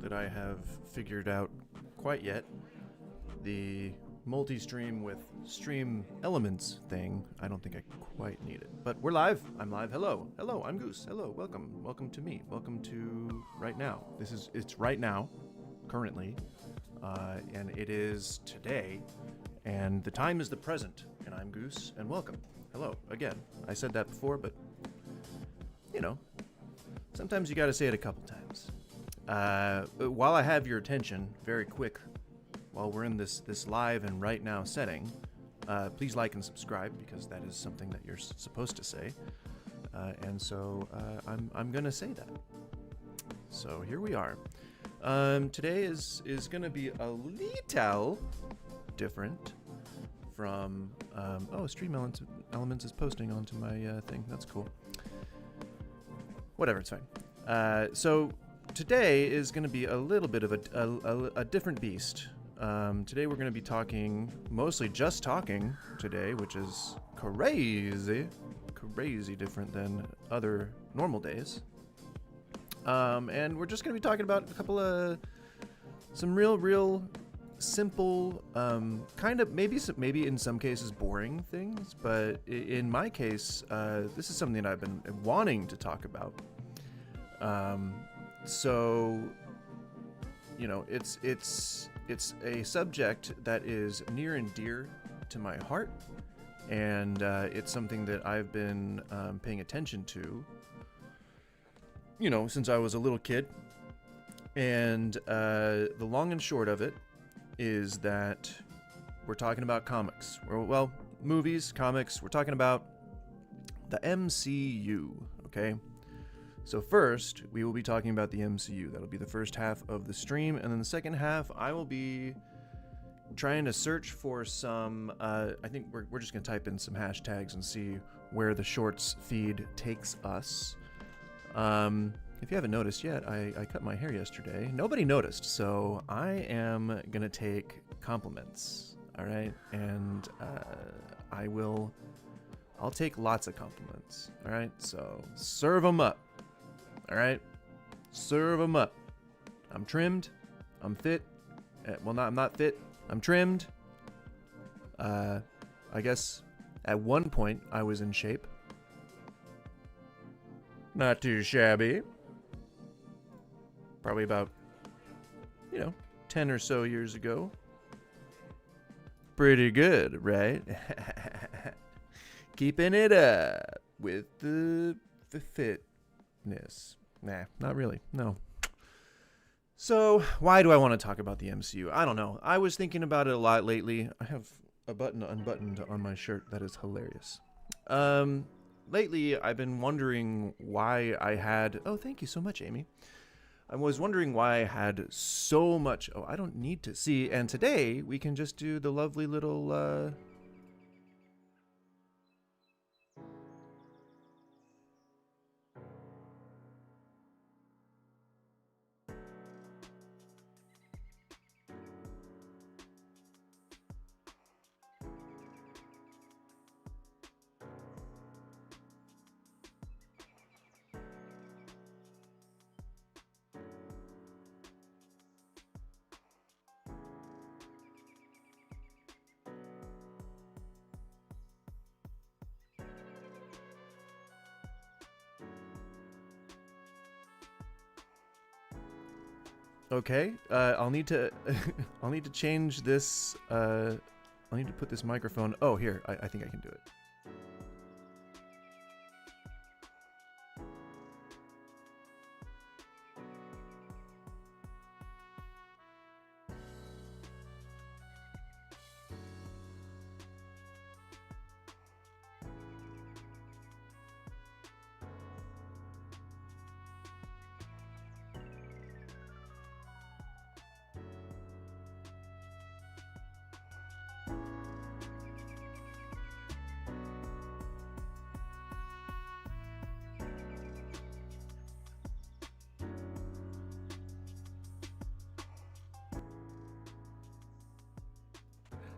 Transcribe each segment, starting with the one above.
that I have figured out quite yet. The multi-stream with stream elements thing, I don't think I quite need it. But we're live. I'm live. Hello. Hello, I'm Goose. Hello. Welcome. Welcome to me. Welcome to right now. It's right now, currently. And it is today. And the time is the present. And I'm Goose. And welcome. Hello. Again. I said that before, but, you know, sometimes you gotta say it a couple times. While I have your attention, very quick, while we're in this live and right now setting, please like and subscribe, because that is something that you're supposed to say. And so I'm gonna say that. So here we are. Today is gonna be a little different from Stream Elements is posting onto my thing. That's cool. Whatever, it's fine. So today is going to be a little bit of a different beast. Today we're going to be talking, mostly just talking today, which is crazy different than other normal days. And we're just going to be talking about a couple of some real simple, kind of maybe in some cases boring things, but in my case, this is something that I've been wanting to talk about. So, you know, it's a subject that is near and dear to my heart, and it's something that I've been paying attention to, you know, since I was a little kid. And the long and short of it is that we're talking about comics. Well, movies, comics. We're talking about the MCU, okay? So first, we will be talking about the MCU. That'll be the first half of the stream, and then the second half, I will be trying to search for some, I think we're just going to type in some hashtags and see where the shorts feed takes us. If you haven't noticed yet, I cut my hair yesterday. Nobody noticed, so I am going to take compliments, all right? And I'll take lots of compliments, all right? So serve them up. All right, serve them up. I'm trimmed. I'm fit. I'm not fit. I'm trimmed. I guess at one point I was in shape. Not too shabby. Probably about, 10 or so years ago. Pretty good, right? Keeping it up with the fitness. Nah, not really. No. So, why do I want to talk about the MCU? I don't know. I was thinking about it a lot lately. I have a button unbuttoned on my shirt that is hilarious. Lately, I've been wondering why I had... Oh, thank you so much, Amy. I was wondering why I had so much... Oh, I don't need to see. And today, we can just do the lovely little... Okay, I'll need to I'll need to change this. I'll need to put this microphone. Oh, here, I think I can do it.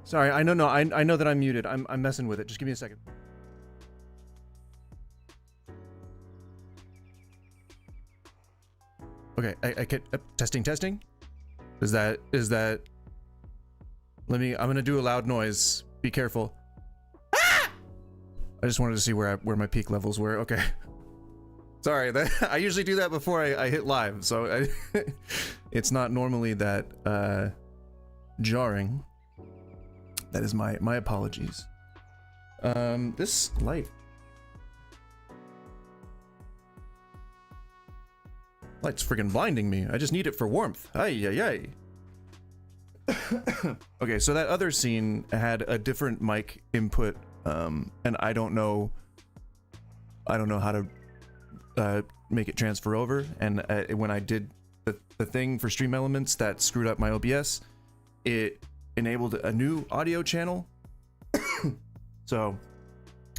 Sorry, I know that I'm muted. I'm messing with it. Just give me a second. Okay, I can testing. Is that I'm gonna do a loud noise. Be careful. Ah! I just wanted to see where my peak levels were. Okay. Sorry, I usually do that before I hit live, so it's not normally that jarring. That is my apologies. This light's friggin' blinding me. I just need it for warmth. Ay. Okay, so that other scene had a different mic input, and I don't know how to make it transfer over. And when I did the thing for Stream Elements that screwed up my OBS, it enabled a new audio channel. So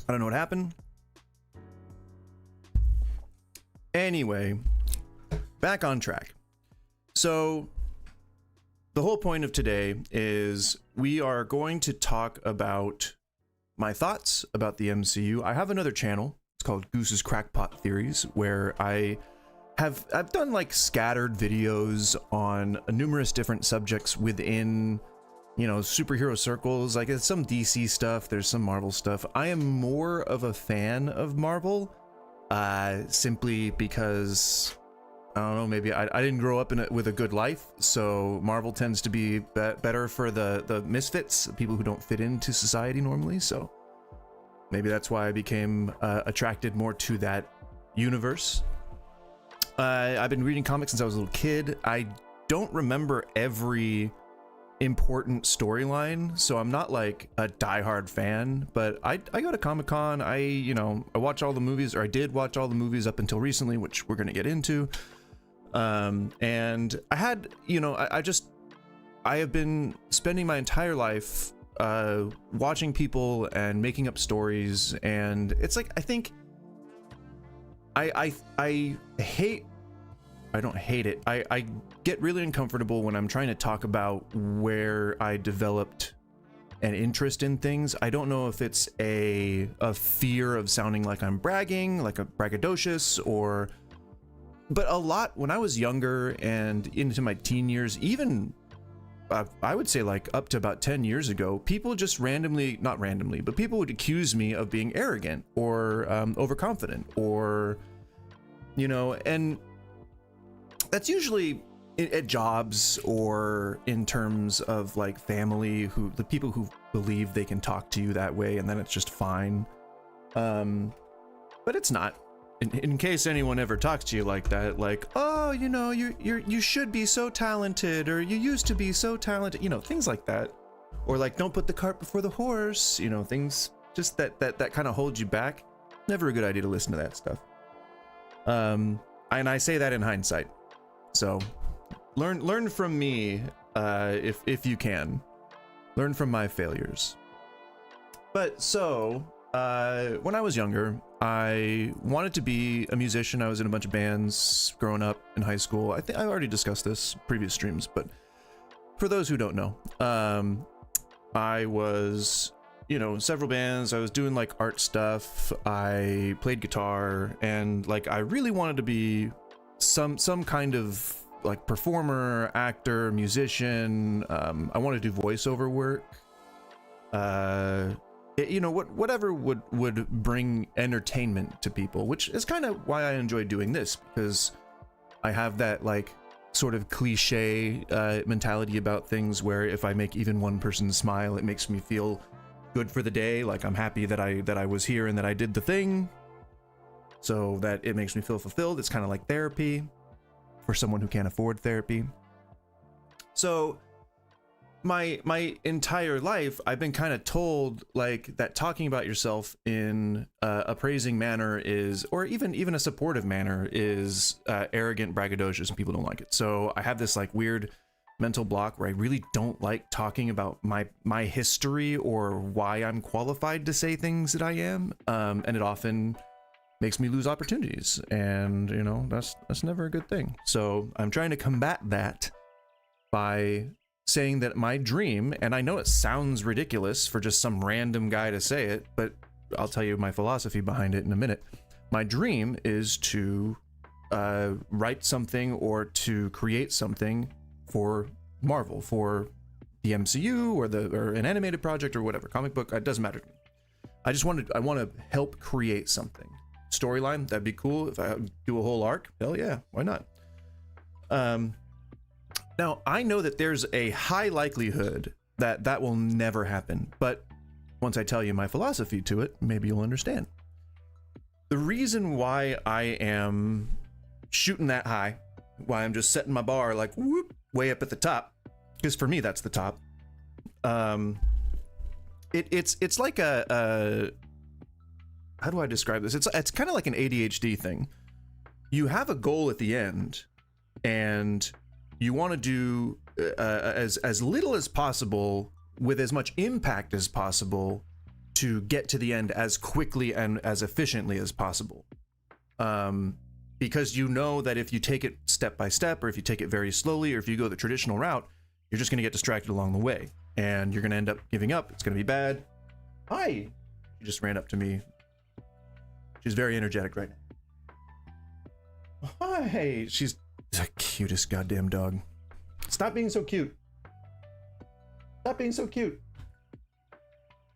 I don't know what happened. Anyway, back on track. So the whole point of today is we are going to talk about my thoughts about the MCU. I have another channel. It's called Goose's Crackpot Theories, where I've done like scattered videos on numerous different subjects within, you know, superhero circles. Like, it's some DC stuff, there's some Marvel stuff. I am more of a fan of Marvel, simply because I don't know, maybe I didn't grow up with a good life, so Marvel tends to be better for the misfits, people who don't fit into society normally. So maybe that's why I became attracted more to that universe. I've been reading comics since I was a little kid. I don't remember every important storyline, so I'm not like a diehard fan, but I go to Comic-Con. I watch all the movies, or I did watch all the movies up until recently, which we're gonna get into. And I had, I have been spending my entire life watching people and making up stories, and it's like, I think I don't hate it. I get really uncomfortable when I'm trying to talk about where I developed an interest in things. I don't know if it's a fear of sounding like I'm bragging, like a braggadocious, but a lot when I was younger and into my teen years, even I would say like up to about 10 years ago, people just not randomly, but people would accuse me of being arrogant or overconfident, or, and that's usually at jobs or in terms of like family, the people who believe they can talk to you that way, and then it's just fine. But it's not. In case anyone ever talks to you like that, like, oh, you should be so talented, or you used to be so talented, things like that, or like, don't put the cart before the horse, things just that kind of holds you back. Never a good idea to listen to that stuff. And I say that in hindsight. So learn from me, if you can. Learn from my failures. But so when I was younger, I wanted to be a musician. I was in a bunch of bands growing up in high school. I think I already discussed this previous streams, but for those who don't know, I was, several bands. I was doing like art stuff. I played guitar, and like I really wanted to be some kind of like performer, actor, musician. I wanted to do voiceover work. Whatever would bring entertainment to people, which is kind of why I enjoy doing this, because I have that like sort of cliche mentality about things, where if I make even one person smile, it makes me feel good for the day. Like, I'm happy that I was here and that I did the thing, so that it makes me feel fulfilled. It's kind of like therapy for someone who can't afford therapy. So my entire life, I've been kind of told like that talking about yourself in a praising manner is, or even a supportive manner is arrogant, braggadocious, and people don't like it. So I have this like weird mental block where I really don't like talking about my history or why I'm qualified to say things that I am, and it often makes me lose opportunities, and that's never a good thing. So I'm trying to combat that by saying that my dream, and I know it sounds ridiculous for just some random guy to say it, but I'll tell you my philosophy behind it in a minute. My dream is to write something or to create something for Marvel, for the MCU or an animated project or whatever, comic book, it doesn't matter to me. I want to help create something. Storyline, that'd be cool. If I do a whole arc, hell yeah, why not? Now, I know that there's a high likelihood that that will never happen, but once I tell you my philosophy to it, maybe you'll understand. The reason why I am shooting that high, why I'm just setting my bar like whoop, way up at the top, because for me that's the top. It's like a how do I describe this? It's kind of like an ADHD thing. You have a goal at the end, and you want to do as little as possible with as much impact as possible to get to the end as quickly and as efficiently as possible. Because you know that if you take it step by step, or if you take it very slowly, or if you go the traditional route, you're just going to get distracted along the way, and you're going to end up giving up. It's going to be bad. Hi. She just ran up to me. She's very energetic right now. Hi. She's the cutest goddamn dog. Stop being so cute. Stop being so cute.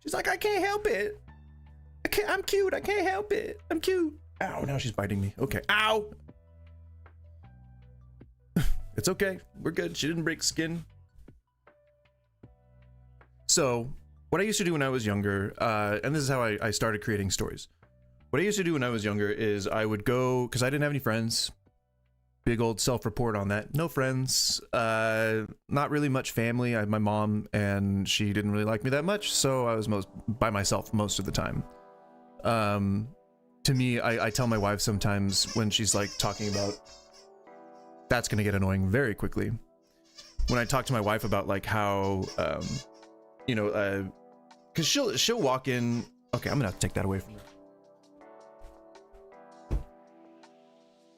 She's like, I can't help it. I'm cute. I can't help it. I'm cute. Ow, now she's biting me. Okay. Ow. It's okay. We're good. She didn't break skin. So, what I used to do when I was younger, and this is how I started creating stories. What I used to do when I was younger is I would go, because I didn't have any friends. Big old self-report on that. No friends. Not really much family. I had my mom, and she didn't really like me that much, so I was by myself most of the time. To me, I tell my wife sometimes when she's like talking about, that's gonna get annoying very quickly. When I talk to my wife about like how, because she'll walk in. Okay, I'm gonna have to take that away from her.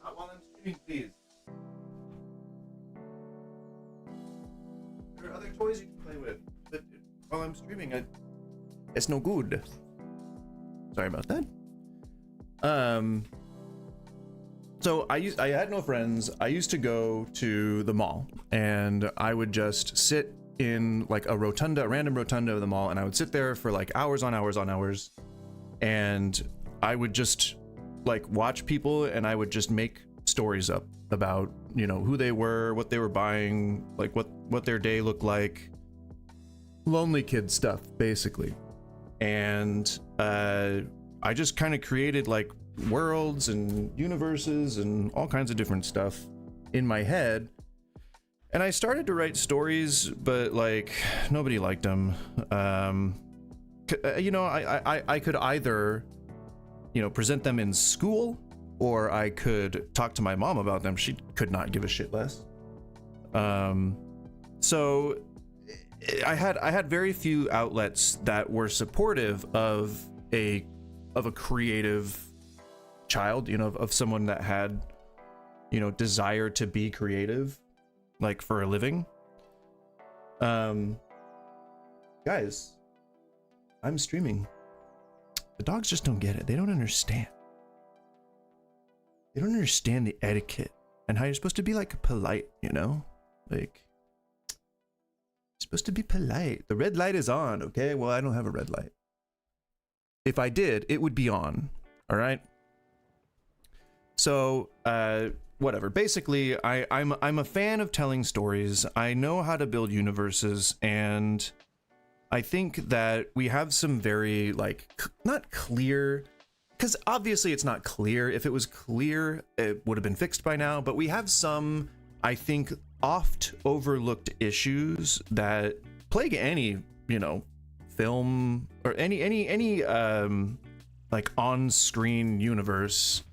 Not while I'm streaming, please. There are other toys you can play with, but while I'm streaming, it's no good. Sorry about that. So I had no friends. I used to go to the mall, and I would just sit in like a random rotunda of the mall, and I would sit there for like hours on hours on hours, and I would just like watch people, and I would just make stories up about, who they were, what they were buying, like what their day looked like. Lonely kid stuff, basically. And I just kind of created like worlds and universes and all kinds of different stuff in my head. And I started to write stories, but like nobody liked them. I could either, present them in school, or I could talk to my mom about them. She could not give a shit less. So I had very few outlets that were supportive of a creative child, of someone that had, desire to be creative, like for a living. Guys, I'm streaming. The dogs just don't get it. They don't understand. They don't understand the etiquette and how you're supposed to be like polite, like you're supposed to be polite. The red light is on. Okay. Well, I don't have a red light. If I did, it would be on. All right. So, whatever. Basically, I'm a fan of telling stories. I know how to build universes, and I think that we have some very not clear, because obviously it's not clear. If it was clear, it would have been fixed by now. But we have some, I think, oft overlooked issues that plague any, film or any like on-screen universe.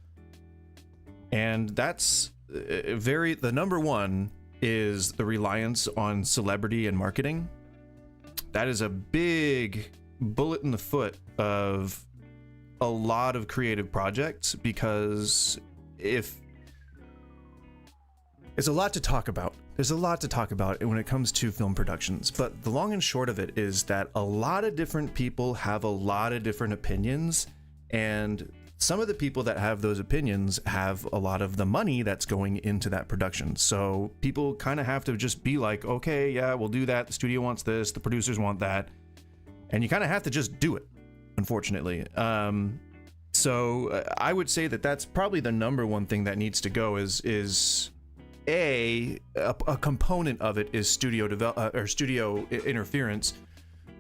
And that's the number one is the reliance on celebrity and marketing. That is a big bullet in the foot of a lot of creative projects, because if it's a lot to talk about. There's a lot to talk about when it comes to film productions, but the long and short of it is that a lot of different people have a lot of different opinions, and some of the people that have those opinions have a lot of the money that's going into that production. So people kind of have to just be like, okay, yeah, we'll do that. The studio wants this, the producers want that. And you kind of have to just do it, unfortunately. So I would say that that's probably the number one thing that needs to go is a component of it is studio interference.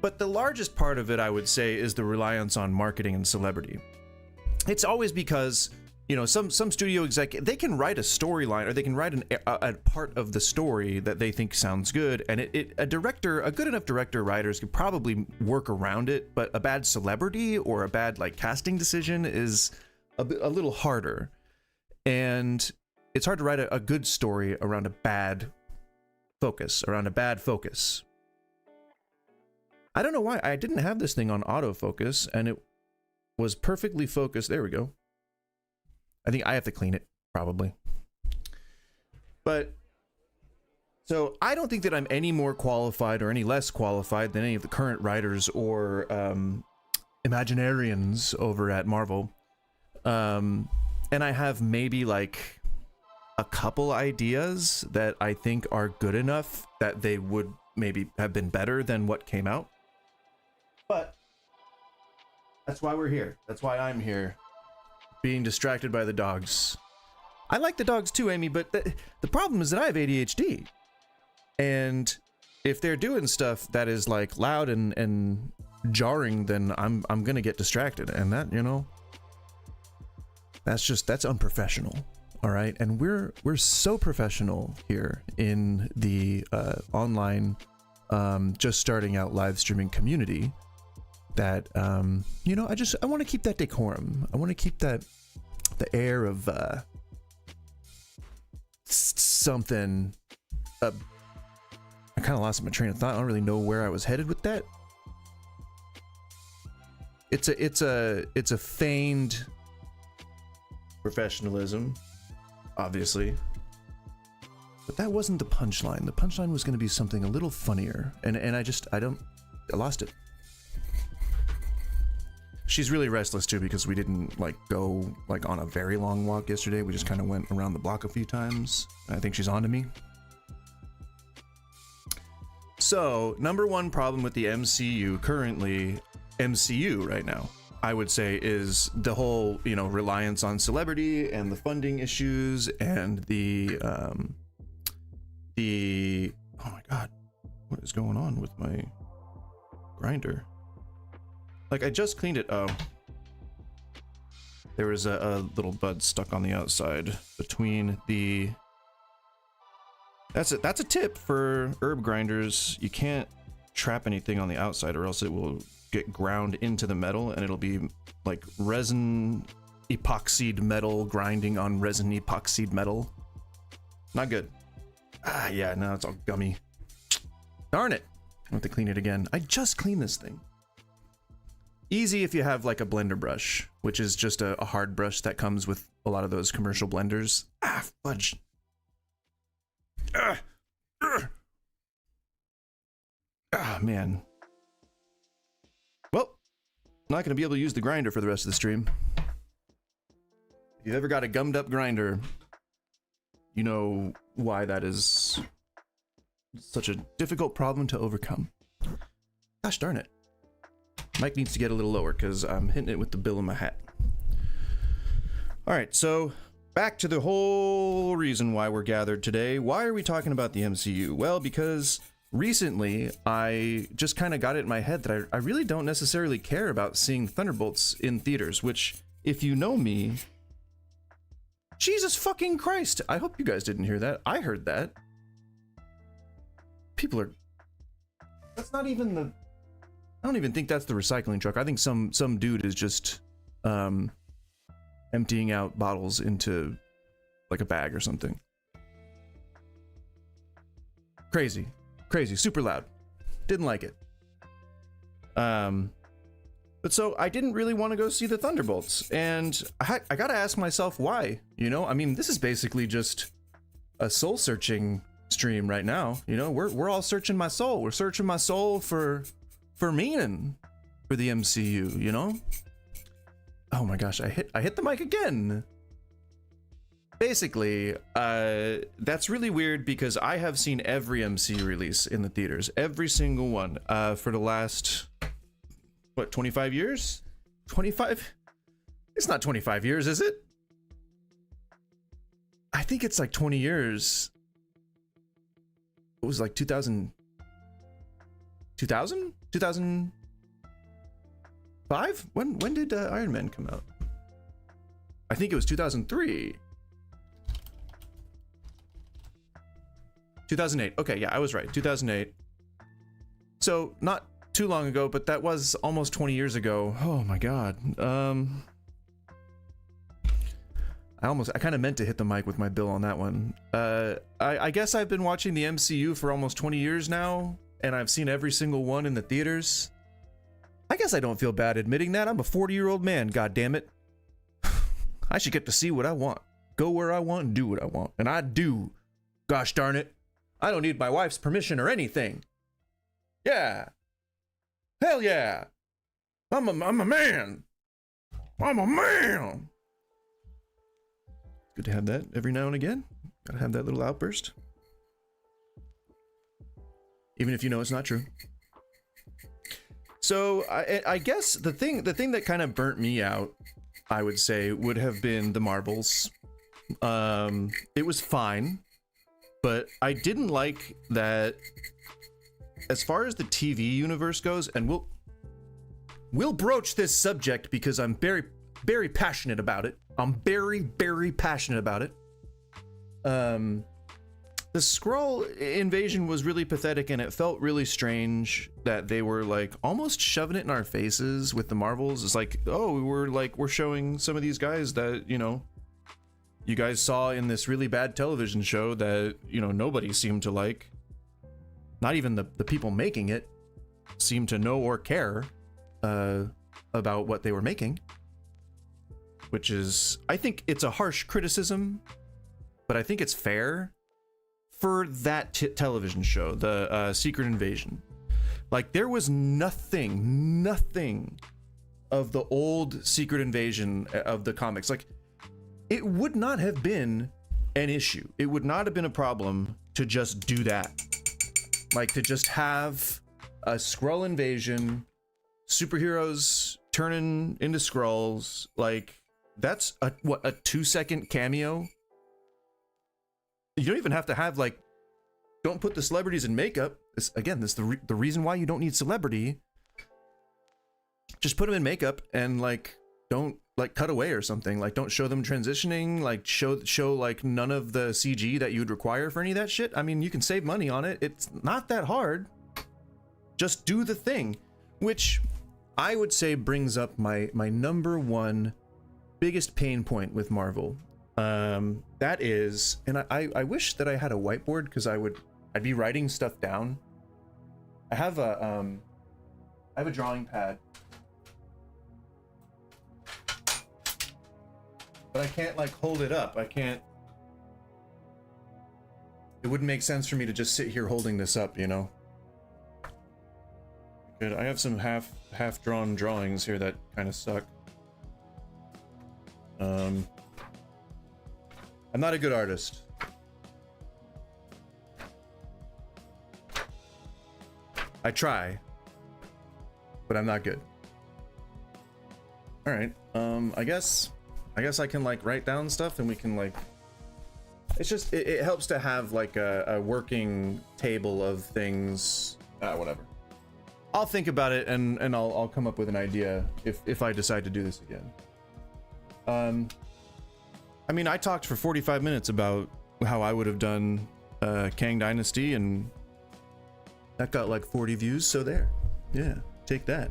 But the largest part of it, I would say, is the reliance on marketing and celebrity. It's always because, you know, some studio exec, they can write a storyline, or they can write a part of the story that they think sounds good, and a good enough director, writers could probably work around it. But a bad celebrity or a bad like casting decision is a little harder, and it's hard to write a good story around a bad focus. I don't know why I didn't have this thing on autofocus, and it was perfectly focused. There we go. I think I have to clean it, probably. But, so I don't think that I'm any more qualified or any less qualified than any of the current writers or Imaginarians over at Marvel. And I have maybe like a couple ideas that I think are good enough that they would maybe have been better than what came out. But that's why we're here. That's why I'm here, being distracted by the dogs. I like the dogs too, Amy, but the problem is that I have ADHD. And if they're doing stuff that is like loud and jarring, then I'm gonna get distracted. And that, you know, that's unprofessional. All right. And we're so professional here in the online just starting out live streaming community that you know, I want to keep that decorum. I want to keep the air of something. I kind of lost my train of thought. I don't really know where I was headed with that. It's a feigned professionalism, obviously, but that wasn't the punchline. The punchline was going to be something a little funnier, and I lost it. She's really restless too, because we didn't like go like on a very long walk yesterday. We just kind of went around the block a few times. I think she's on to me. So, number one problem with the MCU currently, MCU right now, I would say, is the whole, you know, reliance on celebrity and the funding issues and the oh my god, what is going on with my grinder? Like, I just cleaned it. Oh, there was a little bud stuck on the outside between the. That's a tip for herb grinders. You can't trap anything on the outside, or else it will get ground into the metal, and it'll be like resin epoxied metal grinding on resin epoxied metal. Not good. Ah, yeah, now it's all gummy. Darn it! I have to clean it again. I just cleaned this thing. Easy if you have like a blender brush, which is just a hard brush that comes with a lot of those commercial blenders. Ah, fudge. Ah, man. Well, I'm not going to be able to use the grinder for the rest of the stream. If you've ever got a gummed up grinder, you know why that is such a difficult problem to overcome. Gosh darn it. Mic needs to get a little lower because I'm hitting it with the bill of my hat. Alright, so back to the whole reason why we're gathered today. Why are we talking about the MCU? Well, because recently I just kind of got it in my head that I really don't necessarily care about seeing Thunderbolts in theaters, which, if you know me, Jesus fucking Christ, I hope you guys didn't hear that. I heard that. People are... That's not even the... I don't even think that's the recycling truck. I think some dude is just emptying out bottles into like a bag or something. Crazy, super loud. Didn't like it. But so I didn't really want to go see the Thunderbolts, and I gotta ask myself why. You know, I mean, this is basically just a soul searching stream right now. You know, we're all searching my soul. We're searching my soul for meaning for the MCU, you know? Oh my gosh, I hit the mic again. Basically, that's really weird because I have seen every MCU release in the theaters, every single one, for the last, what, 25 years? 25? It's not 25 years, is it? I think it's like 20 years. It was like 2000? 2005? When did Iron Man come out? I think it was 2003. 2008. Okay, yeah, I was right. 2008. So not too long ago, but that was almost 20 years ago. Oh my god. I kind of meant to hit the mic with my bill on that one. I guess I've been watching the MCU for almost 20 years now, and I've seen every single one in the theaters. I guess I don't feel bad admitting that. I'm a 40-year-old man, god damn it. I should get to see what I want, go where I want, and do what I want. And I do. Gosh darn it. I don't need my wife's permission or anything. Yeah. Hell yeah. I'm a man. I'm a man. Good to have that every now and again. Gotta have that little outburst. Even if you know it's not true. So I guess the thing that kind of burnt me out, I would say, would have been the Marvels. It was fine, but I didn't like that. As far as the TV universe goes, and we'll broach this subject because I'm very passionate about it. I'm very passionate about it. The Skrull invasion was really pathetic, and it felt really strange that they were like almost shoving it in our faces with the Marvels. It's like, oh, we're showing some of these guys that, you know, you guys saw in this really bad television show that, you know, nobody seemed to like. Not even the people making it seemed to know or care about what they were making. Which is, I think it's a harsh criticism, but I think it's fair for that television show, the Secret Invasion. Like, there was nothing of the old Secret Invasion of the comics. Like, it would not have been an issue. It would not have been a problem to just do that. Like, to just have a Skrull invasion, superheroes turning into Skrulls, like, that's a 2-second cameo. You don't even have to have, like, don't put the celebrities in makeup. This is the reason why you don't need celebrity. Just put them in makeup and, like, don't, like, cut away or something. Like, don't show them transitioning. Like, show like none of the CG that you'd require for any of that shit. I mean, you can save money on it. It's not that hard. Just do the thing, which I would say brings up my number one biggest pain point with Marvel. That is, and I wish that I had a whiteboard, because I'd be writing stuff down. I have a drawing pad, but I can't, like, hold it up. It wouldn't make sense for me to just sit here holding this up, you know. Good. I have some half drawn drawings here that kind of suck. I'm not a good artist. I try, but I'm not good. All right. I guess I can, like, write down stuff, and we can, like, it's just, it helps to have, like, a working table of things. Whatever. I'll think about it, and I'll come up with an idea if I decide to do this again. I mean, I talked for 45 minutes about how I would have done Kang Dynasty, and that got like 40 views, so there. Yeah, take that.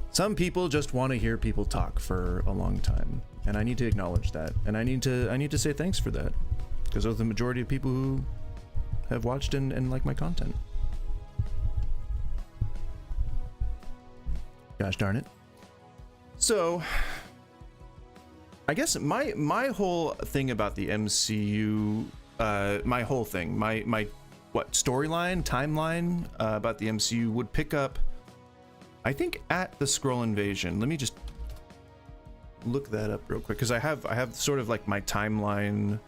Some people just want to hear people talk for a long time, and I need to acknowledge that, and I need to say thanks for that, because those are the majority of people who have watched and like my content. Gosh darn it. So, I guess my whole thing about the MCU, my whole thing, my storyline, timeline about the MCU would pick up I think at the Skrull invasion. Let me just look that up real quick, because I have sort of like my timeline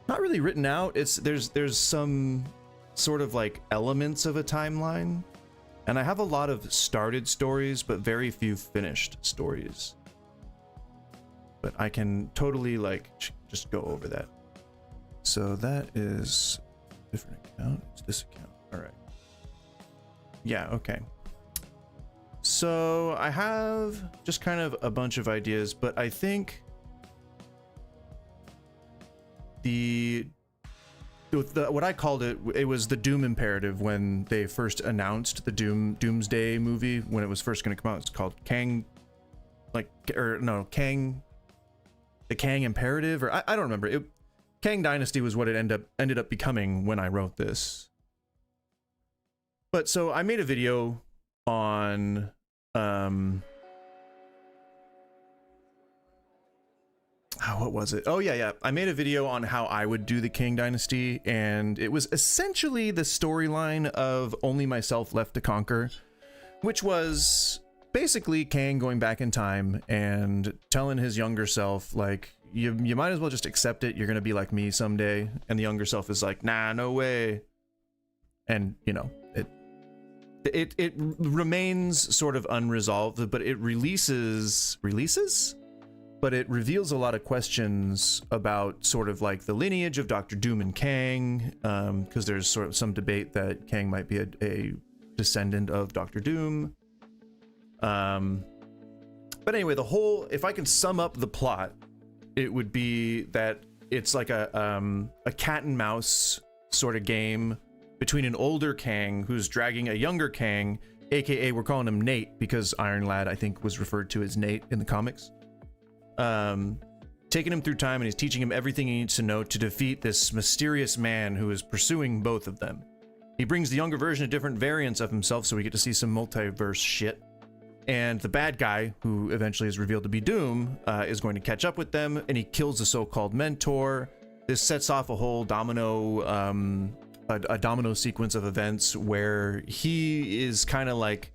not really written out. There's some sort of like elements of a timeline, and I have a lot of started stories but very few finished stories, but I can totally like just go over that. So that is a different account. It's this account. All right. Yeah, okay. So I have just kind of a bunch of ideas, but I think what I called it was the Doom imperative when they first announced the Doomsday movie when it was first going to come out. It's called Kang, the Kang imperative, or I don't remember. Kang Dynasty was what it ended up becoming when I wrote this. But so I made a video on what was it? Oh yeah. I made a video on how I would do the Kang Dynasty, and it was essentially the storyline of Only Myself Left to Conquer, which was basically Kang going back in time and telling his younger self, like, you might as well just accept it, you're gonna be like me someday. And the younger self is like, nah, no way. And you know, it remains sort of unresolved, but it releases, but it reveals a lot of questions about sort of like the lineage of Dr. Doom and Kang, because there's sort of some debate that Kang might be a descendant of Dr. Doom. But anyway, if I can sum up the plot, it would be that it's like a cat and mouse sort of game between an older Kang who's dragging a younger Kang, aka we're calling him Nate because Iron Lad, I think, was referred to as Nate in the comics. Taking him through time, and he's teaching him everything he needs to know to defeat this mysterious man who is pursuing both of them. He brings the younger version of different variants of himself, so we get to see some multiverse shit. And the bad guy, who eventually is revealed to be Doom, is going to catch up with them, and he kills the so-called mentor. This sets off a whole domino sequence of events where he is kind of like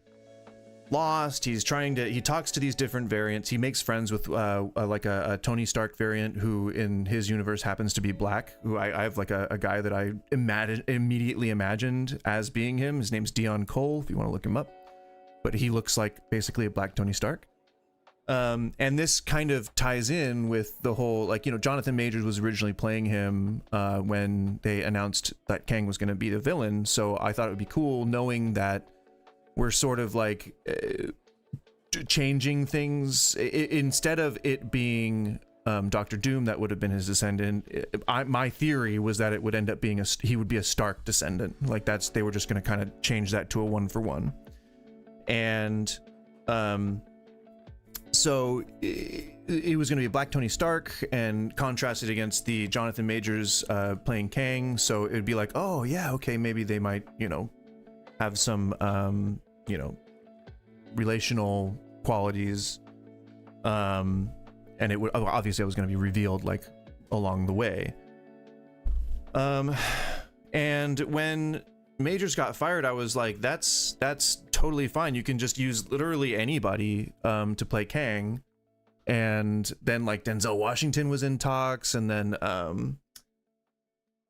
lost. He talks to these different variants. He makes friends with like a Tony Stark variant who in his universe happens to be black, who I have like a guy that I immediately imagined as being him. His name's Dion Cole, if you want to look him up, but he looks like basically a black Tony Stark. And this kind of ties in with the whole, like, you know, Jonathan Majors was originally playing him when they announced that Kang was going to be the villain. So I thought it would be cool knowing that we're sort of like changing things. Instead of it being Dr. Doom that would have been his descendant, my theory was that it would end up being he would be a Stark descendant. Like they were just going to kind of change that to a 1-for-1. And so it was going to be a black Tony Stark and contrasted against the Jonathan Majors playing Kang. So it'd be like, oh yeah, okay, maybe they might, you know, have some you know, relational qualities, and it would obviously it was going to be revealed like along the way. And when Majors got fired, I was like, that's totally fine. You can just use literally anybody to play Kang. And then like Denzel Washington was in talks, and then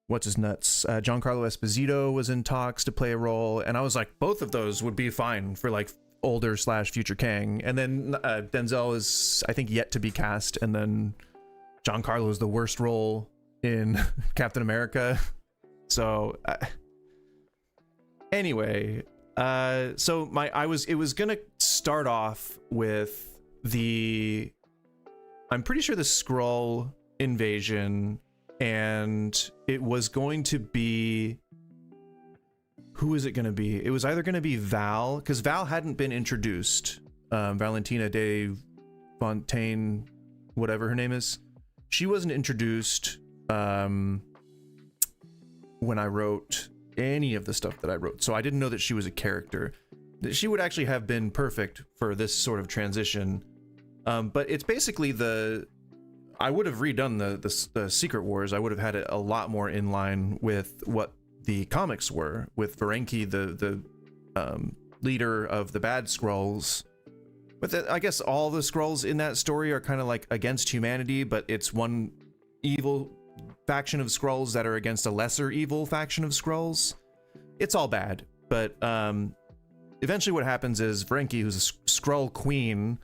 what's his nuts? Giancarlo Esposito was in talks to play a role, and I was like, both of those would be fine for like older / future Kang. And then Denzel is, I think, yet to be cast, and then Giancarlo is the worst role in Captain America. So anyway, so it was gonna start off with I'm pretty sure the Skrull invasion. And it was going to be, who is it going to be? It was either going to be Val, because Val hadn't been introduced. Valentina de Fontaine, whatever her name is. She wasn't introduced when I wrote any of the stuff that I wrote. So I didn't know that she was a character. She would actually have been perfect for this sort of transition. But it's basically I would have redone the Secret Wars. I would have had it a lot more in line with what the comics were, with Ferengi, the leader of the bad Skrulls. But I guess all the Skrulls in that story are kind of like against humanity, but it's one evil faction of Skrulls that are against a lesser evil faction of Skrulls. It's all bad, but eventually what happens is Frankie, who's a Skrull queen,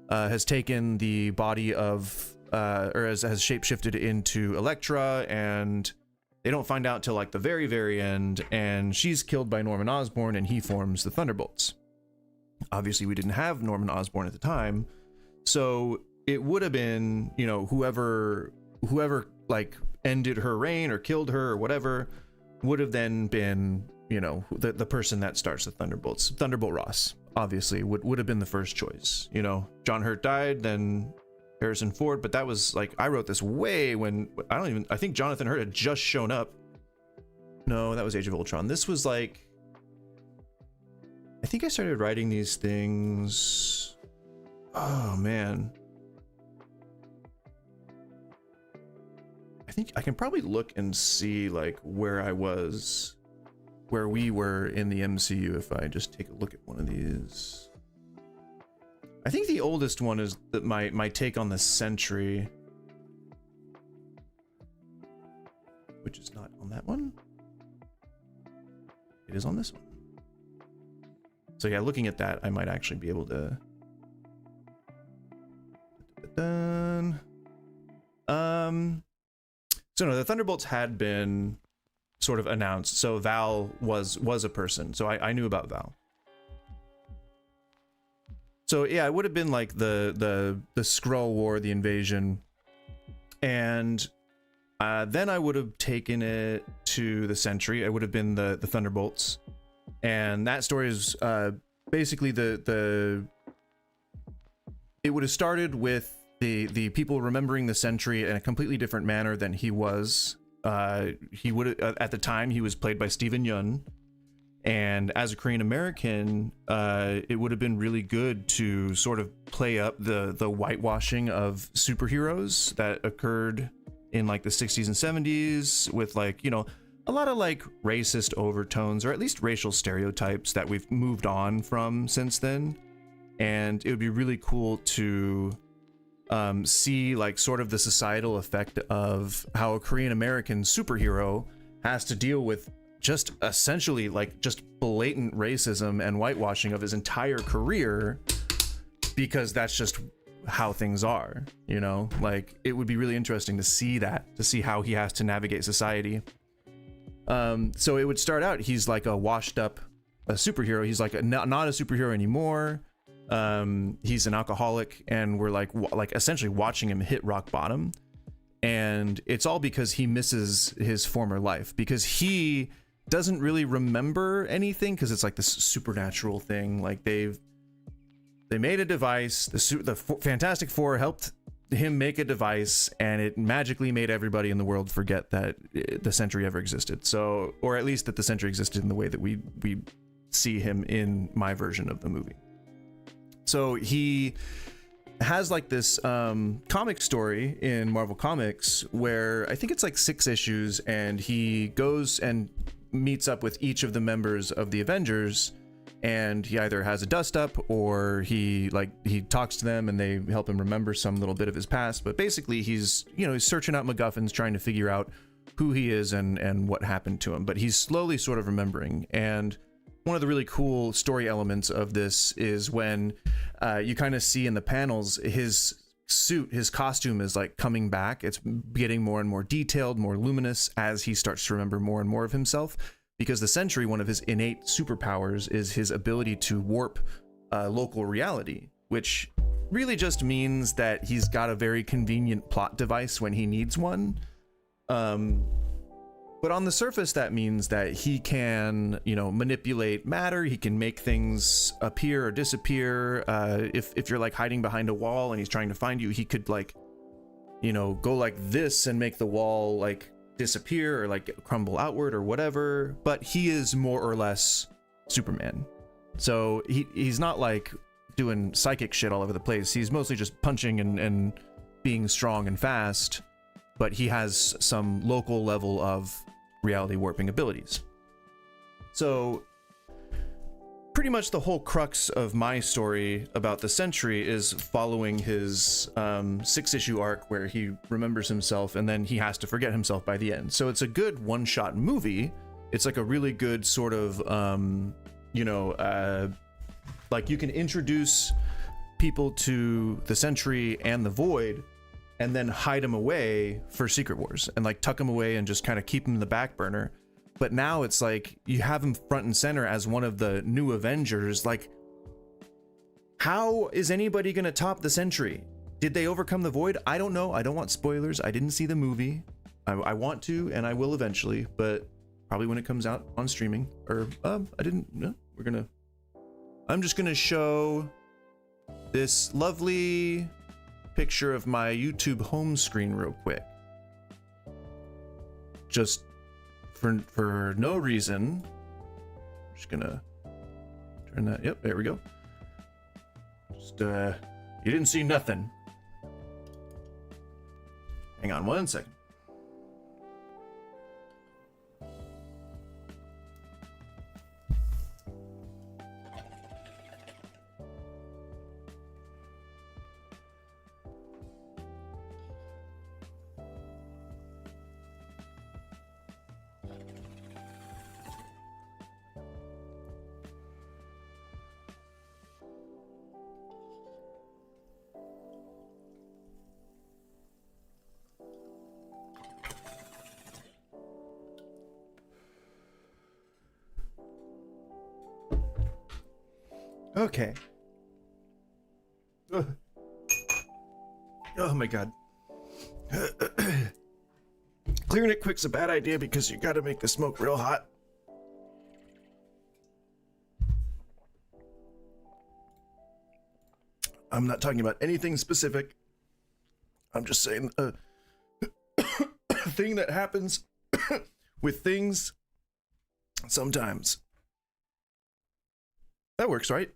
has taken the body of, or has shapeshifted into Elektra, and they don't find out till like the very, very end, and she's killed by Norman Osborn, and he forms the Thunderbolts. Obviously, we didn't have Norman Osborn at the time, so it would have been, you know, whoever like ended her reign or killed her or whatever would have then been, you know, the person that starts the Thunderbolts. Thunderbolt Ross, obviously, would have been the first choice. You know, John Hurt died, then Harrison Ford, but that was like, I wrote this way when, I think Jonathan Hurt had just shown up. No, that was Age of Ultron. This was like, I think I started writing these things, oh man. I think I can probably look and see like where we were in the MCU if I just take a look at one of these. I think the oldest one is that my take on the Sentry, which is not on that one. It is on this one. So yeah, looking at that, I might actually be able to. So no, the Thunderbolts had been sort of announced. So Val was a person. So I knew about Val. So yeah, it would have been like the Skrull War, the invasion, and then I would have taken it to the Sentry. It would have been the Thunderbolts. And that story is basically it would have started with the people remembering the Sentry in a completely different manner than he was. He would at the time he was played by Steven Yeun, and as a Korean American, it would have been really good to sort of play up the whitewashing of superheroes that occurred in like the 60s and 70s with, like, you know, a lot of like racist overtones, or at least racial stereotypes that we've moved on from since then. And it would be really cool to see like sort of the societal effect of how a Korean American superhero has to deal with just essentially like just blatant racism and whitewashing of his entire career, because that's just how things are, you know. Like, it would be really interesting to see that, to see how he has to navigate society. So it would start out, he's like a washed up superhero. He's like not a superhero anymore. He's an alcoholic, and we're like essentially watching him hit rock bottom. And it's all because he misses his former life, because he doesn't really remember anything, because it's like this supernatural thing. Like they made a device, the Fantastic Four helped him make a device, and it magically made everybody in the world forget that the Sentry ever existed. So, or at least that the Sentry existed in the way that we see him in my version of the movie. So he has like this comic story in Marvel Comics where I think it's like 6 issues, and he goes and meets up with each of the members of the Avengers, and he either has a dust up or he talks to them and they help him remember some little bit of his past. But basically he's searching out MacGuffins, trying to figure out who he is and what happened to him, but he's slowly sort of remembering. And one of the really cool story elements of this is when you kind of see in the panels his suit, his costume is like coming back. It's getting more and more detailed, more luminous as he starts to remember more and more of himself. Because the Sentry, one of his innate superpowers is his ability to warp local reality, which really just means that he's got a very convenient plot device when he needs one. But on the surface, that means that he can, manipulate matter. He can make things appear or disappear. If you're like hiding behind a wall and he's trying to find you, he could go like this and make the wall like disappear or like crumble outward or whatever. But he is more or less Superman. So he's not like doing psychic shit all over the place. He's mostly just punching and being strong and fast, but he has some local level of reality warping abilities. So pretty much the whole crux of my story about the Sentry is following his 6-issue arc where he remembers himself and then he has to forget himself by the end. So it's a good one-shot movie. It's like a really good sort of, like you can introduce people to the Sentry and the Void and then hide them away for Secret Wars and like tuck them away and just kind of keep them in the back burner. But now it's like you have him front and center as one of the new Avengers. Like, how is anybody gonna top the Sentry? Did they overcome the Void? I don't know. I don't want spoilers. I didn't see the movie. I want to, and I will eventually, but probably when it comes out on streaming. Or I didn't. No, I'm just gonna show this lovely picture of my YouTube home screen real quick. Just for no reason. I'm just gonna turn that. Yep, there we go. Just you didn't see nothing. Hang on one second. Okay. Ugh. Oh my god. Clearing it quick's a bad idea because you gotta make the smoke real hot. I'm not talking about anything specific. I'm just saying a thing that happens with things sometimes. That works, right?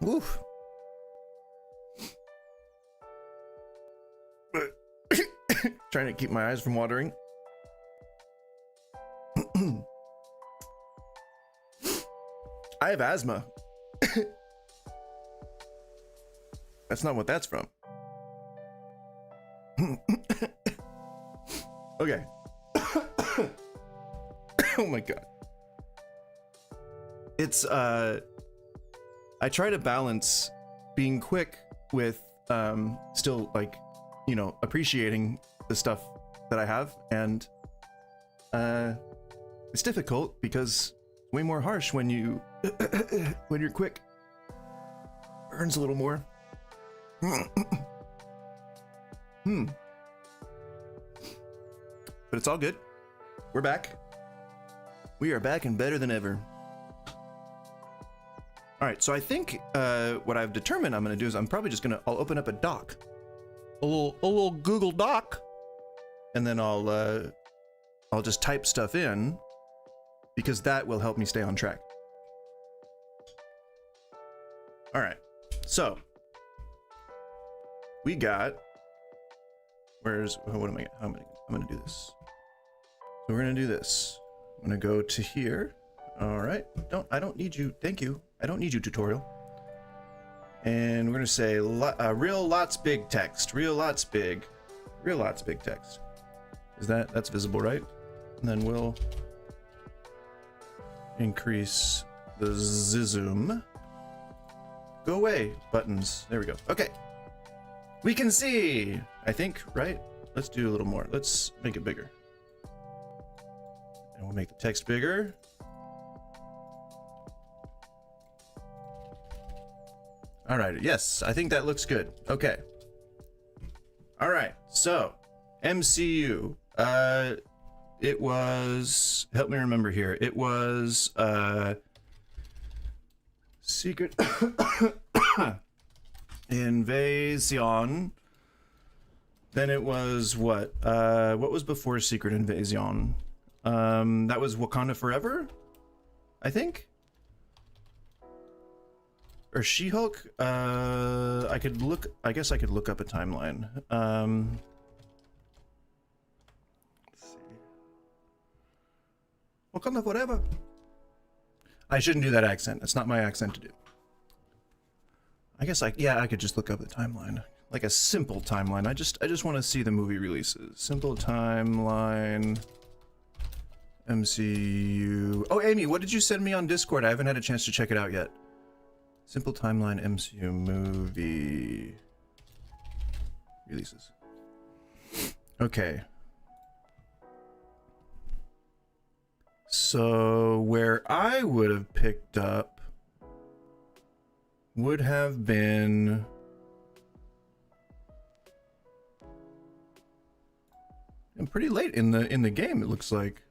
Woof. Trying to keep my eyes from watering. I have asthma. That's not what that's from. Okay. Oh my god. It's I try to balance being quick with still, like, you know, appreciating the stuff that I have, and it's difficult because it's way more harsh when you when you're quick. Burns a little more. But it's all good. We're back. We are back and better than ever. All right, so I think what I've determined I'm gonna do is I'm probably just I'll open up a doc, a little Google Doc, and then I'll just type stuff in because that will help me stay on track. All right, so we got. What am I? I'm gonna do this. So we're gonna do this. I'm gonna go to here. All right. I don't need you. Thank you. I don't need you, tutorial. And we're gonna say real lots big text. Real lots big text. That's visible, right? And then we'll increase the zoom. Go away, buttons. There we go. Okay. We can see, I think, right? Let's do a little more. Let's make it bigger. And we'll make the text bigger. All right, yes, I think that looks good. Okay. All right, so MCU. It was, help me remember here. It was Secret Invasion. Then it was what? What was before Secret Invasion? That was Wakanda Forever, I think. Or She-Hulk. I guess I could look up a timeline. Let's see. Wakanda forever. I shouldn't do that accent. It's not my accent to do. I guess I could just look up the timeline. Like a simple timeline. I just want to see the movie releases. Simple timeline. MCU. Oh, Amy, what did you send me on Discord? I haven't had a chance to check it out yet. Simple timeline MCU movie releases. Okay. So where I would have picked up would have been pretty late in the game, it looks like.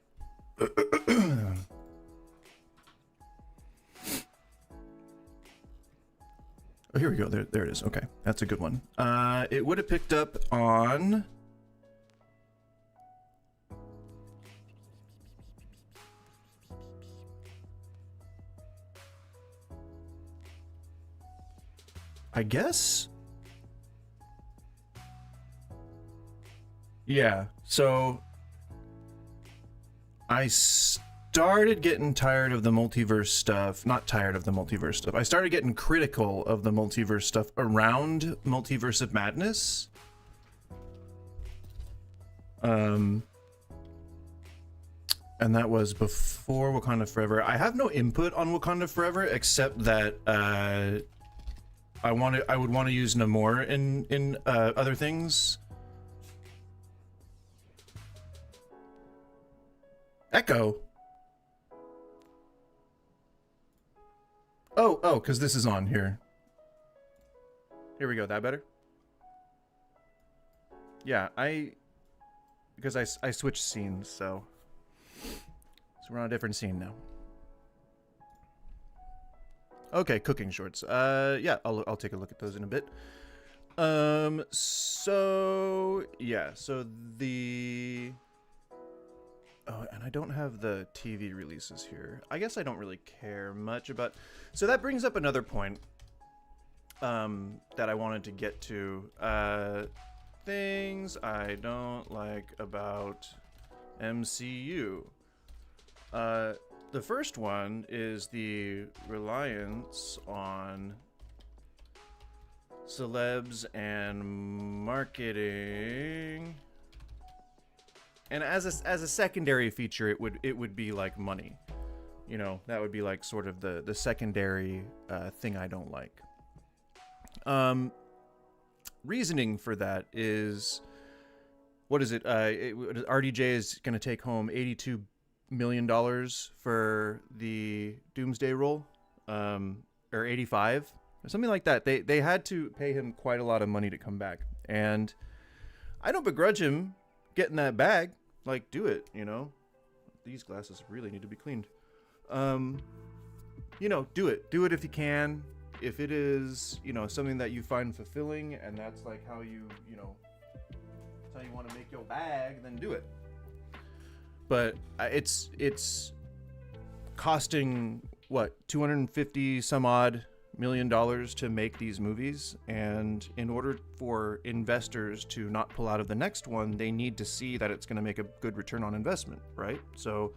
Oh, here we go. There it is. Okay, that's a good one. It would have picked up on I guess. Yeah, so I started getting tired of the multiverse stuff. Not tired of the multiverse stuff. I started getting critical of the multiverse stuff around Multiverse of Madness. And that was before Wakanda Forever. I have no input on Wakanda Forever except that I would want to use Namor in other things. Echo. Oh, because this is on here. Here we go. That better? Yeah, because I switched scenes, so we're on a different scene now. Okay, cooking shorts. Yeah, I'll take a look at those in a bit. So yeah, so the. Oh, and I don't have the TV releases here. I guess I don't really care much about... So that brings up another point that I wanted to get to. Things I don't like about MCU. The first one is the reliance on celebs and marketing. And as a secondary feature, it would be like money, you know. That would be like sort of the secondary thing I don't like. Reasoning for that is, what is it? RDJ is going to take home $82 million for the Doomsday role, or 85 or something like that. They had to pay him quite a lot of money to come back, and I don't begrudge him getting that bag. Like, do it, you know. These glasses really need to be cleaned. You know, do it. Do it if you can. If it is, you know, something that you find fulfilling and that's like how you know, that's how you want to make your bag, then do it. But it's costing, what, 250 some odd million dollars to make these movies, and in order for investors to not pull out of the next one, they need to see that it's going to make a good return on investment, right? So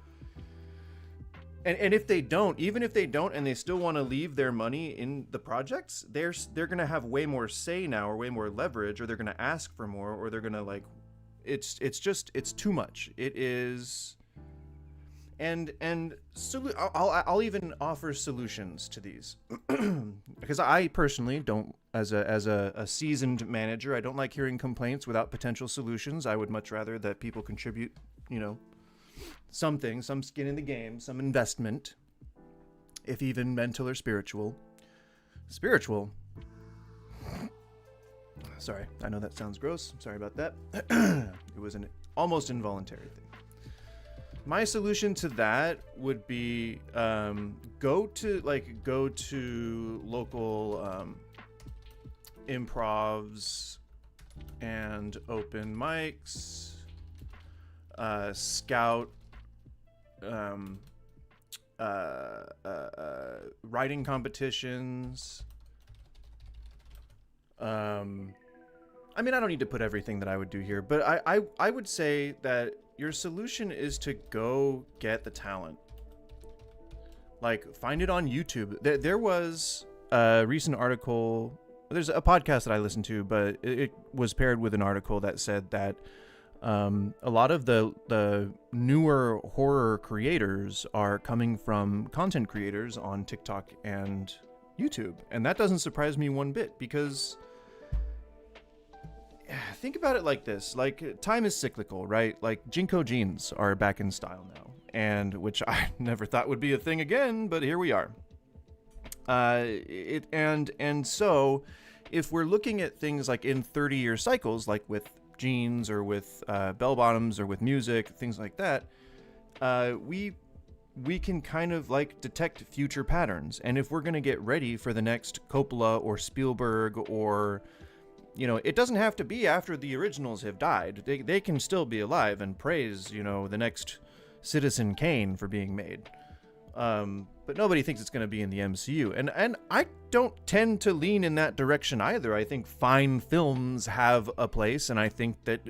and if they don't, even if they don't and they still want to leave their money in the projects, they're going to have way more say now, or way more leverage, or they're going to ask for more, or they're going to, like, it's too much. It is. And I'll even offer solutions to these, because I personally don't, as a seasoned manager, I don't like hearing complaints without potential solutions. I would much rather that people contribute, you know, something, some skin in the game, some investment, if even mental or spiritual. Spiritual. Sorry, I know that sounds gross. I'm sorry about that. It was an almost involuntary thing. My solution to that would be go to local improvs and open mics, scout writing competitions. I mean, I don't need to put everything that I would do here, but I would say that your solution is to go get the talent. Like, find it on YouTube. There was a recent article. There's a podcast that I listened to, but it was paired with an article that said that a lot of the newer horror creators are coming from content creators on TikTok and YouTube. And that doesn't surprise me one bit, because think about it like this. Like, time is cyclical, right? Like, Jinko jeans are back in style now, and which I never thought would be a thing again, but here we are. So if we're looking at things like in 30-year cycles, like with jeans or with bell bottoms or with music, things like that, we can kind of like detect future patterns. And if we're going to get ready for the next Coppola or Spielberg, or, you know, it doesn't have to be after the originals have died. They can still be alive and praise, you know, the next Citizen Kane for being made. But nobody thinks it's going to be in the MCU. And I don't tend to lean in that direction either. I think fine films have a place, and I think that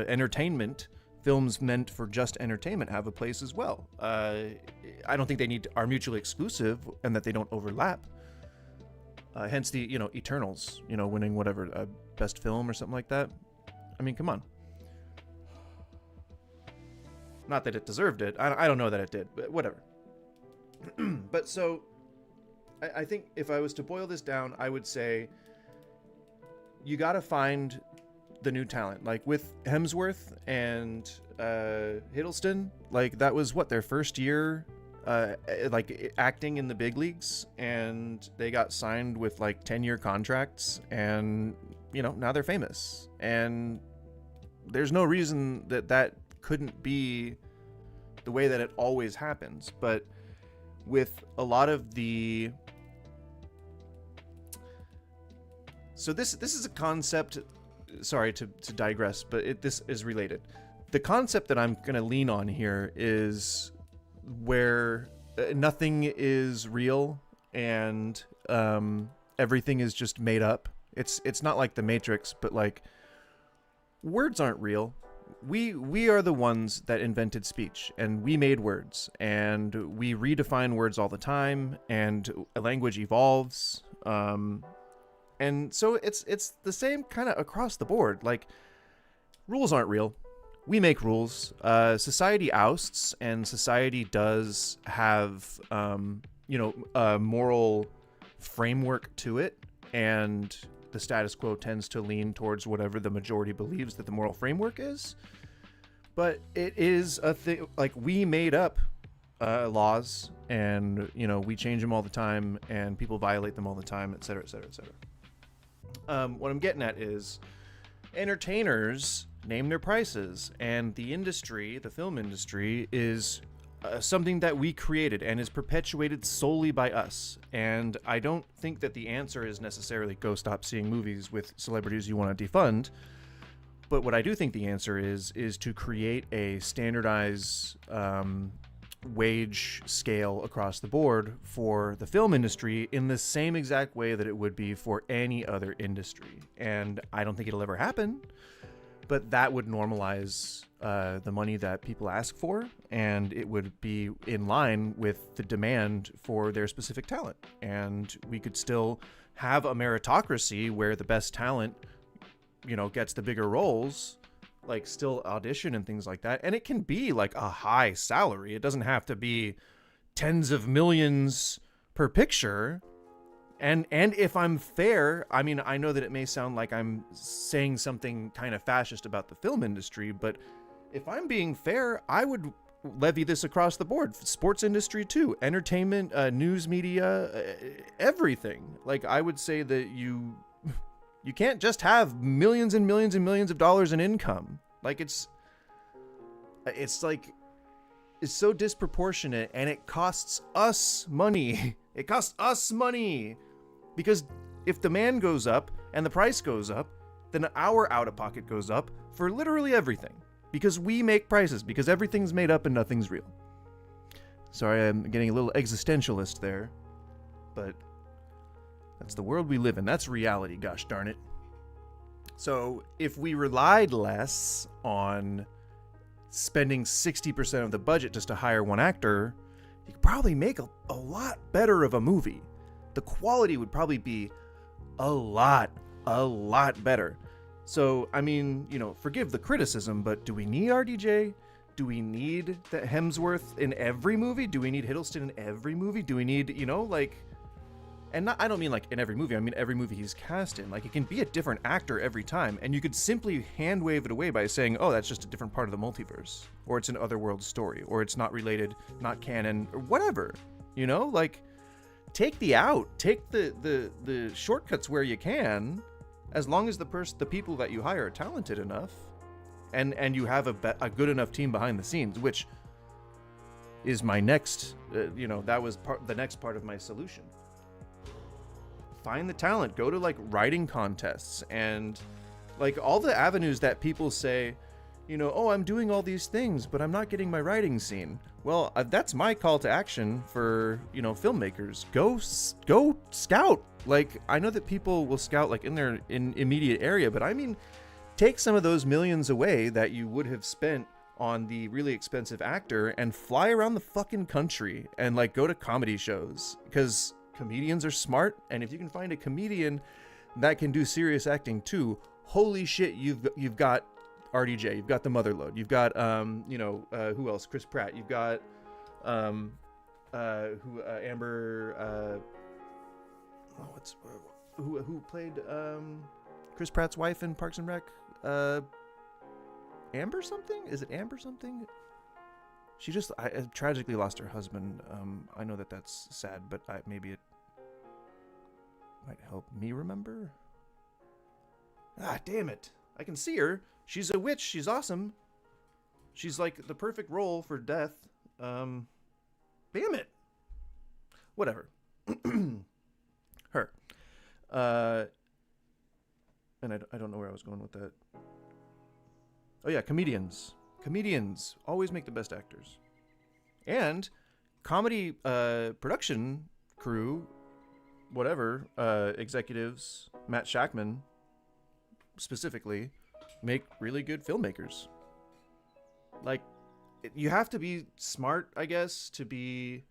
entertainment, films meant for just entertainment, have a place as well. I don't think are mutually exclusive, and that they don't overlap. Hence the, you know, Eternals, you know, winning whatever, best film or something like that. I mean, come on. Not that it deserved it. I don't know that it did, but whatever. But so, I think if I was to boil this down, I would say you gotta find the new talent. Like with Hemsworth and Hiddleston, like that was what, their first year like acting in the big leagues, and they got signed with like 10-year contracts, and you know, now they're famous. And there's no reason that couldn't be the way that it always happens. But with a lot of the... So this is a concept, sorry to digress, but this is related. The concept that I'm going to lean on here is where nothing is real and everything is just made up. It's not like the Matrix, but like words aren't real. We are the ones that invented speech, and we made words, and we redefine words all the time, and a language evolves. And so it's the same kind of across the board. Like, rules aren't real. We make rules. Society ousts, and society does have, a moral framework to it, and the status quo tends to lean towards whatever the majority believes that the moral framework is. But it is a thing, like, we made up laws, and, you know, we change them all the time, and people violate them all the time, et cetera, et cetera, et cetera. What I'm getting at is entertainers name their prices, and the industry, the film industry, is something that we created and is perpetuated solely by us. And I don't think that the answer is necessarily go stop seeing movies with celebrities you want to defund. But what I do think the answer is to create a standardized wage scale across the board for the film industry in the same exact way that it would be for any other industry. And I don't think it'll ever happen, but that would normalize the money that people ask for, and it would be in line with the demand for their specific talent. And we could still have a meritocracy where the best talent, you know, gets the bigger roles, like still audition and things like that. And it can be like a high salary. It doesn't have to be tens of millions per picture. And if I'm fair, I mean, I know that it may sound like I'm saying something kind of fascist about the film industry, but if I'm being fair, I would levy this across the board. Sports industry too, entertainment, news media, everything. Like, I would say that you can't just have millions and millions and millions of dollars in income. Like, it's so disproportionate, and it costs us money. It costs us money, because if demand goes up and the price goes up, then our out-of-pocket goes up for literally everything, because we make prices, because everything's made up and nothing's real. Sorry, I'm getting a little existentialist there, but that's the world we live in. That's reality, gosh darn it. So if we relied less on spending 60% of the budget just to hire one actor, you could probably make a lot better of a movie. The quality would probably be a lot better. So, I mean, you know, forgive the criticism, but do we need RDJ? Do we need the Hemsworth in every movie? Do we need Hiddleston in every movie? Do we need, you know, like... And not, I don't mean like in every movie. I mean every movie he's cast in. Like, it can be a different actor every time, and you could simply hand wave it away by saying, "Oh, that's just a different part of the multiverse," or it's an otherworld story, or it's not related, not canon, or whatever. You know, like, take the shortcuts where you can, as long as the people that you hire are talented enough, and you have a good enough team behind the scenes, which is my next, that was the next part of my solution. Find the talent. Go to like writing contests and like all the avenues that people say, you know, oh, I'm doing all these things, but I'm not getting my writing scene. Well, that's my call to action for, you know, filmmakers. Go scout. Like, I know that people will scout like in their immediate area, but I mean, take some of those millions away that you would have spent on the really expensive actor and fly around the fucking country and like go to comedy shows, because comedians are smart, and if you can find a comedian that can do serious acting too, holy shit, you've got RDJ, you've got the Motherlode, you've got who else? Chris Pratt, you've got Amber who played Chris Pratt's wife in Parks and Rec? Amber something? Is it Amber something? She just tragically lost her husband. I know that that's sad, but maybe it might help me remember. Ah, damn it. I can see her. She's a witch. She's awesome. She's like the perfect role for death. Damn it. Whatever. Her. And I don't know where I was going with that. Oh yeah, comedians. Comedians always make the best actors. And comedy production crew, whatever, executives, Matt Shackman specifically, make really good filmmakers. Like, you have to be smart, I guess, to be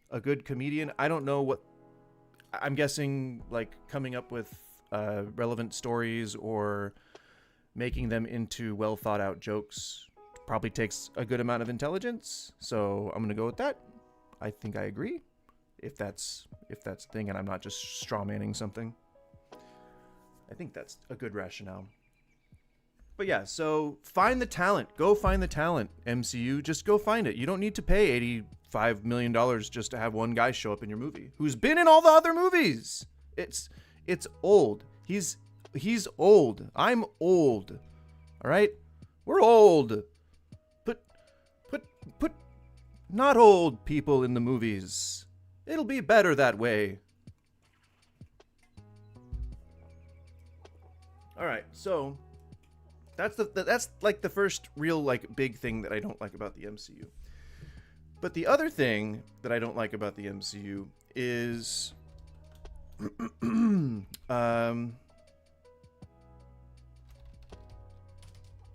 a good comedian. I don't know what... I'm guessing, like, coming up with relevant stories or making them into well thought out jokes probably takes a good amount of intelligence, so I'm gonna go with that. I think I agree, if that's the thing, and I'm not just straw manning something. I think that's a good rationale. But yeah, so find the talent. Go find the talent, MCU. Just go find it. You don't need to pay $85 million just to have one guy show up in your movie who's been in all the other movies. It's old. He's old. I'm old. All right, we're old. Put not old people in the movies. It'll be better that way. All right, so that's like the first real like big thing that I don't like about the MCU. But the other thing that I don't like about the MCU is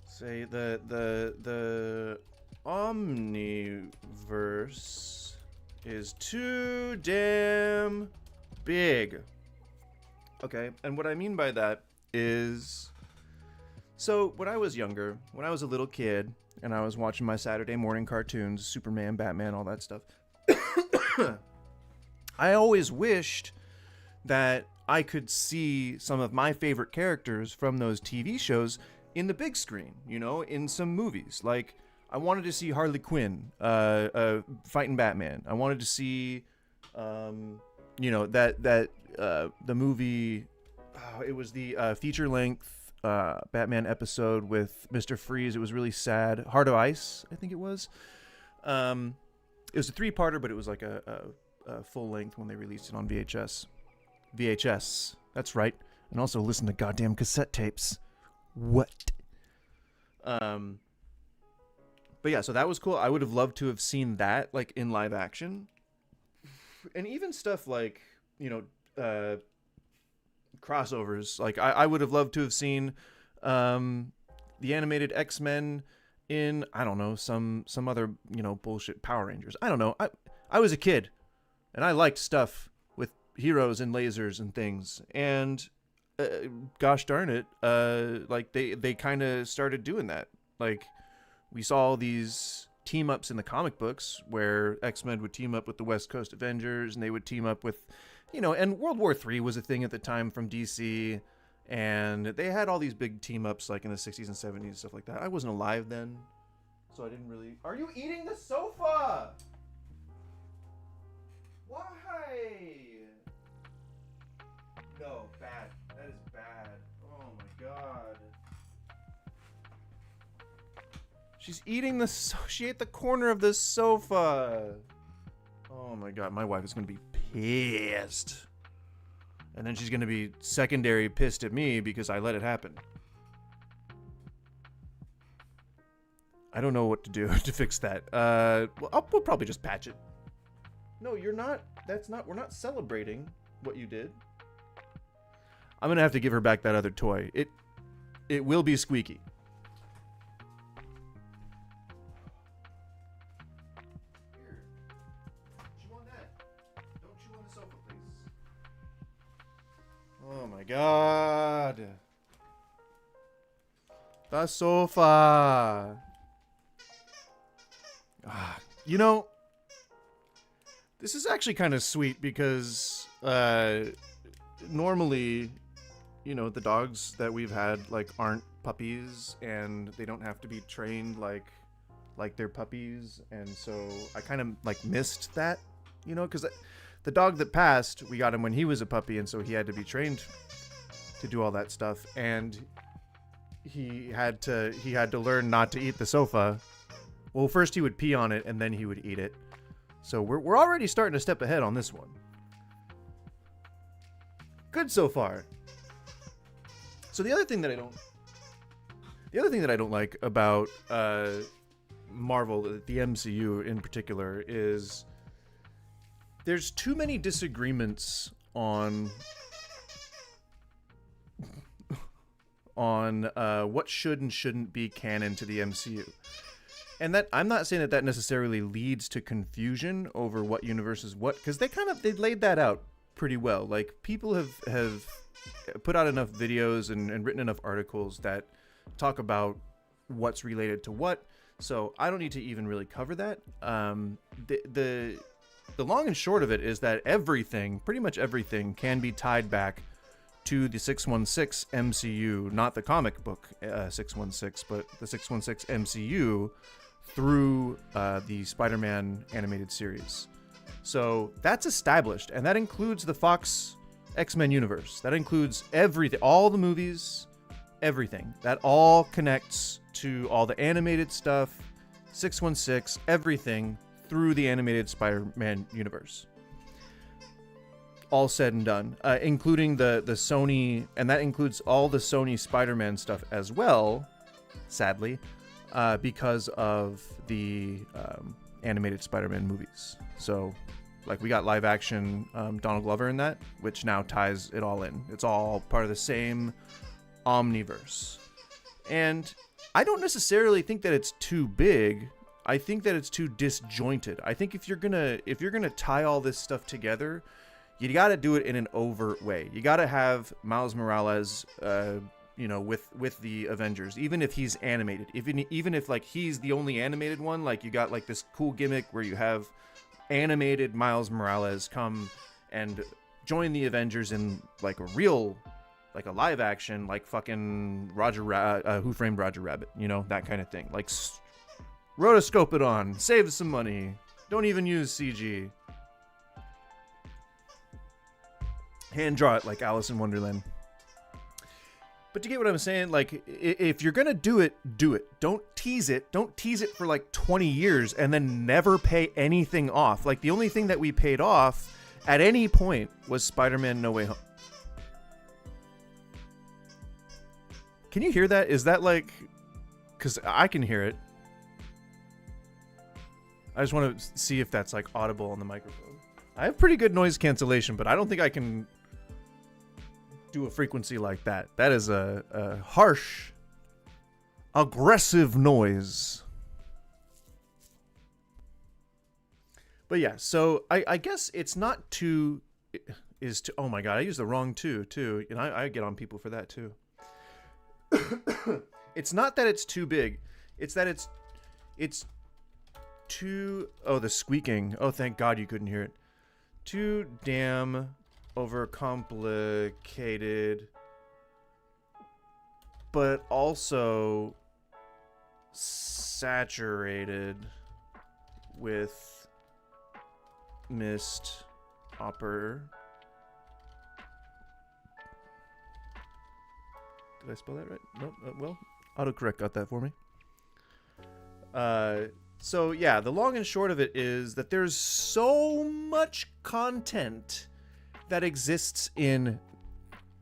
say the Omniverse is too damn big. Okay, and what I mean by that is, so when I was younger, when I was a little kid, and I was watching my Saturday morning cartoons, Superman, Batman, all that stuff, I always wished that I could see some of my favorite characters from those TV shows in the big screen, you know, in some movies. Like, I wanted to see Harley Quinn fighting Batman. I wanted to see, the movie, it was the feature-length Batman episode with Mr. Freeze. It was really sad. Heart of Ice, I think it was. It was a 3-parter, but it was like a full-length when they released it on VHS. VHS, that's right. And also listen to goddamn cassette tapes. What? But yeah, so that was cool. I would have loved to have seen that, like, in live action. And even stuff like, crossovers. Like, I would have loved to have seen the animated X-Men in, I don't know, some other, bullshit Power Rangers. I don't know. I was a kid and I liked stuff with heroes and lasers and things. And gosh darn it, like they kind of started doing that. Like we saw all these team ups in the comic books where X-Men would team up with the West Coast Avengers, and they would team up with, and World War III was a thing at the time from DC, and they had all these big team ups like in the 60s and 70s and stuff like that. I wasn't alive then, so I didn't really. Are you eating the sofa? Why? No, bad. That is bad. Oh my god. She's eating she ate the corner of the sofa. Oh my god, my wife is gonna be pissed. And then she's gonna be secondary pissed at me because I let it happen. I don't know what to do to fix that. We'll probably just patch it. No, you're not. We're not celebrating what you did. I'm gonna have to give her back that other toy. It will be squeaky. Oh my god. The sofa. This is actually kind of sweet because normally, the dogs that we've had aren't puppies and they don't have to be trained like they're puppies, and so I kind of missed that, because the dog that passed, we got him when he was a puppy, and so he had to be trained to do all that stuff, and he had to learn not to eat the sofa. Well, first he would pee on it, and then he would eat it. So we're already starting to step ahead on this one. Good so far. So the other thing that I don't like about Marvel, the MCU in particular, is there's too many disagreements on what should and shouldn't be canon to the MCU. And that I'm not saying that necessarily leads to confusion over what universe is what, because they laid that out pretty well. Like, people have put out enough videos and written enough articles that talk about what's related to what, so I don't need to even really cover that. The long and short of it is that pretty much everything can be tied back to the 616 MCU, not the comic book 616, but the 616 MCU through the Spider-Man animated series. So that's established, and that includes the Fox X-Men universe. That includes everything, all the movies, everything. That all connects to all the animated stuff, 616, everything through the animated Spider-Man universe. All said and done, including the Sony, and that includes all the Sony Spider-Man stuff as well, sadly, because of the animated Spider-Man movies. So, we got live action Donald Glover in that, which now ties it all in. It's all part of the same omniverse. And I don't necessarily think that it's too big. I think that it's too disjointed. I think if you're gonna tie all this stuff together, you got to do it in an overt way. You got to have Miles Morales, with the Avengers, even if he's animated. Even if he's the only animated one, you got this cool gimmick where you have animated Miles Morales come and join the Avengers in a real, a live action, fucking Who Framed Roger Rabbit, that kind of thing. Rotoscope it on, save some money, don't even use CG. Hand draw it like Alice in Wonderland. But you get what I'm saying? If you're gonna do it, do it. Don't tease it. Don't tease it for 20 years and then never pay anything off. The only thing that we paid off at any point was Spider-Man No Way Home. Can you hear that? Is that because I can hear it. I just want to see if that's audible on the microphone. I have pretty good noise cancellation, but I don't think I can do a frequency like that. That is a harsh aggressive noise. But yeah, so I guess it's not too is to, oh my god, I used the wrong two too. And I get on people for that too. It's not that it's too big. It's that it's too, oh, the squeaking. Oh, thank God you couldn't hear it. Too damn overcomplicated, but also saturated with missed opper. Did I spell that right? Nope. Well, autocorrect got that for me. So yeah, the long and short of it is that there's so much content that exists in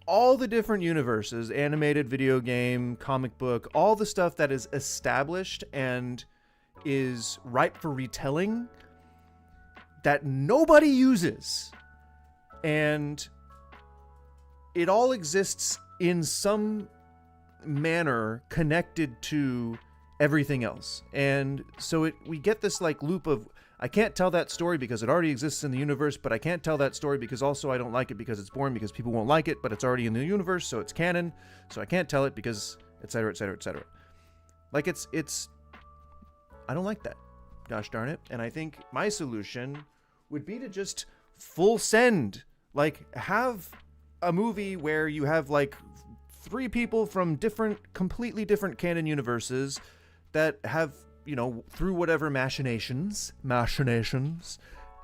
all the different universes, animated, video game, comic book, all the stuff that is established and is ripe for retelling that nobody uses. And it all exists in some manner connected to everything else. And so we get this like loop of, I can't tell that story because it already exists in the universe, but I can't tell that story because also I don't like it because it's boring because people won't like it, but it's already in the universe, so it's canon, so I can't tell it because etc, etc, etc. Like it's I don't like that. Gosh darn it. And I think my solution would be to just full send. Like, have a movie where you have like 3 people from completely different canon universes that have, you know, through whatever machinations,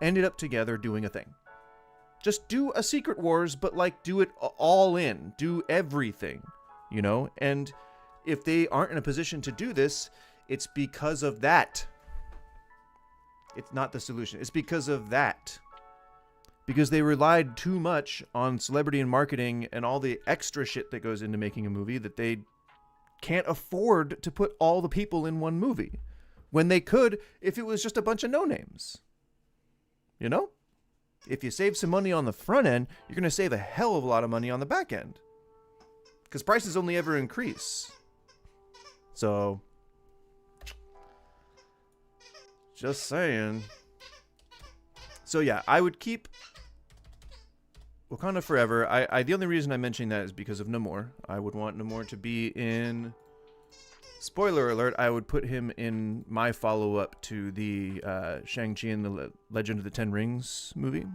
ended up together doing a thing. Just do a Secret Wars, but like do it all in. Do everything, you know? And if they aren't in a position to do this, it's because of that. It's not the solution. It's because of that. Because they relied too much on celebrity and marketing and all the extra shit that goes into making a movie that they can't afford to put all the people in one movie. When they could if it was just a bunch of no-names. You know? If you save some money on the front end, you're going to save a hell of a lot of money on the back end. Because prices only ever increase. So, just saying. So yeah, I would keep Wakanda Forever. The only reason I'm mentioning that is because of Namor. I would want Namor to be in... Spoiler alert, I would put him in my follow-up to the Shang-Chi and the Legend of the Ten Rings movie.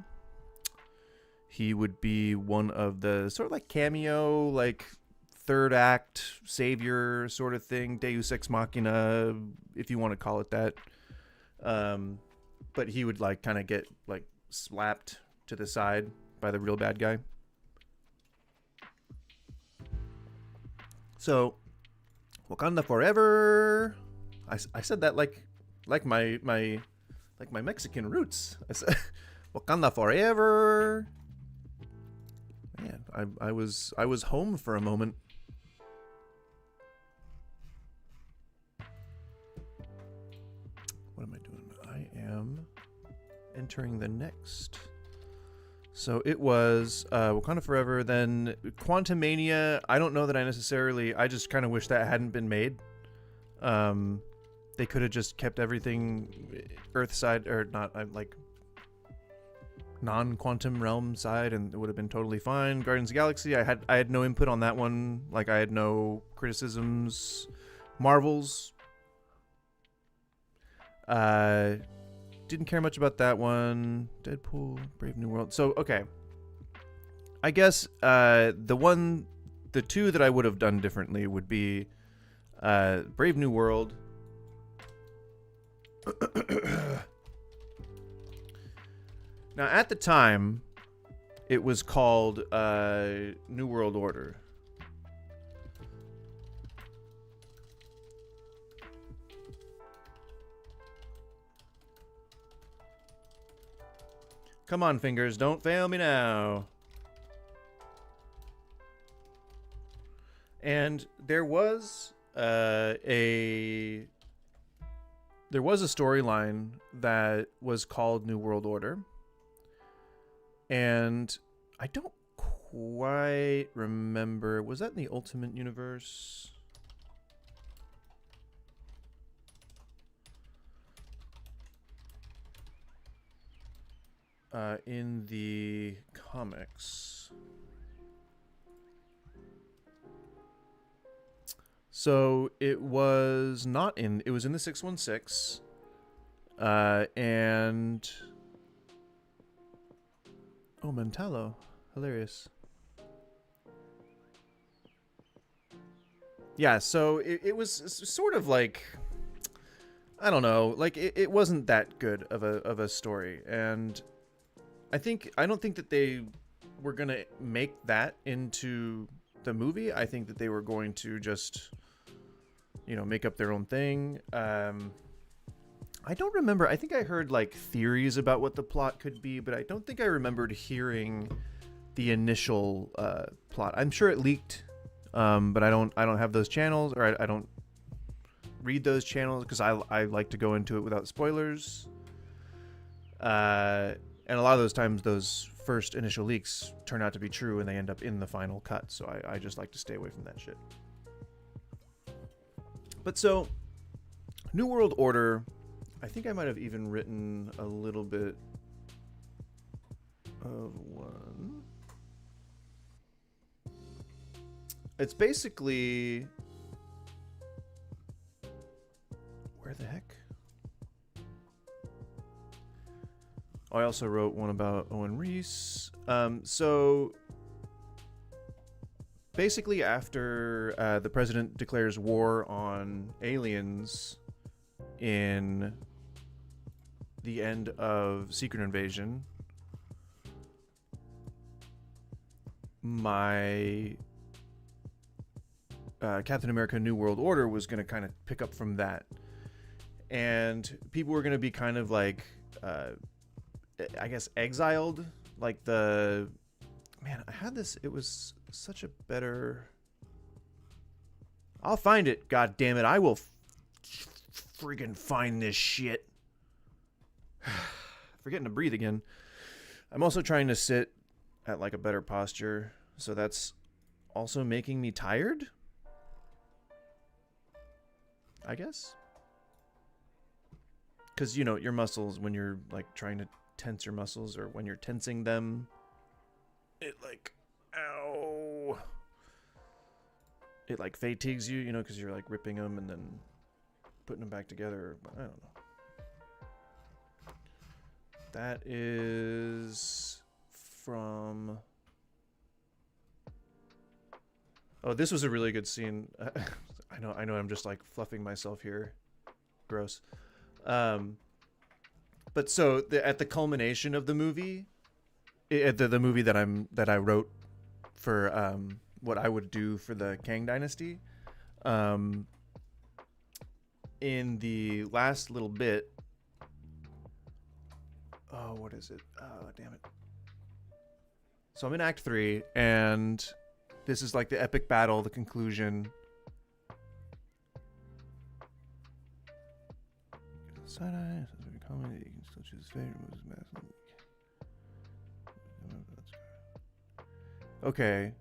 He would be one of the sort of like cameo, like third act savior sort of thing. Deus Ex Machina, if you want to call it that. But he would like kind of get like slapped to the side by the real bad guy. So, Wakanda Forever. I said that like my Mexican roots. I said Wakanda Forever. Man, I was home for a moment. What am I doing? I am entering the next. So it was Wakanda Forever, then Quantumania. I don't know that I just kind of wish that hadn't been made. They could have just kept everything Earthside, or not, like non-quantum realm side, and it would have been totally fine. Guardians of the Galaxy, I had no input on that one. Like, I had no criticisms. Marvels, didn't care much about that one. Deadpool, Brave New World. So, okay. I guess the two that I would have done differently would be Brave New World. Now, at the time, it was called New World Order. Come on, fingers, don't fail me now. And there was a storyline that was called New World Order. And I don't quite remember. Was that in the Ultimate Universe? in the comics. So it was not in. It was in the 616, and oh, Mentallo, hilarious. Yeah, so it was sort of like, I don't know, like it wasn't that good of a story, and I don't think that they were gonna make that into the movie. I think that they were going to just, make up their own thing. I don't remember. I think I heard like theories about what the plot could be, but I don't think I remembered hearing the initial plot. I'm sure it leaked, but I don't have those channels, or I don't read those channels because I like to go into it without spoilers. And a lot of those times, those first initial leaks turn out to be true, and they end up in the final cut. So I just like to stay away from that shit. But so, New World Order, I think I might have even written a little bit of one. It's basically... Where the heck? Oh, I also wrote one about Owen Reese. So basically after the president declares war on aliens in the end of Secret Invasion, my Captain America New World Order was going to kind of pick up from that. And people were going to be kind of like, I guess, exiled. Like I had this, it was such a better... I'll find it, god damn it. I will friggin' find this shit. Forgetting to breathe again. I'm also trying to sit at like a better posture, so that's also making me tired, I guess. Because, your muscles, when you're like trying to tense your muscles, or when you're tensing them, it like, ow, it like fatigues you, because you're like ripping them and then putting them back together. I don't know. That is from... Oh, this was a really good scene. I know I'm just like fluffing myself here. Gross. But so at the culmination of the movie, the movie that I wrote for what I would do for the Kang Dynasty, in the last little bit, oh, what is it? Oh, damn it. So I'm in Act 3, and this is like the epic battle, the conclusion. Side-eye, comedy, you can still choose favorite moves, mask. Okay.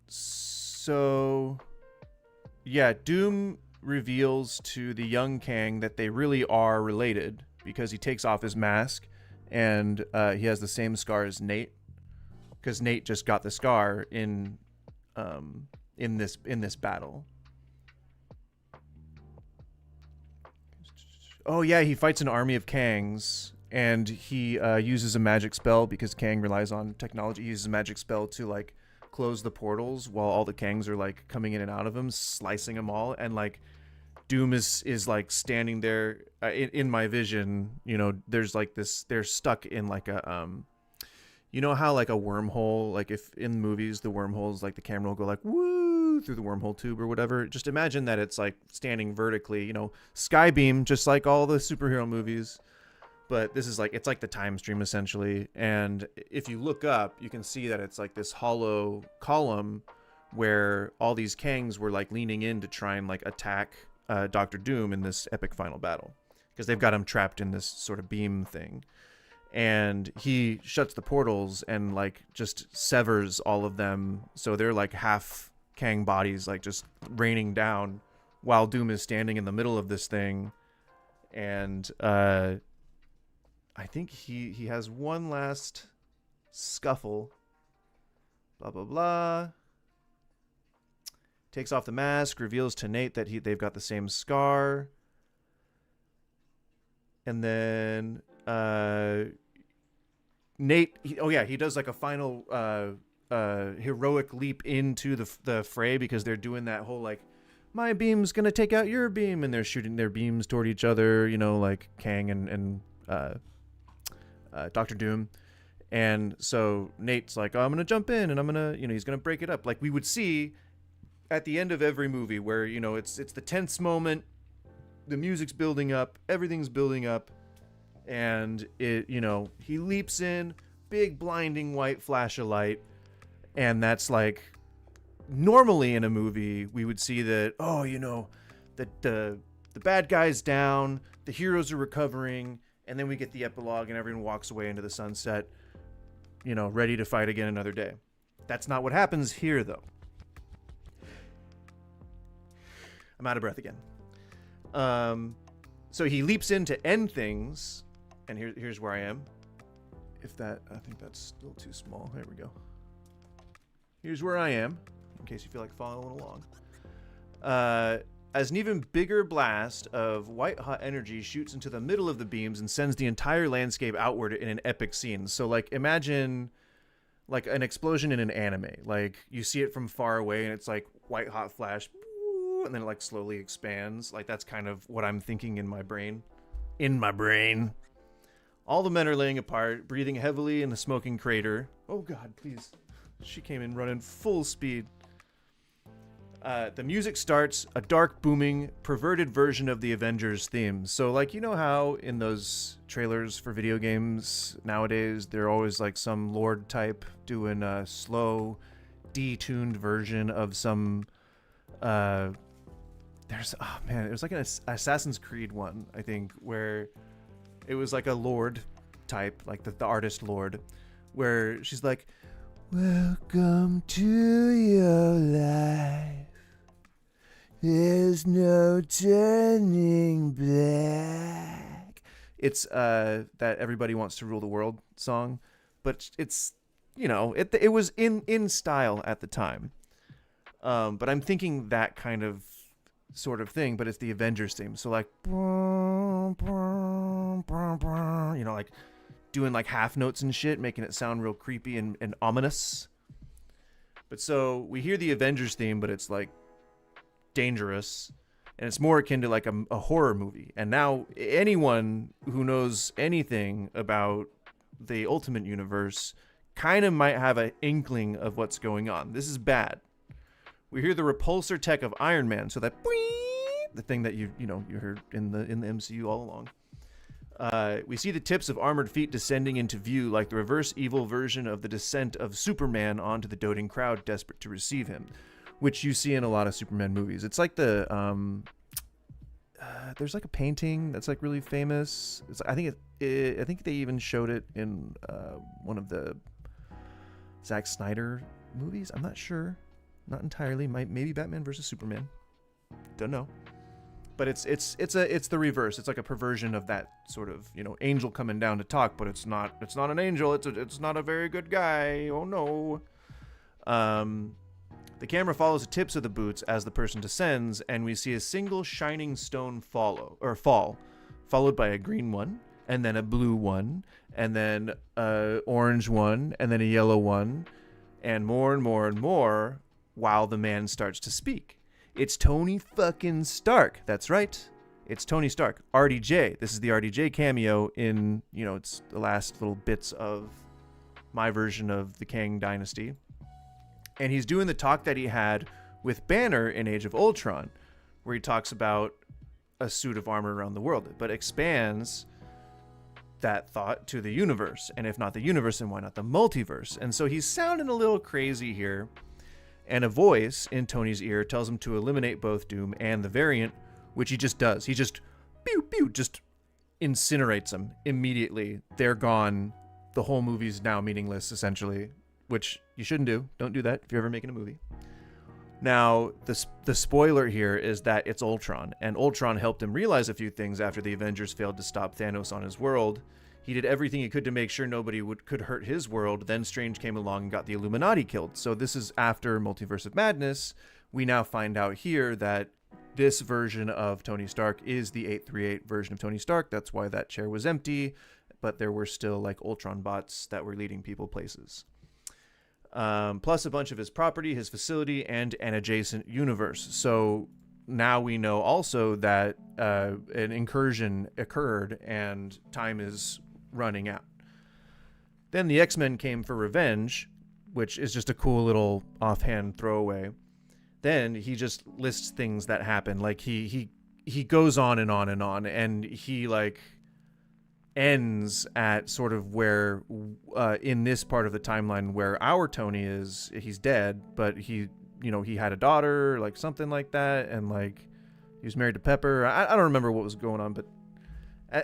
So, yeah, Doom reveals to the young Kang that they really are related, because he takes off his mask and he has the same scar as Nate, because Nate just got the scar in this battle. Oh yeah, he fights an army of Kangs, and he uses a magic spell, because Kang relies on technology. He uses a magic spell to like close the portals while all the Kangs are like coming in and out of them, slicing them all, and like Doom is like standing there in my vision. There's like this. They're stuck in like a how like a wormhole, like if in movies the wormholes, like the camera will go like woo through the wormhole tube or whatever. Just imagine that it's like standing vertically, skybeam, just like all the superhero movies. But this is like, it's like the time stream essentially. And if you look up, you can see that it's like this hollow column where all these Kangs were like leaning in to try and like attack Dr. Doom in this epic final battle, because they've got him trapped in this sort of beam thing. And he shuts the portals and like just severs all of them, so they're like half Kang bodies like just raining down while Doom is standing in the middle of this thing. And I think he has one last scuffle. Blah blah blah. Takes off the mask, reveals to Nate that they've got the same scar. And then Nate, he does like a final heroic leap into the fray because they're doing that whole like, my beam's gonna take out your beam, and they're shooting their beams toward each other, like Kang and Dr. Doom. And so Nate's like, oh, I'm gonna jump in and I'm gonna, he's gonna break it up like we would see at the end of every movie where, it's the tense moment, the music's building up, everything's building up, and he leaps in, big blinding white flash of light, and that's like, normally in a movie we would see that, that the bad guy's down, the heroes are recovering, and then we get the epilogue and everyone walks away into the sunset, ready to fight again another day. That's not what happens here, though. I'm out of breath again. So he leaps in to end things, and here's where I am. I think that's a little too small. There we go. Here's where I am, in case you feel like following along. As an even bigger blast of white-hot energy shoots into the middle of the beams and sends the entire landscape outward in an epic scene. So, like, imagine, like, an explosion in an anime. Like, you see it from far away, and it's, like, white-hot flash, and then it, like, slowly expands. Like, that's kind of what I'm thinking in my brain. All the men are laying apart, breathing heavily in the smoking crater. Oh, God, please. She came in running full speed. The music starts, a dark, booming, perverted version of the Avengers theme. So, like, how in those trailers for video games nowadays, they're always, like, some lord type doing a slow, detuned version of some, it was like an Assassin's Creed one, I think, where it was like a lord type, like the artist lord, where she's like, welcome to your life. There's no turning back. It's that Everybody Wants to Rule the World song, but it's, it was in style at the time. But I'm thinking that kind of sort of thing, but it's the Avengers theme. So like, like doing like half notes and shit, making it sound real creepy and ominous. But so we hear the Avengers theme, but it's like dangerous, and it's more akin to like a horror movie. And now anyone who knows anything about the Ultimate Universe kind of might have an inkling of what's going on. This is bad. We hear the repulsor tech of Iron Man, so that the thing that you heard in the MCU all along. We see the tips of armored feet descending into view, like the reverse evil version of the descent of Superman onto the doting crowd desperate to receive him, which you see in a lot of Superman movies. It's like the there's like a painting that's like really famous. I think they even showed it in one of the Zack Snyder movies. I'm not sure, not entirely. Maybe Batman versus Superman. Don't know. But it's the reverse. It's like a perversion of that sort of, angel coming down to talk, but it's not an angel. It's not a very good guy. Oh no. The camera follows the tips of the boots as the person descends, and we see a single shining stone fall, followed by a green one, and then a blue one, and then a orange one, and then a yellow one, and more and more and more, while the man starts to speak. It's Tony fucking Stark. That's right. It's Tony Stark. RDJ. This is the RDJ cameo in, it's the last little bits of my version of the Kang Dynasty. And he's doing the talk that he had with Banner in Age of Ultron, where he talks about a suit of armor around the world, but expands that thought to the universe. And if not the universe, then why not the multiverse? And so he's sounding a little crazy here. And a voice in Tony's ear tells him to eliminate both Doom and the variant, which he just does. He just, just incinerates them immediately. They're gone. The whole movie's now meaningless, essentially, which you shouldn't do. Don't do that if you're ever making a movie. Now, the spoiler here is that it's Ultron, and Ultron helped him realize a few things after the Avengers failed to stop Thanos on his world. He did everything he could to make sure nobody could hurt his world. Then Strange came along and got the Illuminati killed. So this is after Multiverse of Madness. We now find out here that this version of Tony Stark is the 838 version of Tony Stark. That's why that chair was empty, but there were still like Ultron bots that were leading people places. Plus a bunch of his property, his facility, and an adjacent universe. So now we know also that an incursion occurred and time is running out. Then the X-Men came for revenge, which is just a cool little offhand throwaway. Then he just lists things that happen. Like he goes on and on and on, and he like ends at sort of where in this part of the timeline where our Tony is. He's dead, but he had a daughter, like something like that, and like he was married to Pepper. I don't remember what was going on, but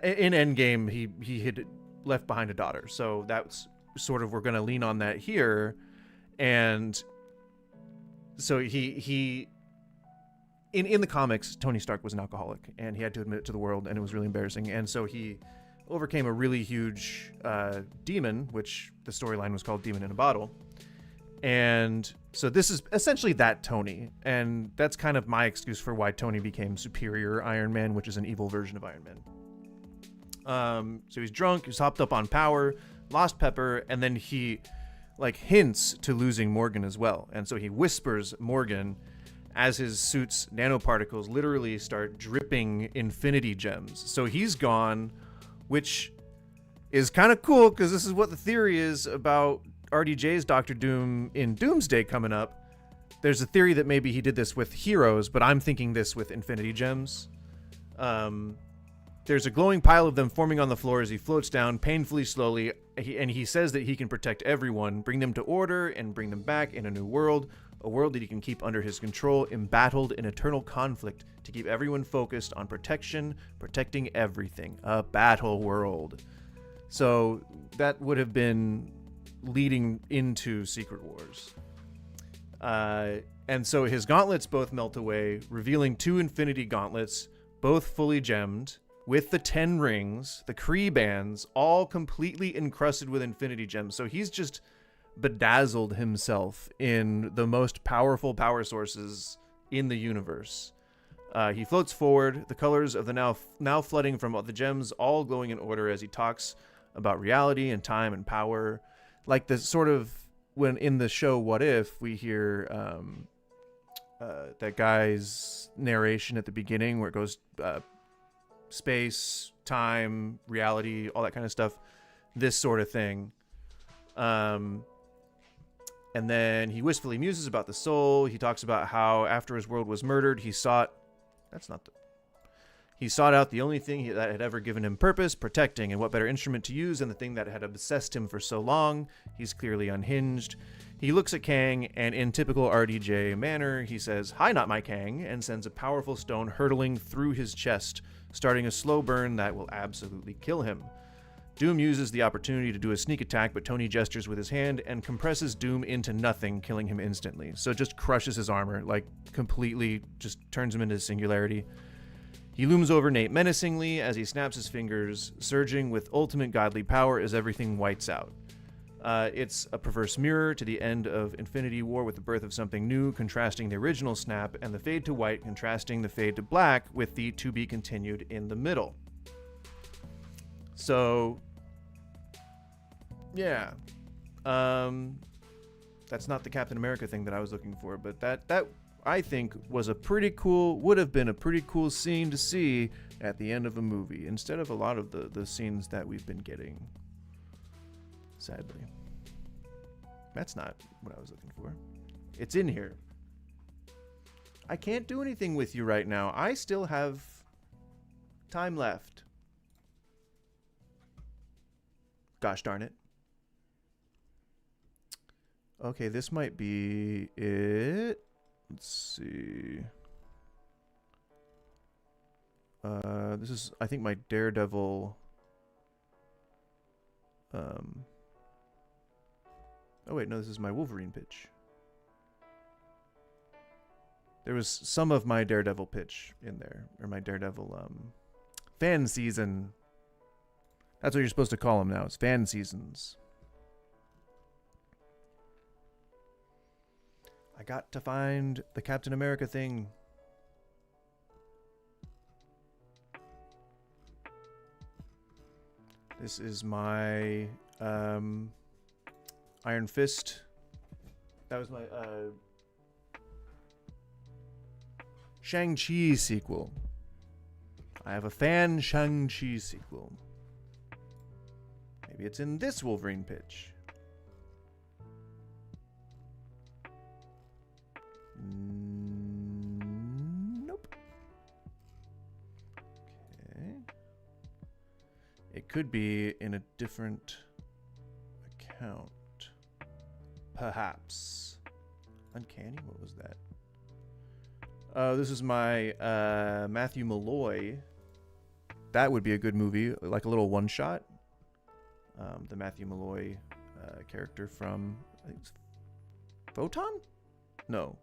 in Endgame he had left behind a daughter. So that's sort of, we're going to lean on that here. And so he in the comics, Tony Stark was an alcoholic, and he had to admit it to the world, and it was really embarrassing. And so he overcame a really huge demon, which the storyline was called Demon in a Bottle. And so this is essentially that Tony, and that's kind of my excuse for why Tony became Superior Iron Man, which is an evil version of Iron Man. So he's drunk, he's hopped up on power, lost Pepper, and then he like hints to losing Morgan as well. And so he whispers Morgan as his suit's nanoparticles literally start dripping infinity gems. So he's gone, which is kind of cool because this is what the theory is about RDJ's Doctor Doom in Doomsday coming up. There's a theory that maybe he did this with heroes, but I'm thinking this with infinity gems. There's a glowing pile of them forming on the floor as he floats down painfully slowly, and he says that he can protect everyone, bring them to order, and bring them back in a new world, a world that he can keep under his control, embattled in eternal conflict, to keep everyone focused on protection, protecting everything. A battle world. So that would have been leading into Secret Wars. And so his gauntlets both melt away, revealing 2 infinity gauntlets, both fully gemmed, with the 10 rings, the Kree bands, all completely encrusted with infinity gems. So he's just bedazzled himself in the most powerful power sources in the universe. He floats forward, the colors of the now flooding from the gems all glowing in order as he talks about reality and time and power. Like the sort of, when in the show What If, we hear that guy's narration at the beginning where it goes space, time, reality, all that kind of stuff, this sort of thing. And then he wistfully muses about the soul. He talks about how after his world was murdered, he sought out the only thing that had ever given him purpose, protecting, and what better instrument to use than the thing that had obsessed him for so long. He's clearly unhinged. He looks at Kang, and in typical RDJ manner, he says, "Hi, not my Kang," and sends a powerful stone hurtling through his chest, starting a slow burn that will absolutely kill him. Doom uses the opportunity to do a sneak attack, but Tony gestures with his hand and compresses Doom into nothing, killing him instantly. So it just crushes his armor, like completely just turns him into singularity. He looms over Nate menacingly as he snaps his fingers, surging with ultimate godly power as everything whites out. It's a perverse mirror to the end of Infinity War with the birth of something new, contrasting the original snap, and the fade to white contrasting the fade to black with the to be continued in the middle. So, yeah. That's not the Captain America thing that I was looking for, but that I think was would have been a pretty cool scene to see at the end of a movie, instead of a lot of the scenes that we've been getting. Sadly. That's not what I was looking for. It's in here. I can't do anything with you right now. I still have time left. Gosh darn it. Okay, this might be it. Let's see. This is, I think, my Daredevil. Oh wait, no, this is my Wolverine pitch. There was some of my Daredevil pitch in there, or my Daredevil fan season. That's what you're supposed to call them now. It's fan seasons. I got to find the Captain America thing. This is my Iron Fist. That was my Shang-Chi sequel. I have a fan Shang-Chi sequel. Maybe it's in this Wolverine pitch. Nope. Okay. It could be in a different account. Perhaps. Uncanny? What was that? This is my Matthew Malloy. That would be a good movie, like a little one-shot. The Matthew Malloy character from, I think it's Photon? No.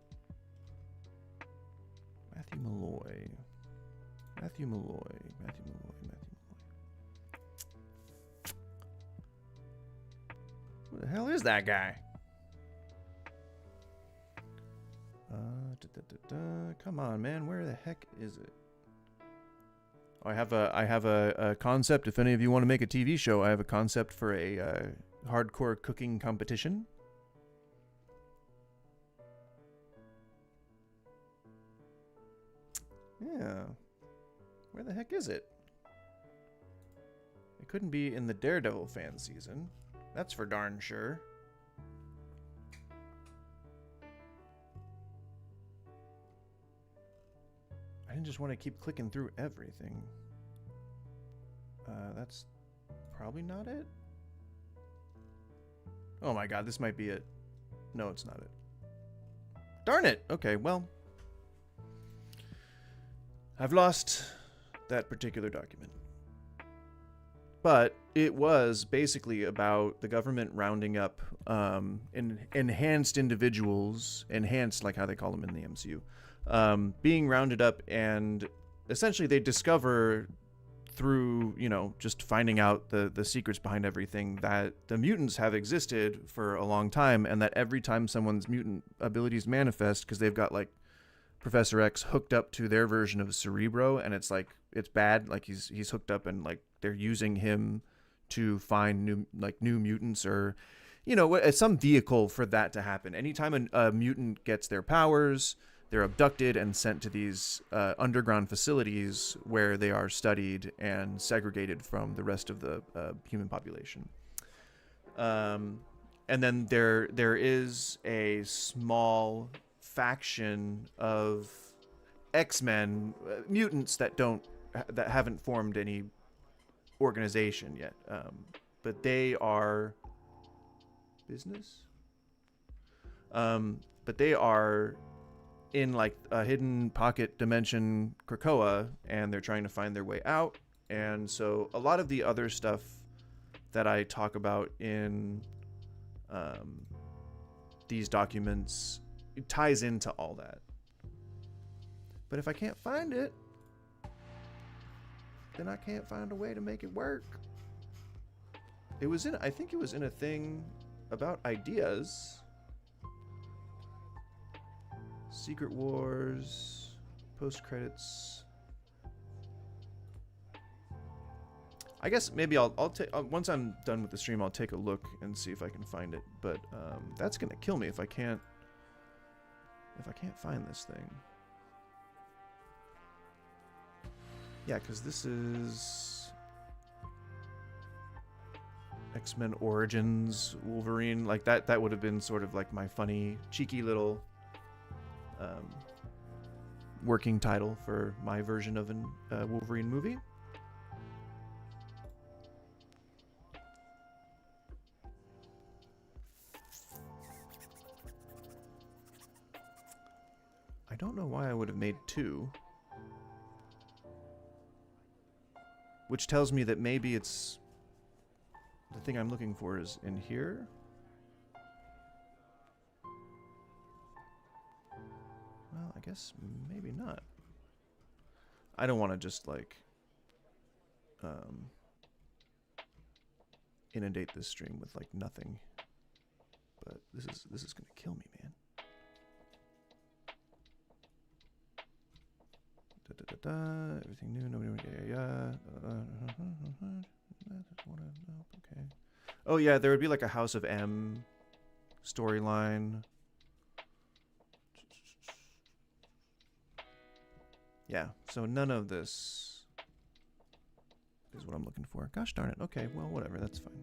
Matthew Malloy. Matthew Malloy. Matthew Malloy. Matthew Malloy. Who the hell is that guy? Come on, man. Where the heck is it? Oh, I have a concept. If any of you want to make a TV show, I have a concept for a hardcore cooking competition. Yeah. Where the heck is it? It couldn't be in the Daredevil fan season. That's for darn sure. I didn't just want to keep clicking through everything. That's probably not it. Oh my god, this might be it. No, it's not it. Darn it! Okay, well. I've lost that particular document. But it was basically about the government rounding up enhanced individuals, enhanced like how they call them in the MCU, being rounded up, and essentially they discover through, you know, just finding out the secrets behind everything that the mutants have existed for a long time, and that every time someone's mutant abilities manifest, because they've got like Professor X hooked up to their version of Cerebro, and it's like, it's bad, like he's hooked up and like they're using him to find new mutants, or, you know, some vehicle for that to happen. Anytime a mutant gets their powers, they're abducted and sent to these underground facilities where they are studied and segregated from the rest of the human population. And then there is a small faction of X-Men mutants that haven't formed any organization yet, but they are business. But they are in like a hidden pocket dimension Krakoa, and they're trying to find their way out. And so a lot of the other stuff that I talk about in these documents, it ties into all that. But if I can't find it, then I can't find a way to make it work. I think it was in a thing about ideas. Secret Wars, post-credits. I guess maybe I'll take, once I'm done with the stream, I'll take a look and see if I can find it. But that's gonna kill me if I can't find this thing. Yeah, because this is X-Men Origins Wolverine. Like that would have been sort of like my funny, cheeky little working title for my version of an Wolverine movie. I don't know why I would have made two. Which tells me that maybe it's the thing I'm looking for is in here. Well, I guess maybe not. I don't want to just like inundate this stream with like nothing. But this is gonna kill me, man. Everything new, nobody. Okay. Oh yeah, there would be like a House of M storyline. Yeah, so none of this is what I'm looking for. Gosh darn it. Okay, well, whatever. That's fine.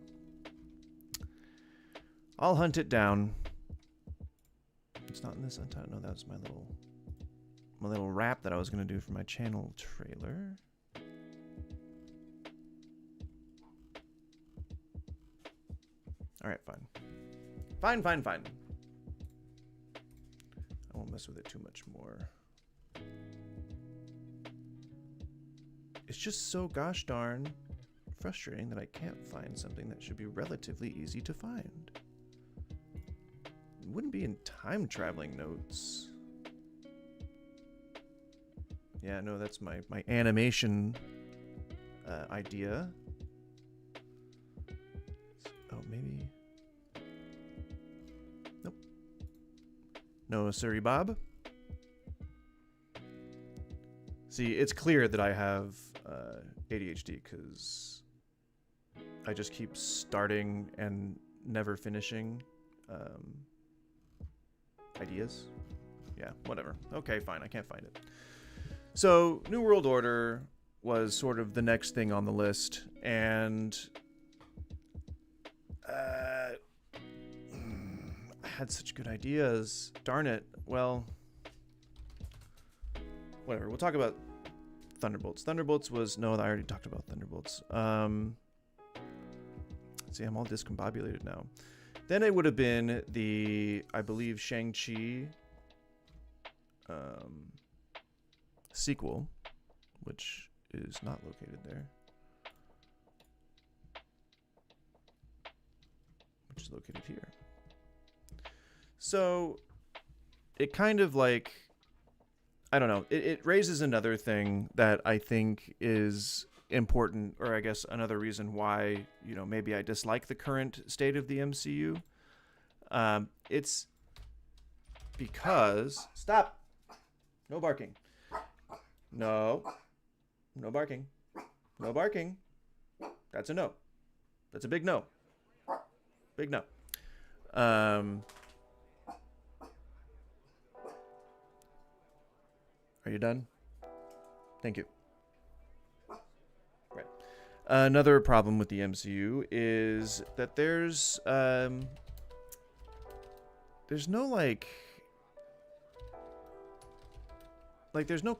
I'll hunt it down. It's not in this untitled. No, that was my little rap that I was going to do for my channel trailer. All right, fine. Fine. I won't mess with it too much more. It's just so gosh darn frustrating that I can't find something that should be relatively easy to find. It wouldn't be in time traveling notes. Yeah, no, that's my animation idea. Oh, maybe. Nope. No, sorry, Bob. See, it's clear that I have ADHD because I just keep starting and never finishing ideas. Yeah, whatever. Okay, fine. I can't find it. So, New World Order was sort of the next thing on the list, and I had such good ideas. Darn it. Well, whatever. We'll talk about Thunderbolts. Thunderbolts was... No, I already talked about Thunderbolts. See, I'm all discombobulated now. Then it would have been the, I believe, Shang-Chi sequel, which is not located there. Which is located here. So, it kind of like... I don't know. It raises another thing that I think is important, or I guess another reason why, you know, maybe I dislike the current state of the MCU. It's because... Stop! No barking. No. No barking. No barking. That's a no. That's a big no. Big no. Are you done? Thank you. Right. Another problem with the MCU is that there's no like there's no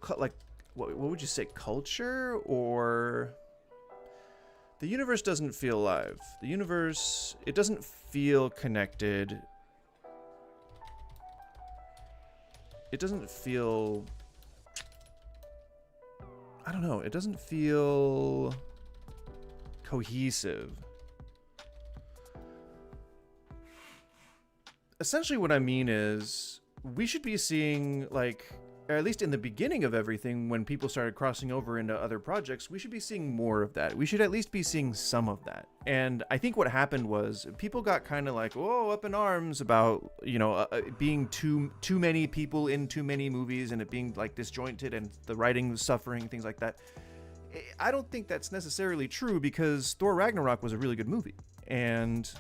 what would you say, culture, or the universe doesn't feel alive. The universe, it doesn't feel connected. It doesn't feel, I don't know, it doesn't feel cohesive. Essentially what I mean is we should be seeing, like, or at least in the beginning of everything, when people started crossing over into other projects, we should be seeing more of that. We should at least be seeing some of that. And I think what happened was people got kind of like, whoa, up in arms about, you know, being too many people in too many movies and it being like disjointed and the writing was suffering, things like that. I don't think that's necessarily true, because Thor Ragnarok was a really good movie. And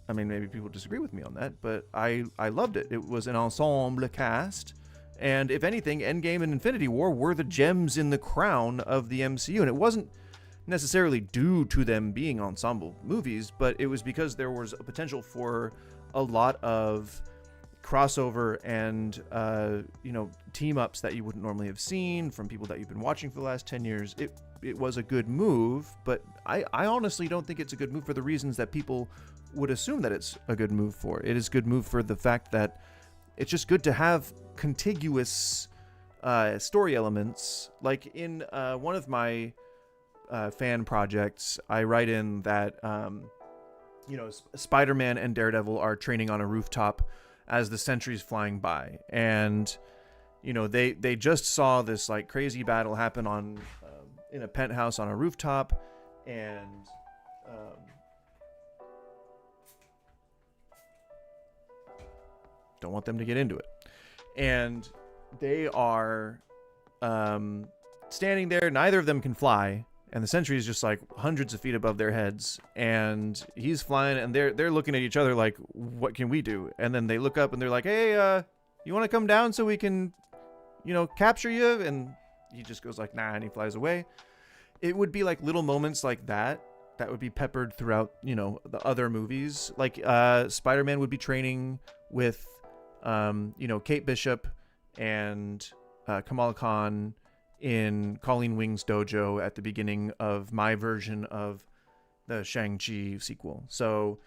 I mean, maybe people disagree with me on that, but I loved it. It was an ensemble cast. And if anything, Endgame and Infinity War were the gems in the crown of the MCU. And it wasn't necessarily due to them being ensemble movies, but it was because there was a potential for a lot of crossover and, you know, team-ups that you wouldn't normally have seen from people that you've been watching for the last 10 years. It was a good move, but I honestly don't think it's a good move for the reasons that people would assume that it's a good move for. It is a good move for the fact that it's just good to have contiguous story elements. Like in one of my fan projects, I write in that you know, Spider-Man and Daredevil are training on a rooftop as the sentry's flying by, and you know, they just saw this like crazy battle happen on in a penthouse on a rooftop, and don't want them to get into it. And they are standing there. Neither of them can fly. And the sentry is just like hundreds of feet above their heads, and he's flying, and they're looking at each other like, what can we do? And then they look up and they're like, hey, you want to come down so we can, capture you? And he just goes like, nah, and he flies away. It would be like little moments like that would be peppered throughout, the other movies. Like Spider-Man would be training with, Kate Bishop and Kamala Khan in Colleen Wing's dojo at the beginning of my version of the Shang-Chi sequel. So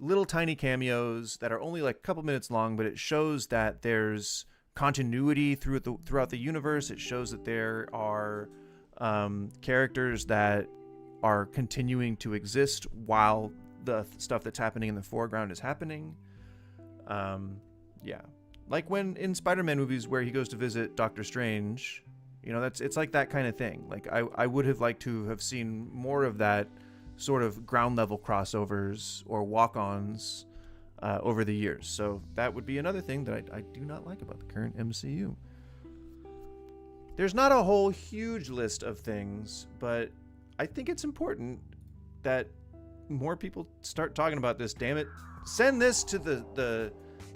little tiny cameos that are only like a couple minutes long, but it shows that there's continuity throughout the universe. It shows that there are characters that are continuing to exist while the stuff that's happening in the foreground is happening. Like when in Spider-Man movies where he goes to visit Doctor Strange, it's like that kind of thing. Like I would have liked to have seen more of that sort of ground level crossovers or walk-ons over the years. So that would be another thing that I do not like about the current MCU. There's not a whole huge list of things, but I think it's important that more people start talking about this. Damn it. Send this to the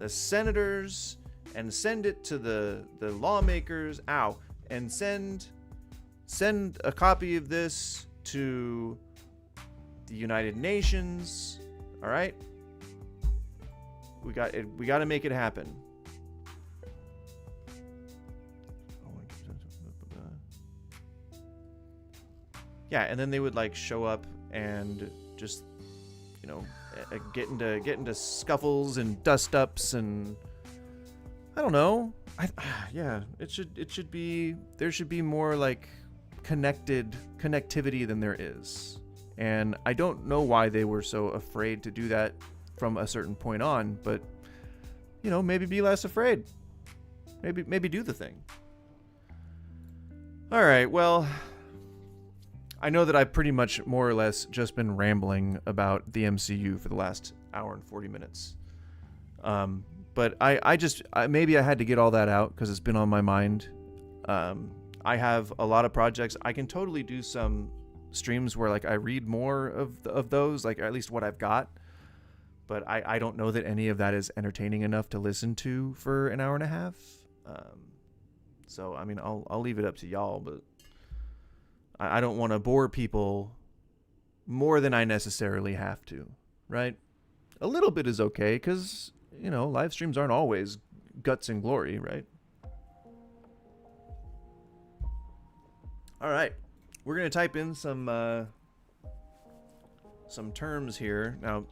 senators and send it to the lawmakers. Ow. And send a copy of this to the United Nations. All right? We got to make it happen. Yeah, and then they would like show up and just get into scuffles and dust ups, and I don't know. It should be, there should be more like connectivity than there is. And I don't know why they were so afraid to do that from a certain point on, but maybe be less afraid. Maybe do the thing. All right, well, I know that I've pretty much more or less just been rambling about the MCU for the last hour and 40 minutes. But maybe I had to get all that out because it's been on my mind. I have a lot of projects. I can totally do some streams where like I read more of those, like at least what I've got. But I don't know that any of that is entertaining enough to listen to for an hour and a half. So I mean, I'll leave it up to y'all, but I don't want to bore people more than I necessarily have to, right? A little bit is okay because live streams aren't always guts and glory, right? All right, we're gonna type in some terms here. Now,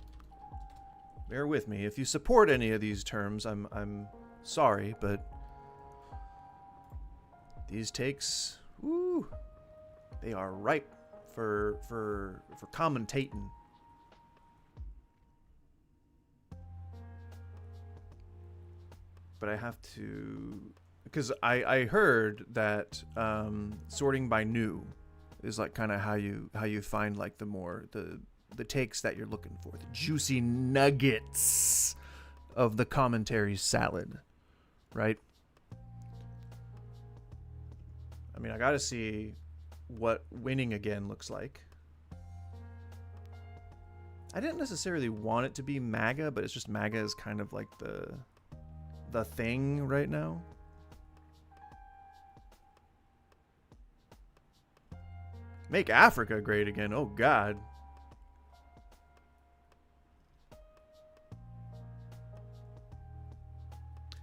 bear with me. If you support any of these terms, I'm sorry, but these takes, woo, they are ripe for commentating. But I have to, because I heard that sorting by new is like kind of how you find like the takes that you're looking for, the juicy nuggets of the commentary salad, right? I mean, I gotta see what winning again looks like. I didn't necessarily want it to be MAGA, but it's just MAGA is kind of like the thing right now. Make Africa great again. Oh God.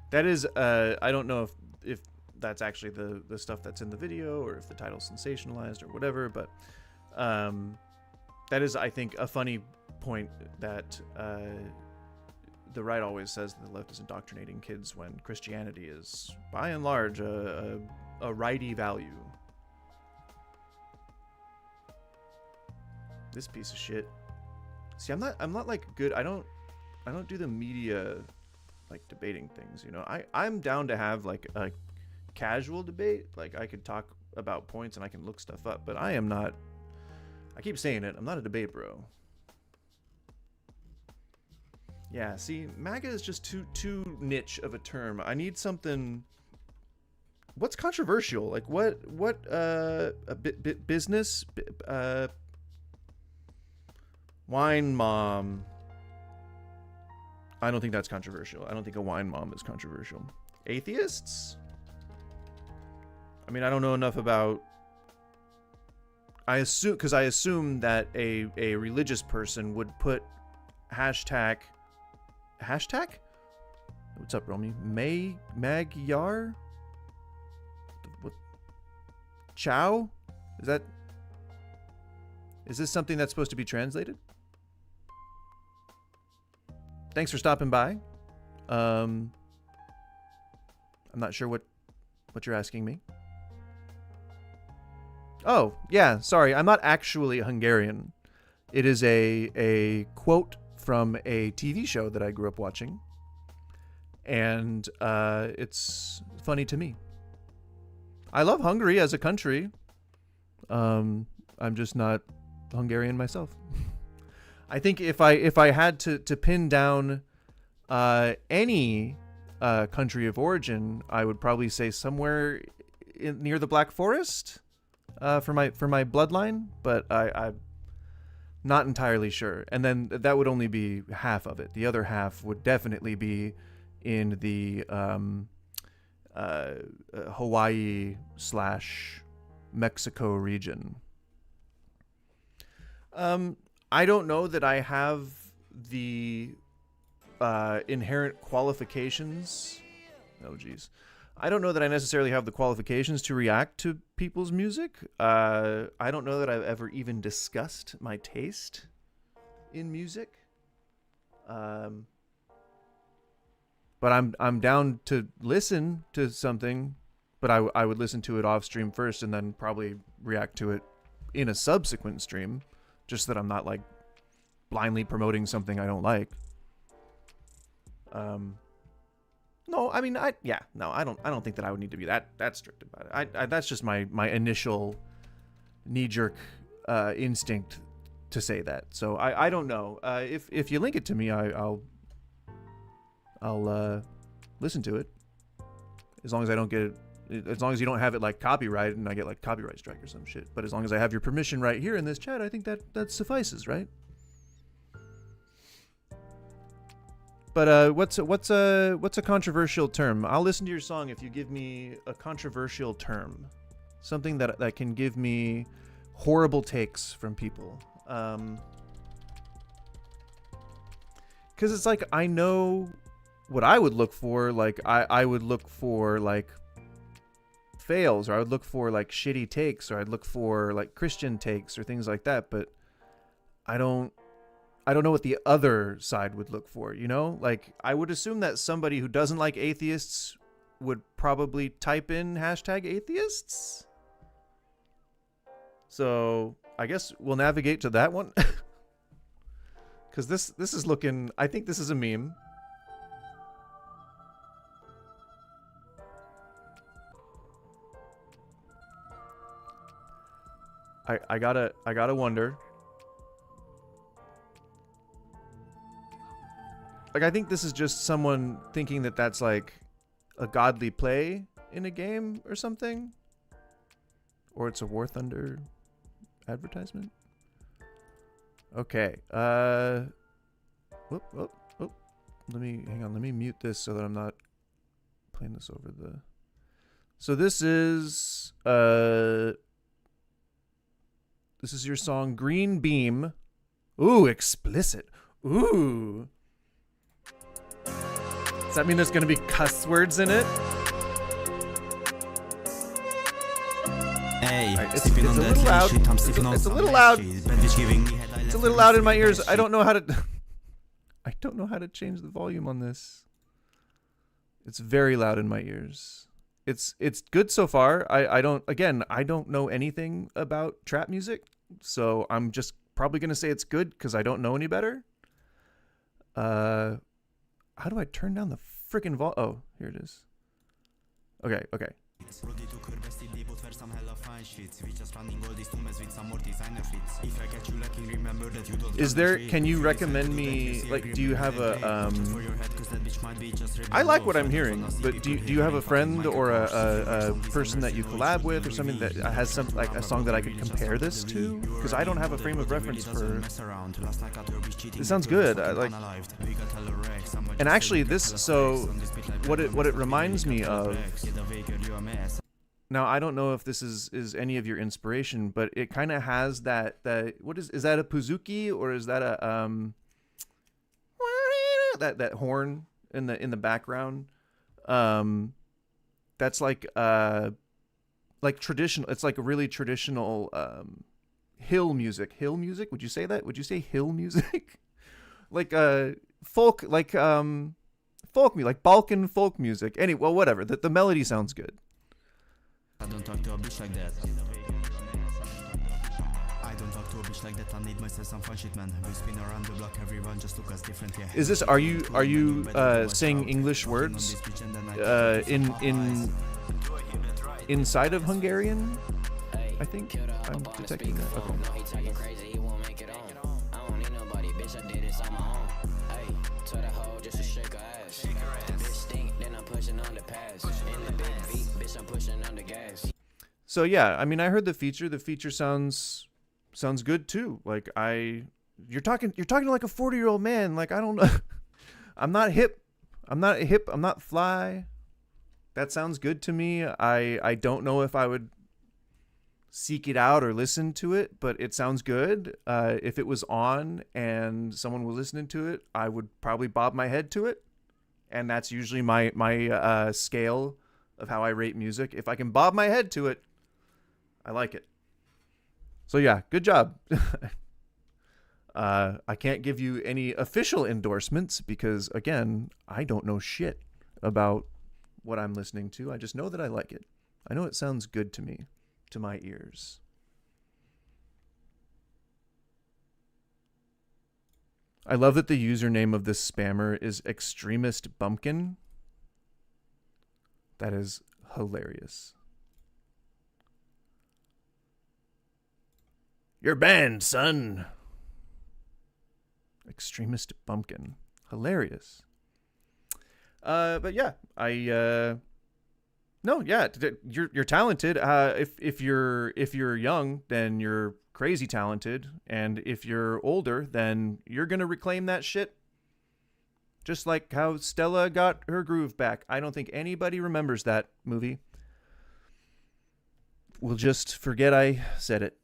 That is I don't know if that's actually the stuff that's in the video or if the title's sensationalized or whatever, but that is, I think, a funny point that the right always says that the left is indoctrinating kids when Christianity is, by and large, a righty value. This piece of shit. See, I'm not like good. I don't do the media like debating things. I'm down to have like a casual debate. Like I could talk about points and I can look stuff up, but I am not. I keep saying it. I'm not a debate bro. Yeah, see, MAGA is just too niche of a term. I need something. What's controversial? Like what business wine mom. I don't think that's controversial. I don't think a wine mom is controversial. Atheists? I mean, I don't know enough about. I assume that a religious person would put hashtag. What's up, Romy? Magyar? What? Chow? Is this something that's supposed to be translated? Thanks for stopping by. I'm not sure what you're asking me. Oh, yeah, sorry. I'm not actually Hungarian. It is a quote from a TV show that I grew up watching. And it's funny to me. I love Hungary as a country. I'm just not Hungarian myself. I think if I had to pin down any country of origin, I would probably say somewhere near the Black Forest for my bloodline, but I'm not entirely sure. And then that would only be half of it. The other half would definitely be in the Hawaii/Mexico region. I don't know that I have the inherent qualifications. Oh, geez. I don't know that I necessarily have the qualifications to react to people's music. I don't know that I've ever even discussed my taste in music. But I'm down to listen to something, but I would listen to it off stream first and then probably react to it in a subsequent stream, just that I'm not like blindly promoting something I don't like. No, I mean, I don't think that I would need to be that strict about it. That's just my initial knee-jerk instinct to say that. So I don't know. If you link it to me, I'll listen to it. As long as I don't get it, as long as you don't have it like copyrighted and I get like copyright strike or some shit. But as long as I have your permission right here in this chat, I think that suffices, right? But what's a controversial term? I'll listen to your song if you give me a controversial term, something that can give me horrible takes from people. Because it's like I know what I would look for. Like I would look for like fails, or I would look for like shitty takes, or I'd look for like Christian takes or things like that. But I don't know what the other side would look for, you know? Like, I would assume that somebody who doesn't like atheists would probably type in #atheists. So, I guess we'll navigate to that one. Because this is looking... I think this is a meme. I gotta wonder... Like, I think this is just someone thinking that that's, like, a godly play in a game or something. Or it's a War Thunder advertisement. Okay. Whoop. Let me mute this so that I'm not playing this over the... So this is your song, Green Beam. Ooh, explicit. Ooh. Does that mean there's going to be cuss words in it? Hey, right, it's a little loud. It's a little loud. It's a little loud in my ears. I don't know how to... I don't know how to change the volume on this. It's very loud in my ears. It's good so far. I don't know anything about trap music, so I'm just probably going to say it's good because I don't know any better. How do I turn down the freaking volume? Oh, here it is. Okay. Is there, can you recommend me, like, do you have a, I like what I'm hearing, but do you have a friend or a person that you collab with or something that has some, like a song that I could compare this to? Because I don't have a frame of reference for, it sounds good. I like, and actually this, so what it reminds me of, now I don't know if this is any of your inspiration, but it kind of has that what is that a Puzuki, or is that a that horn in the background, that's like traditional, it's like a really traditional hill music. Would you say that? Would you say hill music? Like folk, like folk music, like Balkan folk music. Anyway, well, whatever. The melody sounds good. I don't talk to a bitch like that. I don't talk to a bitch like that. I need myself some fun shit, man. We spin around the block, everyone just look us different, yeah. Is this, are you saying English words inside of Hungarian? I think I'm detecting that. Okay. So yeah, I mean, I heard the feature. The feature sounds good too. Like you're talking to like a 40-year-old man. Like, I don't know. I'm not hip. I'm not fly. That sounds good to me. I don't know if I would seek it out or listen to it, but it sounds good. If it was on and someone was listening to it, I would probably bob my head to it. And that's usually my scale of how I rate music. If I can bob my head to it, I like it. So yeah, good job. I can't give you any official endorsements because, again, I don't know shit about what I'm listening to. I just know that I like it. I know it sounds good to me, to my ears. I love that the username of this spammer is Extremist Bumpkin. That is hilarious. You're banned, son. Extremist Bumpkin. Hilarious. But yeah, no, yeah, you're talented. If you're young, then you're crazy talented, and if you're older, then you're gonna reclaim that shit. Just like how Stella got her groove back. I don't think anybody remembers that movie. We'll just forget I said it.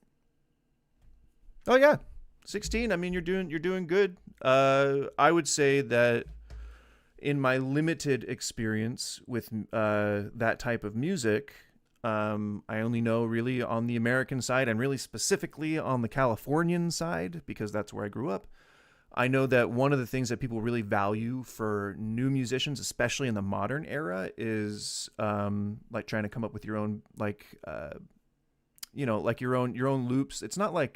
Oh yeah, 16. I mean, you're doing good. I would say that in my limited experience with that type of music, I only know really on the American side and really specifically on the Californian side, because that's where I grew up. I know that one of the things that people really value for new musicians, especially in the modern era, is like trying to come up with your own, like like your own loops. It's not like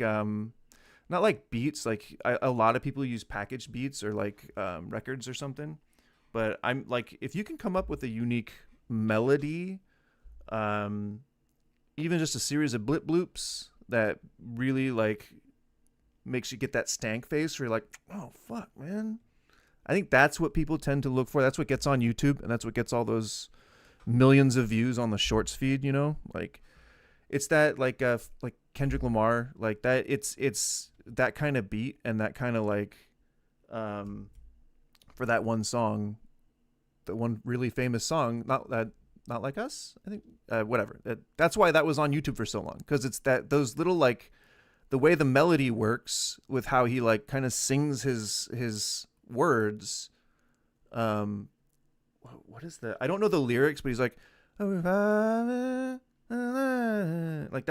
beats. Like a lot of people use packaged beats or like records or something. But I'm like, if you can come up with a unique melody, even just a series of blip bloops that really like makes you get that stank face where you're like, oh fuck, man. I think that's what people tend to look for. That's what gets on YouTube, and that's what gets all those millions of views on the shorts feed, you know? Like it's that like Kendrick Lamar, like that it's that kind of beat and that kind of like for that one song, the one really famous song, not like us, I think, whatever. That's why that was on YouTube for so long, because it's those little like the way the melody works with how he like kind of sings his words. What is that? I don't know the lyrics, but he's like like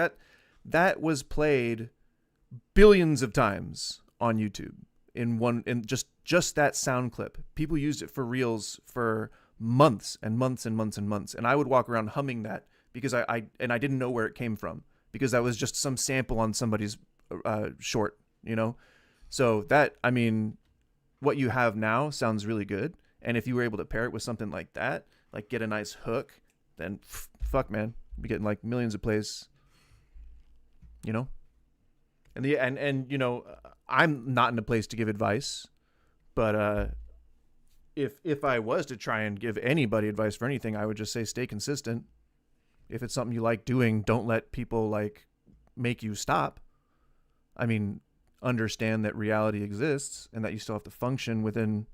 that was played billions of times on YouTube in just that sound clip. People used it for reels for months and months and months and months, and I would walk around humming that because I didn't know where it came from, because that was just some sample on somebody's short, you know. So that, I mean, what you have now sounds really good, and if you were able to pair it with something like that, like get a nice hook then fuck, man, be getting like millions of plays, you know. And you know, I'm not in a place to give advice, but if I was to try and give anybody advice for anything, I would just say stay consistent. If it's something you like doing, don't let people like make you stop. I mean, understand that reality exists and that you still have to function within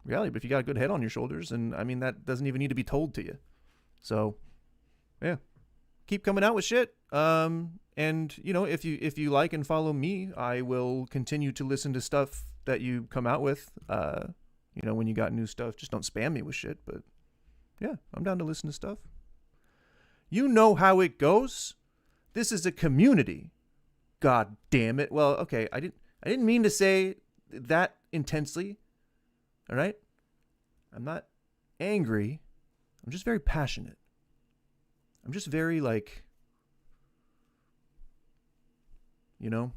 reality. But if you got a good head on your shoulders, and I mean, that doesn't even need to be told to you. So, yeah, keep coming out with shit. And you know, if you like and follow me, I will continue to listen to stuff that you come out with. You know, when you got new stuff, just don't spam me with shit. But yeah, I'm down to listen to stuff. You know how it goes. This is a community. God damn it. Well, okay, I didn't mean to say that intensely. All right? I'm not angry. I'm just very passionate. I'm just very like, you know,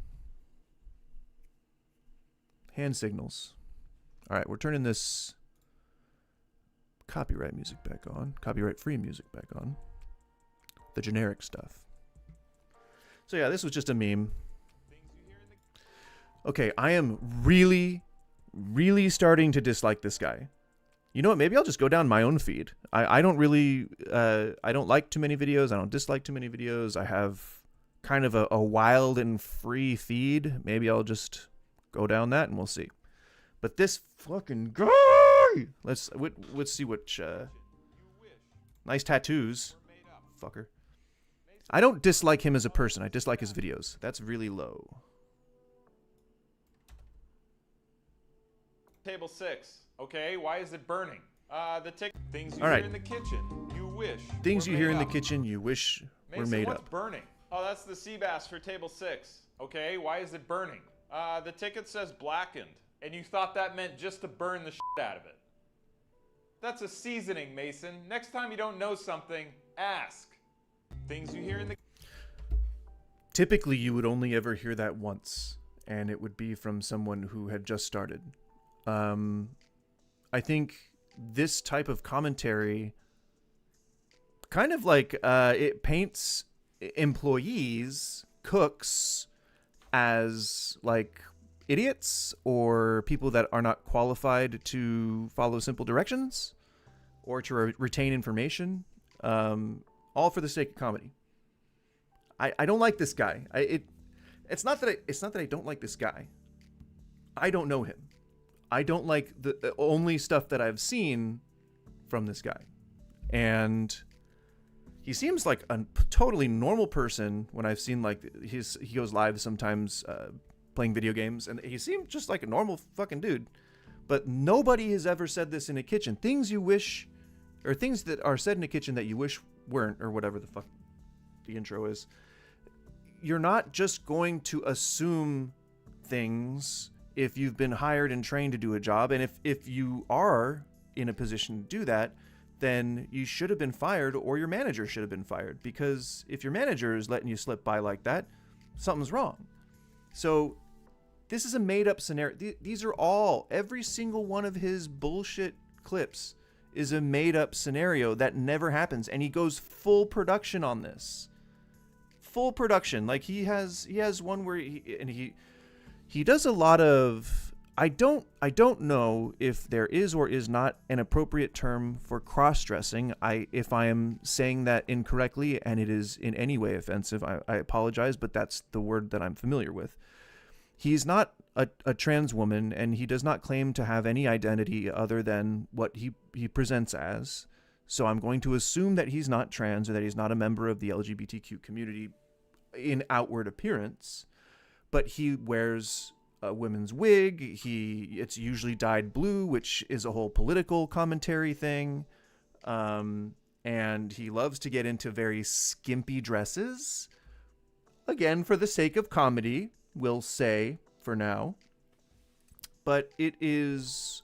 hand signals. All right, we're turning this copyright music back on. Copyright-free music back on. The generic stuff. So yeah, this was just a meme. Okay, I am really, really starting to dislike this guy. You know what? Maybe I'll just go down my own feed. I don't really, I don't like too many videos. I don't dislike too many videos. I have kind of a wild and free feed. Maybe I'll just go down that and we'll see. But this fucking guy! Let's see which, nice tattoos. Fucker. I don't dislike him as a person. I dislike his videos. That's really low. Table 6. Okay, why is it burning? Things you All right. hear in the kitchen. You wish. Things were you hear made in the up. kitchen you wish were Mason, made what's up. burning? Oh, that's the sea bass for table 6. Okay, why is it burning? The ticket says blackened, and you thought that meant just to burn the shit out of it. That's a seasoning, Mason. Next time you don't know something, ask. Things you hear in the... Typically, you would only ever hear that once, and it would be from someone who had just started. I think this type of commentary kind of like it paints employees, cooks, as like idiots or people that are not qualified to follow simple directions or to retain information, all for the sake of comedy. I don't like this guy. It's not that I don't like this guy. I don't know him. I don't like the only stuff that I've seen from this guy. And he seems like a totally normal person when I've seen like he goes live sometimes playing video games, and he seemed just like a normal fucking dude. But nobody has ever said this in a kitchen. Things you wish, or things that are said in a kitchen that you wish weren't, or whatever the fuck the intro is. You're not just going to assume things if you've been hired and trained to do a job. And if you are in a position to do that, then you should have been fired, or your manager should have been fired. Because if your manager is letting you slip by like that, something's wrong. So this is a made-up scenario. These are all, every single one of his bullshit clips is a made-up scenario that never happens. And he goes full production on this. Full production. Like he has one where he does a lot of, I don't know if there is or is not an appropriate term for cross-dressing. If I am saying that incorrectly and it is in any way offensive, I apologize, but that's the word that I'm familiar with. He's not a trans woman, and he does not claim to have any identity other than what he presents as. So I'm going to assume that he's not trans, or that he's not a member of the LGBTQ community in outward appearance. But he wears a women's wig. It's usually dyed blue, which is a whole political commentary thing. And he loves to get into very skimpy dresses. Again, for the sake of comedy, we'll say for now. But it is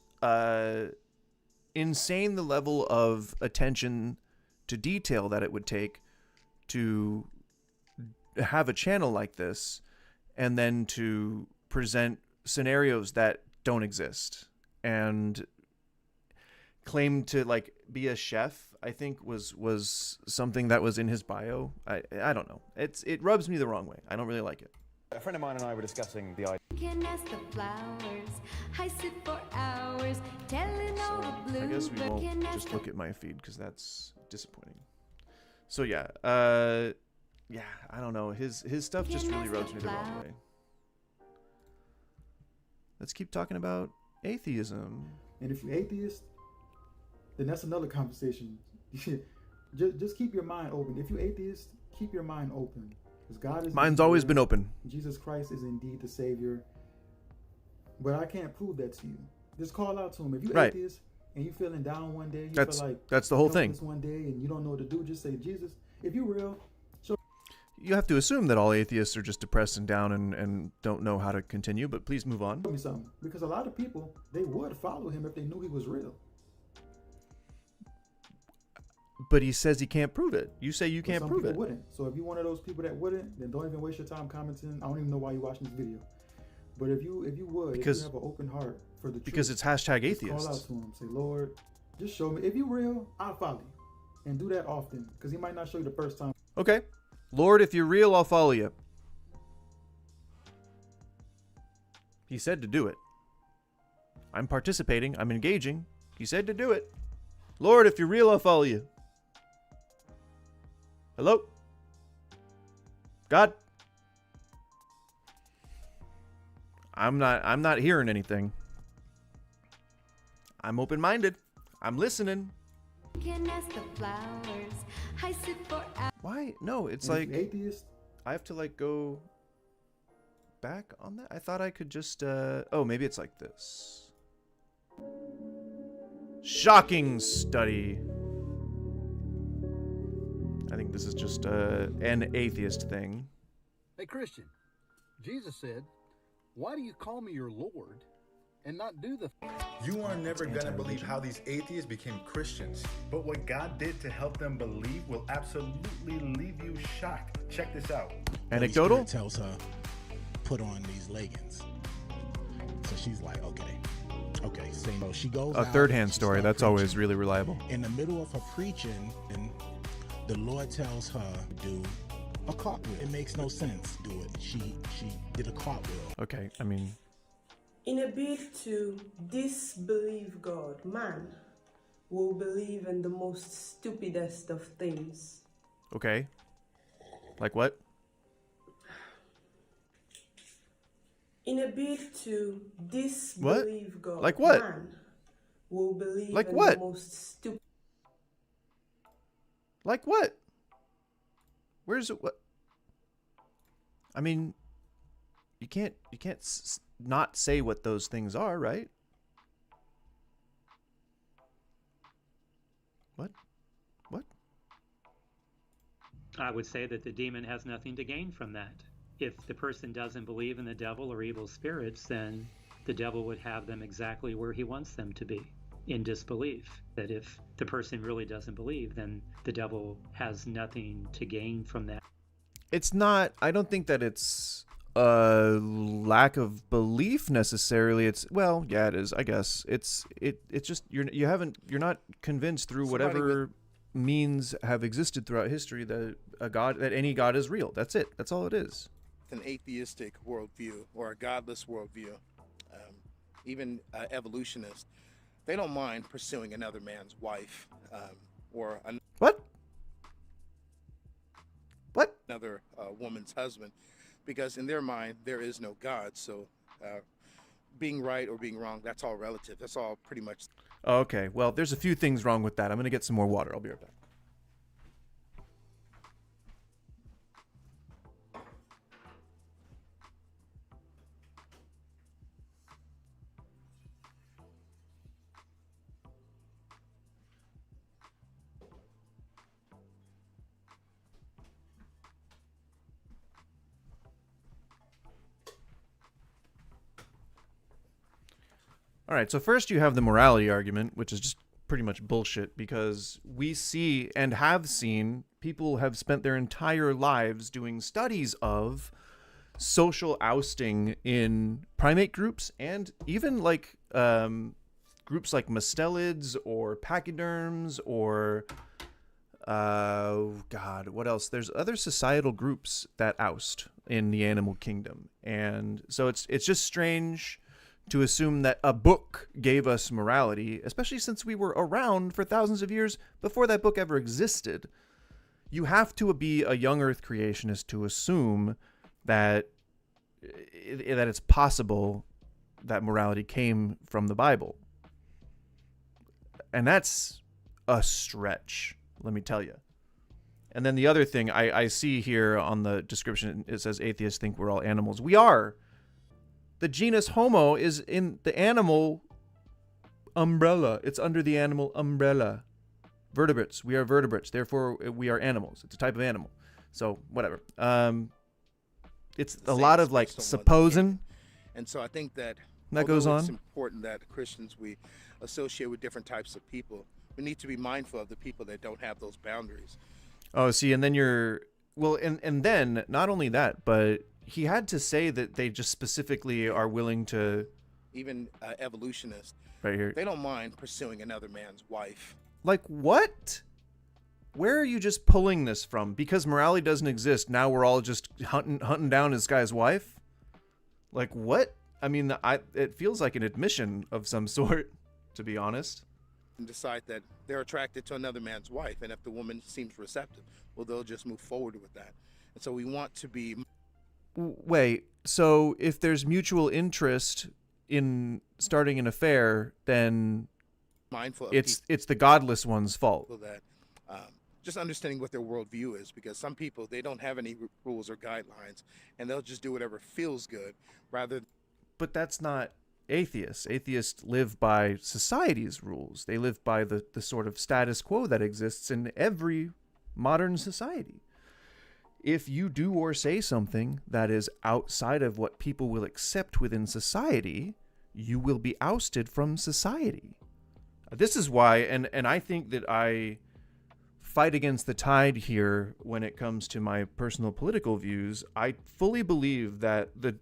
insane the level of attention to detail that it would take to have a channel like this, and then to present scenarios that don't exist. And claimed to like be a chef, I think was something that was in his bio. I don't know. It rubs me the wrong way. I don't really like it. A friend of mine and I were discussing the idea. Can ask the flowers. I sit for hours telling all the I guess we bluebird. won't just look at my feed because that's disappointing. So yeah, I don't know. His stuff just really rubs me the wrong way. Let's keep talking about atheism. And if you're atheist, then that's another conversation. just keep your mind open. If you're atheist, keep your mind open. Because God is. Mine's always been open. Jesus Christ is indeed the Savior. But I can't prove that to you. Just call out to him. If you're Right. atheist and you're feeling down one day, you That's feel like the whole thing. helpless one day and you don't know what to do, just say, Jesus, if you're real, show You have to assume that all atheists are just depressed and down and don't know how to continue, but please move on. me something. Because a lot of people, they would follow him if they knew he was real. But he says he can't prove it. You say you But can't some prove people it. wouldn't. So if you're one of those people that wouldn't, then don't even waste your time commenting. I don't even know why you're watching this video. But if you would, Because- if you have an open heart for the truth, Because it's hashtag just call out atheist. to him. Say, Lord, just show me. If you're real, I'll follow you. And do that often. Because he might not show you the first time. Okay. Lord, if you're real, I'll follow you. He said to do it. I'm participating. I'm engaging. He said to do it. Lord, if you're real, I'll follow you. Hello? God? I'm not hearing anything. I'm open-minded. I'm listening. Can ask the flowers. I sit for hours. Why? No, it's And if like you're atheist, I have to like go back on that. I thought I could just oh, maybe it's like this. Shocking study. I think this is just an atheist thing. Hey, Christian, Jesus said, "Why do you call me your Lord and not do the..." You are never going to believe how these atheists became Christians. But what God did to help them believe will absolutely leave you shocked. Check this out. Anecdotal? Holy Spirit tells her, put on these leggings. So she's like, okay, same old. She goes A out, third-hand she story. starts That's always preaching. really reliable. In the middle of her preaching, and the Lord tells her to do a cartwheel. It makes no sense. Do it. She did a cartwheel. Okay, I mean, In a bid to disbelieve God, man will believe in the most stupidest of things. okay. Like what? In a bid to disbelieve God, Like what? man will believe Like in what? the most stupid. Like what? Where's it? What? I mean, you can't not say what those things are, right? What? What? I would say that the demon has nothing to gain from that. If the person doesn't believe in the devil or evil spirits, then the devil would have them exactly where he wants them to be, in disbelief. That if the person really doesn't believe, then the devil has nothing to gain from that. It's not. I don't think that it's a lack of belief necessarily. It's, well, yeah, it is. I guess it's just you're not convinced through Somebody whatever means have existed throughout history that any god is real. That's it. That's all it is. An atheistic worldview or a godless worldview, even evolutionists, they don't mind pursuing another man's wife or What? another woman's husband, because in their mind there is no God. So being right or being wrong, that's all relative. That's all pretty much. Okay. Well, there's a few things wrong with that. I'm gonna get some more water. I'll be right back. All right, so first you have the morality argument, which is just pretty much bullshit, because we see and have seen people have spent their entire lives doing studies of social ousting in primate groups and even like groups like mustelids or pachyderms or God, what else? There's other societal groups that oust in the animal kingdom. And so it's just strange to assume that a book gave us morality, especially since we were around for thousands of years before that book ever existed. You have to be a young earth creationist to assume that it's possible that morality came from the Bible. And that's a stretch, let me tell you. And then the other thing I see here on the description, it says atheists think we're all animals. We are. The genus Homo is in the animal umbrella. It's under the animal umbrella. Vertebrates. We are vertebrates. Therefore, we are animals. It's a type of animal. So, whatever. It's a lot of like supposing. And so I think that goes on. It's important that Christians, we associate with different types of people. We need to be mindful of the people that don't have those boundaries. Oh, see, and then and then not only that, but he had to say that they just specifically are willing to. Even evolutionists, right here, they don't mind pursuing another man's wife. Like what? Where are you just pulling this from? Because morality doesn't exist. Now we're all just hunting down this guy's wife. Like what? I mean, it feels like an admission of some sort, to be honest. And decide that they're attracted to another man's wife, and if the woman seems receptive, well, they'll just move forward with that. And so we want to be. Wait, so if there's mutual interest in starting an affair, then mindful of it's the godless one's fault. That just understanding what their worldview is, because some people, they don't have any rules or guidelines, and they'll just do whatever feels good rather. But that's not atheists. Atheists live by society's rules. They live by the sort of status quo that exists in every modern society. If you do or say something that is outside of what people will accept within society, you will be ousted from society. This is why, and I think that I fight against the tide here when it comes to my personal political views. I fully believe that the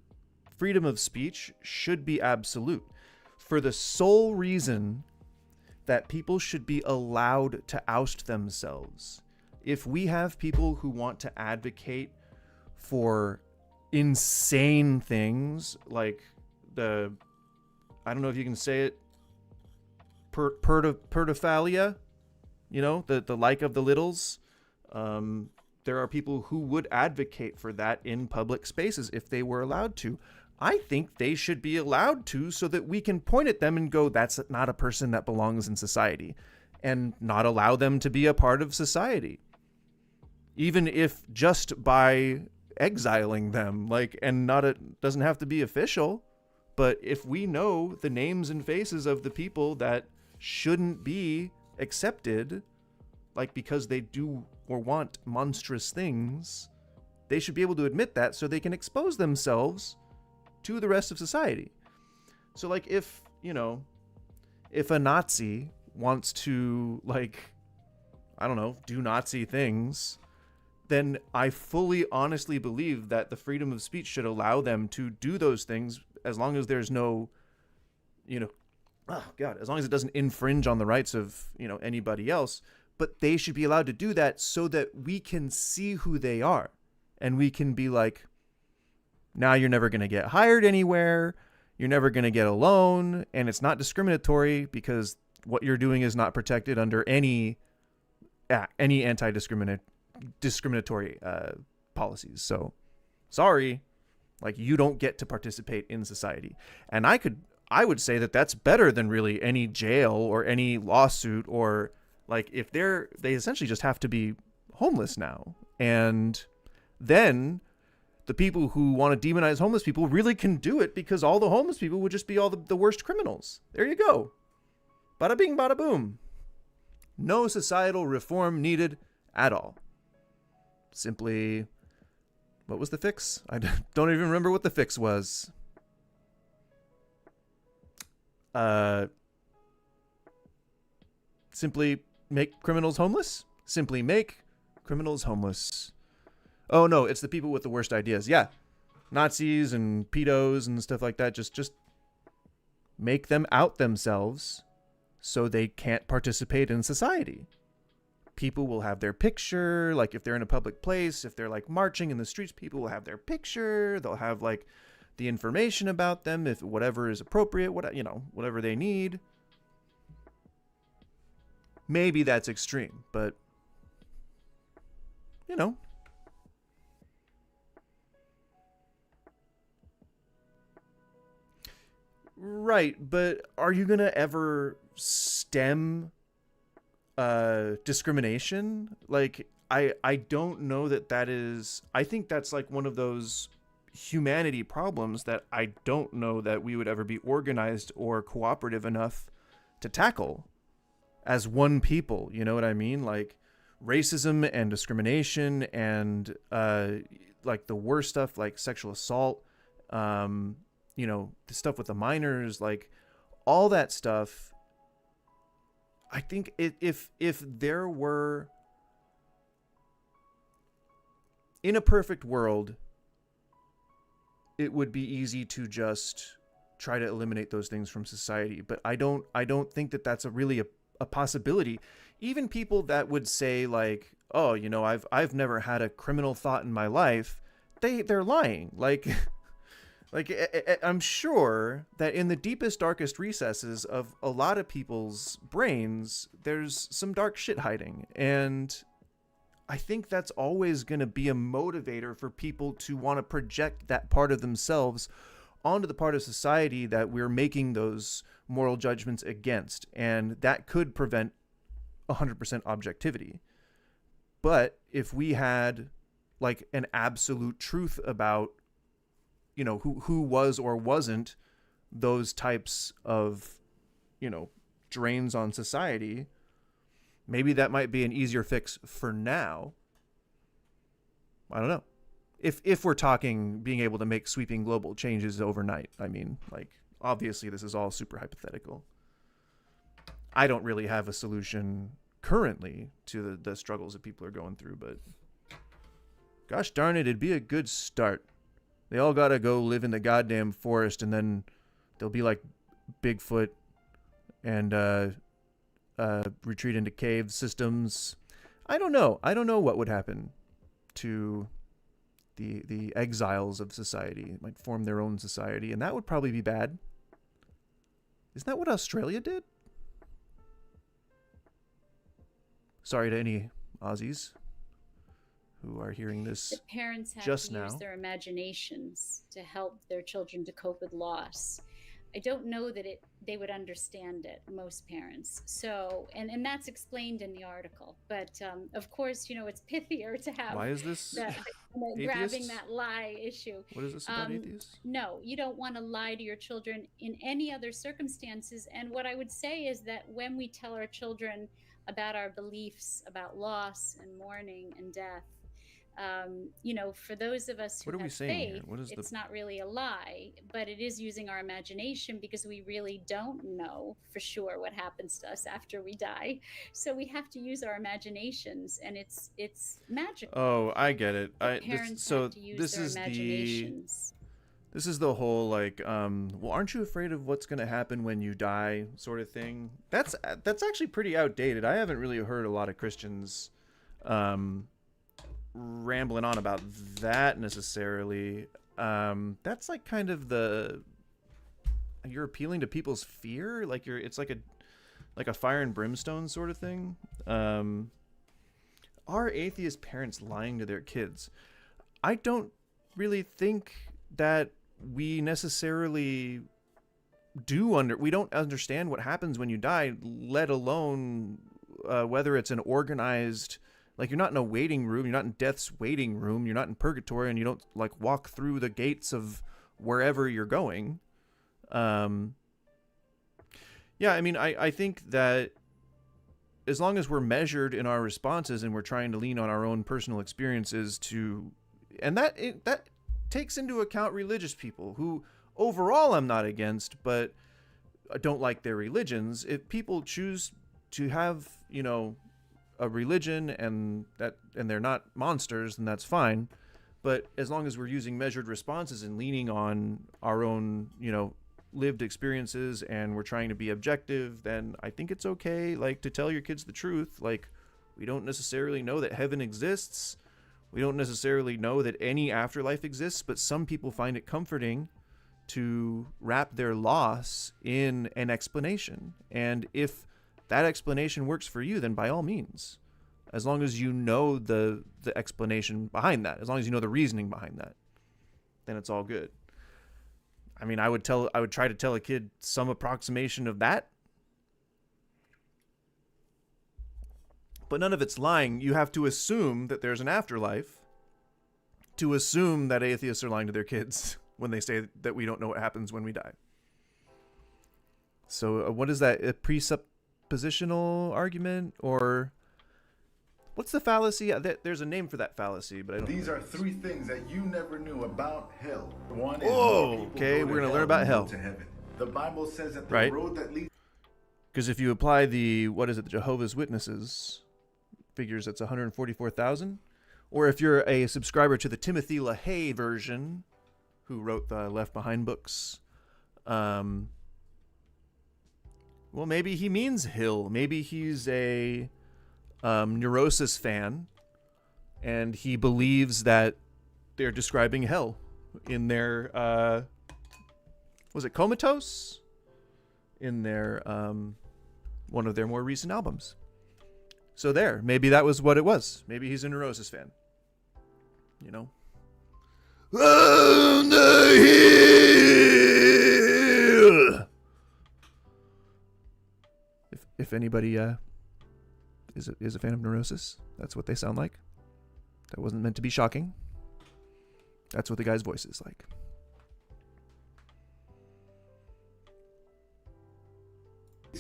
freedom of speech should be absolute for the sole reason that people should be allowed to oust themselves. If we have people who want to advocate for insane things like I don't know if you can say it, perdophilia, the like of the littles. There are people who would advocate for that in public spaces if they were allowed to. I think they should be allowed to, so that we can point at them and go, that's not a person that belongs in society, and not allow them to be a part of society. Even if just by exiling them, and doesn't have to be official, but if we know the names and faces of the people that shouldn't be accepted, because they do or want monstrous things, they should be able to admit that so they can expose themselves to the rest of society. So if a Nazi wants to do Nazi things, then I fully honestly believe that the freedom of speech should allow them to do those things, as long as there's no, as long as it doesn't infringe on the rights of, anybody else. But they should be allowed to do that so that we can see who they are, and we can be like, now you're never going to get hired anywhere. You're never going to get a loan, and it's not discriminatory because what you're doing is not protected under any anti-discriminatory policies. So, sorry, you don't get to participate in society. And I would say that that's better than really any jail or any lawsuit, or if they essentially just have to be homeless now. And then the people who want to demonize homeless people really can do it, because all the homeless people would just be all the worst criminals. There you go. Bada bing, bada boom. No societal reform needed at all. Simply, what was the fix? I don't even remember what the fix was. Simply make criminals homeless? Simply make criminals homeless. Oh no, it's the people with the worst ideas. Yeah. Nazis and pedos and stuff like that. Just make them out themselves so they can't participate in society. People will have their picture, like if they're in a public place, if they're like marching in the streets, people will have their picture. They'll have like the information about them, if whatever is appropriate, whatever they need. Maybe that's extreme, but Right, but are you gonna ever stem discrimination? Like, I don't know that is. I think that's like one of those humanity problems that I don't know that we would ever be organized or cooperative enough to tackle as one people. You know what I mean? Like racism and discrimination and like the worst stuff like sexual assault, the stuff with the minors, like all that stuff. I think if there were, in a perfect world, it would be easy to just try to eliminate those things from society. But I don't think that that's really a possibility. Even people that would say like, oh, I've never had a criminal thought in my life, they're lying. Like I'm sure that in the deepest, darkest recesses of a lot of people's brains, there's some dark shit hiding. And I think that's always going to be a motivator for people to want to project that part of themselves onto the part of society that we're making those moral judgments against. And that could prevent 100% objectivity. But if we had like an absolute truth about who was or wasn't those types of, drains on society, maybe that might be an easier fix for now. I don't know. If we're talking being able to make sweeping global changes overnight, I mean, like, obviously this is all super hypothetical. I don't really have a solution currently to the struggles that people are going through, but gosh darn it, it'd be a good start. They all gotta go live in the goddamn forest, and then they'll be like Bigfoot and retreat into cave systems. I don't know. I don't know what would happen to the exiles of society. It might form their own society, and that would probably be bad. Isn't that what Australia did? Sorry to any Aussies who are hearing this the parents have just to now. Use their imaginations to help their children to cope with loss. I don't know that they would understand it, most parents. So, and that's explained in the article. But of course, it's pithier to have. Why is this grabbing that lie issue? What is this about atheists? No, you don't want to lie to your children in any other circumstances. And what I would say is that when we tell our children about our beliefs about loss and mourning and death, for those of us who have faith, it's not really a lie, but it is using our imagination because we really don't know for sure what happens to us after we die. So we have to use our imaginations, and it's magical. Oh, I get it. Parents have to use their imaginations. This is the whole like, well, aren't you afraid of what's going to happen when you die sort of thing? That's actually pretty outdated. I haven't really heard a lot of Christians rambling on about that necessarily. That's like kind of you're appealing to people's fear. Like it's like a fire and brimstone sort of thing. Are atheist parents lying to their kids? I don't really think that we necessarily we don't understand what happens when you die, let alone whether it's an organized, like, you're not in a waiting room, you're not in death's waiting room, you're not in purgatory, and you don't like walk through the gates of wherever you're going. Yeah, I mean, I think that as long as we're measured in our responses and we're trying to lean on our own personal experiences and that takes into account religious people who overall I'm not against, but I don't like their religions. If people choose to have, a religion and they're not monsters, then that's fine. But as long as we're using measured responses and leaning on our own, lived experiences and we're trying to be objective, then I think it's okay, like, to tell your kids the truth. Like, we don't necessarily know that heaven exists. We don't necessarily know that any afterlife exists, but some people find it comforting to wrap their loss in an explanation. And if that explanation works for you, then by all means, as long as you know the explanation behind that, as long as you know the reasoning behind that, then it's all good. I mean, I would try to tell a kid some approximation of that, but none of it's lying. You have to assume that there's an afterlife to assume that atheists are lying to their kids when they say that we don't know what happens when we die. So what is that? A presuppositional argument? Or what's the fallacy? There's a name for that fallacy, but I don't know. These are three things that you never knew about hell. One is okay, we're going to learn about hell. To heaven. The Bible says that the right? road that leads... Because if you apply the Jehovah's Witnesses, figures it's 144,000. Or if you're a subscriber to the Timothy LaHaye version, who wrote the Left Behind books, well, maybe he means hill. Maybe he's a Neurosis fan, and he believes that they're describing hell in their was it Comatose? In their one of their more recent albums. So there, maybe that was what it was. Maybe he's a Neurosis fan. You know? On the hill! If anybody is a fan of Neurosis, that's what they sound like. That wasn't meant to be shocking. That's what the guy's voice is like.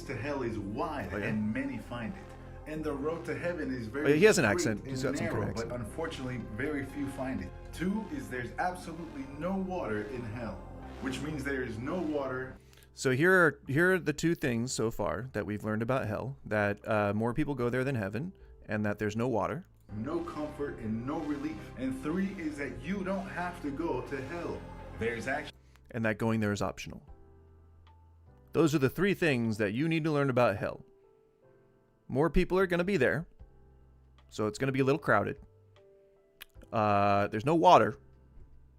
To hell is wide, and many find it. And the road to heaven is very he has an straight accent. He's got some narrow, kind of accent. but unfortunately, very few find it. 2 is there's absolutely no water in hell, which means there is no water. So here are the two things so far that we've learned about hell: that more people go there than heaven, and that there's no water, no comfort, and no relief. And 3 is that you don't have to go to hell. There's actually, and that going there is optional. Those are the 3 things that you need to learn about hell. More people are going to be there, so it's going to be a little crowded. There's no water,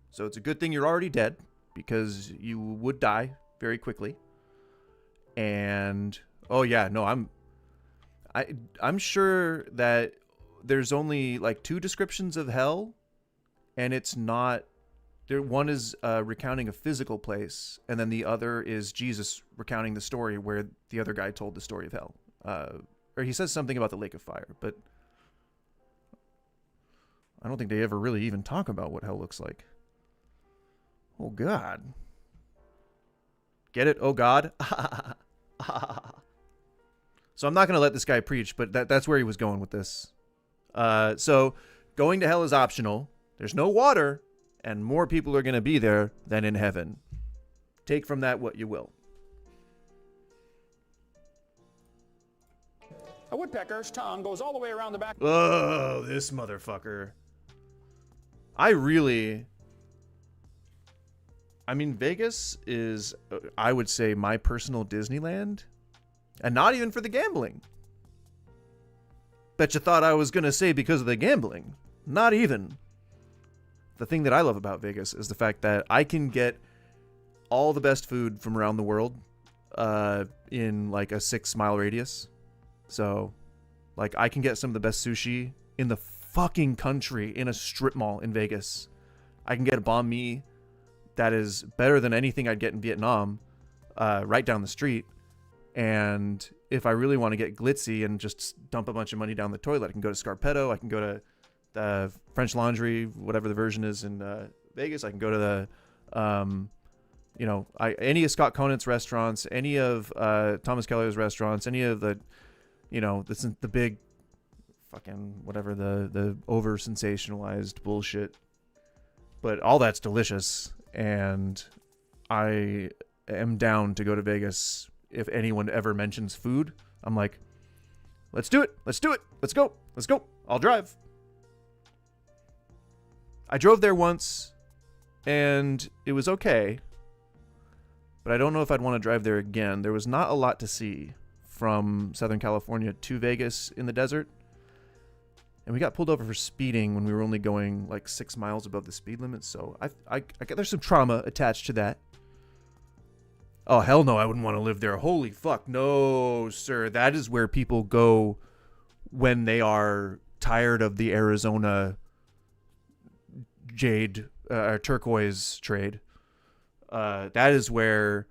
so it's a good thing you're already dead, because you would die very quickly. And oh yeah, no, I'm sure that there's only like 2 descriptions of hell, and it's not there. One is recounting a physical place, and then the other is Jesus recounting the story where the other guy told the story of hell. Or he says something about the lake of fire, but I don't think they ever really even talk about what hell looks like. Oh God. Get it? Oh God. So I'm not going to let this guy preach, but that's where he was going with this. So going to hell is optional. There's no water, and more people are going to be there than in heaven. Take from that what you will. A woodpecker's tongue goes all the way around the back. Oh, this motherfucker. I mean, Vegas is, I would say, my personal Disneyland. And not even for the gambling. Bet you thought I was going to say because of the gambling. Not even. The thing that I love about Vegas is the fact that I can get all the best food from around the world in like a 6-mile radius. So, like, I can get some of the best sushi in the fucking country in a strip mall in Vegas. I can get a banh mi that is better than anything I'd get in Vietnam right down the street. And if I really want to get glitzy and just dump a bunch of money down the toilet, I can go to Scarpetto. I can go to the French Laundry, whatever the version is in Vegas. I can go to the... any of Scott Conant's restaurants, any of Thomas Keller's restaurants, any of the, the big fucking whatever, the over sensationalized bullshit. But all that's delicious, and I am down to go to Vegas. If anyone ever mentions food, I'm like, let's do it. Let's do it. Let's go. Let's go. I'll drive. I drove there once, and it was okay. But but I don't know if I'd want to drive there again. There was not a lot to see from Southern California to Vegas in the desert. And we got pulled over for speeding when we were only going like 6 miles above the speed limit. So I there's some trauma attached to that. Oh, hell no, I wouldn't want to live there. Holy fuck. No, sir. That is where people go when they are tired of the Arizona jade turquoise trade. That is where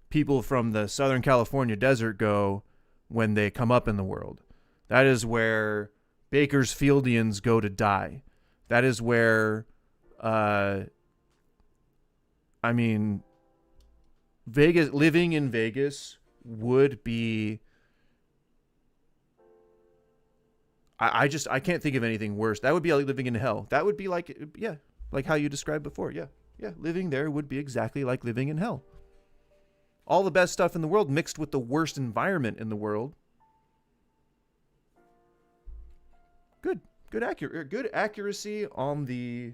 people from the Southern California desert go when they come up in the world. That is where Bakersfieldians go to die. That is where, Vegas, living in Vegas would be, I can't think of anything worse. That would be like living in hell. That would be like, yeah, like how you described before. Yeah, living there would be exactly like living in hell. All the best stuff in the world mixed with the worst environment in the world. Good accuracy on the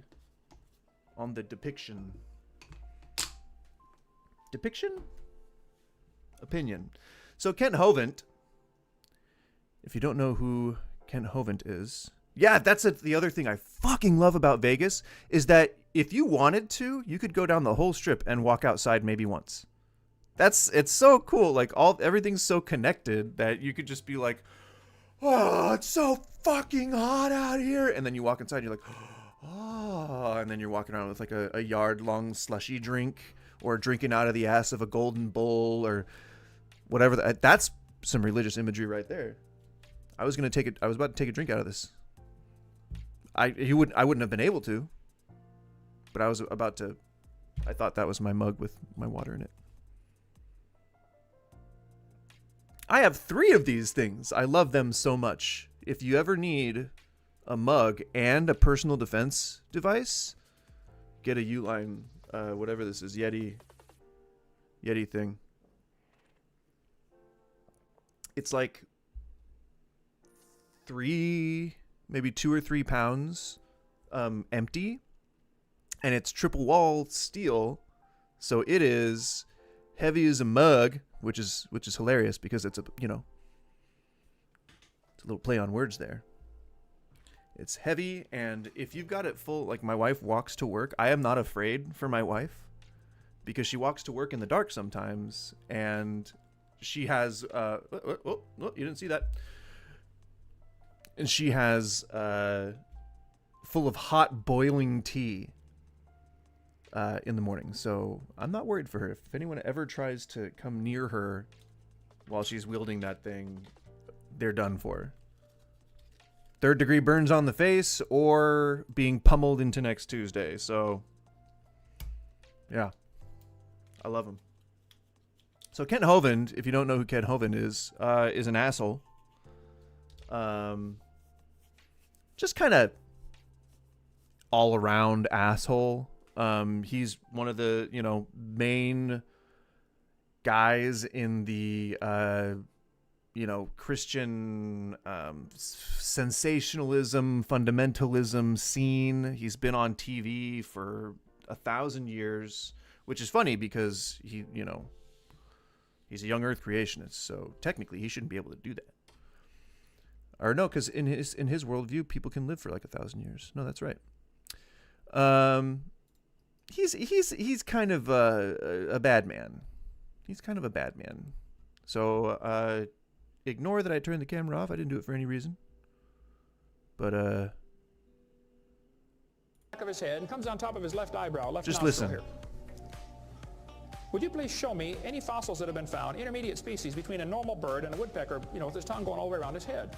depiction. Opinion. So Kent Hovind, if you don't know who Kent Hovind is, yeah, that's the other thing I fucking love about Vegas is that if you wanted to, you could go down the whole strip and walk outside maybe once. It's so cool. Like everything's so connected that you could just be like, oh, it's so fucking hot out here. And then you walk inside and you're like, oh, and then you're walking around with like a yard-long slushy drink or drinking out of the ass of a golden bull or whatever. That's some religious imagery right there. I was about to take a drink out of this. I wouldn't have been able to, but I was about to. I thought that was my mug with my water in it. I have 3 of these things. I love them so much. If you ever need a mug and a personal defense device, get a Uline, whatever this is, Yeti thing. It's like maybe 2 or 3 pounds empty, and it's triple wall steel, so it is heavy as a mug, which is hilarious because it's a little play on words there. It's heavy, and if you've got it full, like my wife walks to work, I am not afraid for my wife because she walks to work in the dark sometimes, and she has you didn't see that. And she has full of hot boiling tea in the morning. So I'm not worried for her. If anyone ever tries to come near her while she's wielding that thing, they're done for. 3rd degree burns on the face or being pummeled into next Tuesday. So yeah, I love him. So Kent Hovind, if you don't know who Kent Hovind is an asshole. Just kind of all around asshole. He's one of the, main guys in the, Christian sensationalism, fundamentalism scene. He's been on TV for 1,000 years, which is funny because he's a young Earth creationist, so technically he shouldn't be able to do that. Or no, because in his worldview, people can live for like 1,000 years. No, that's right. He's kind of a bad man. He's kind of a bad man. So ignore that I turned the camera off. I didn't do it for any reason. But Back of his head and comes on top of his left eyebrow, left just nostril listen. here. Would you please show me any fossils that have been found, intermediate species between a normal bird and a woodpecker, with his tongue going all the way around his head?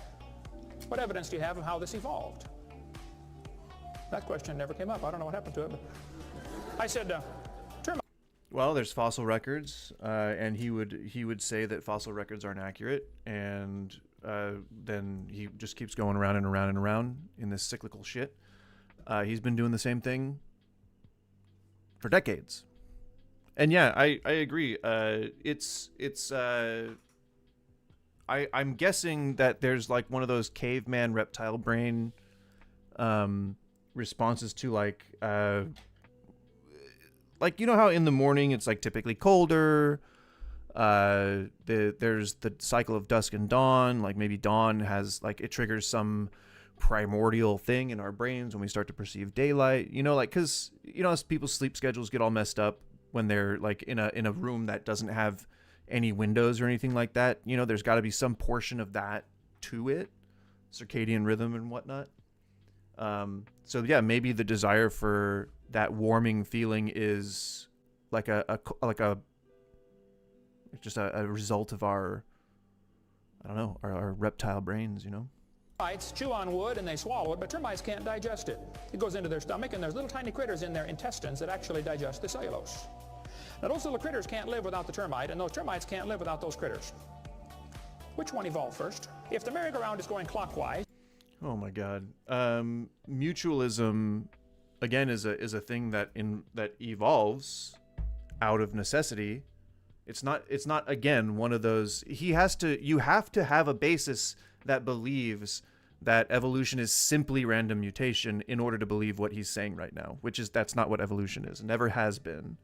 What evidence do you have of how this evolved? That question never came up. I don't know what happened to it, but I said, well, there's fossil records, and he would say that fossil records aren't accurate, and then he just keeps going around and around and around in this cyclical shit. He's been doing the same thing for decades. And yeah, I agree. I'm guessing that there's like one of those caveman reptile brain like, you know how in the morning it's like typically colder. There's the cycle of dusk and dawn. Like maybe dawn has like it triggers some primordial thing in our brains when we start to perceive daylight. You know, like because you know as people's sleep schedules get all messed up when they're like in a room that doesn't have any windows or anything like that. You know, there's got to be some portion of that to it, circadian rhythm and whatnot. So yeah, maybe the desire for that warming feeling is like just a result of our, I don't know, our reptile brains, you know? Termites chew on wood and they swallow it, but termites can't digest it. It goes into their stomach, and there's little tiny critters in their intestines that actually digest the cellulose. Now, those little critters can't live without the termite, and those termites can't live without those critters. Which one evolved first? If the merry-go-round is going clockwise... Oh my God. Mutualism, again, is a thing that evolves out of necessity. It's not again one of those. You have to have a basis that believes that evolution is simply random mutation in order to believe what he's saying right now, that's not what evolution is. It never has been.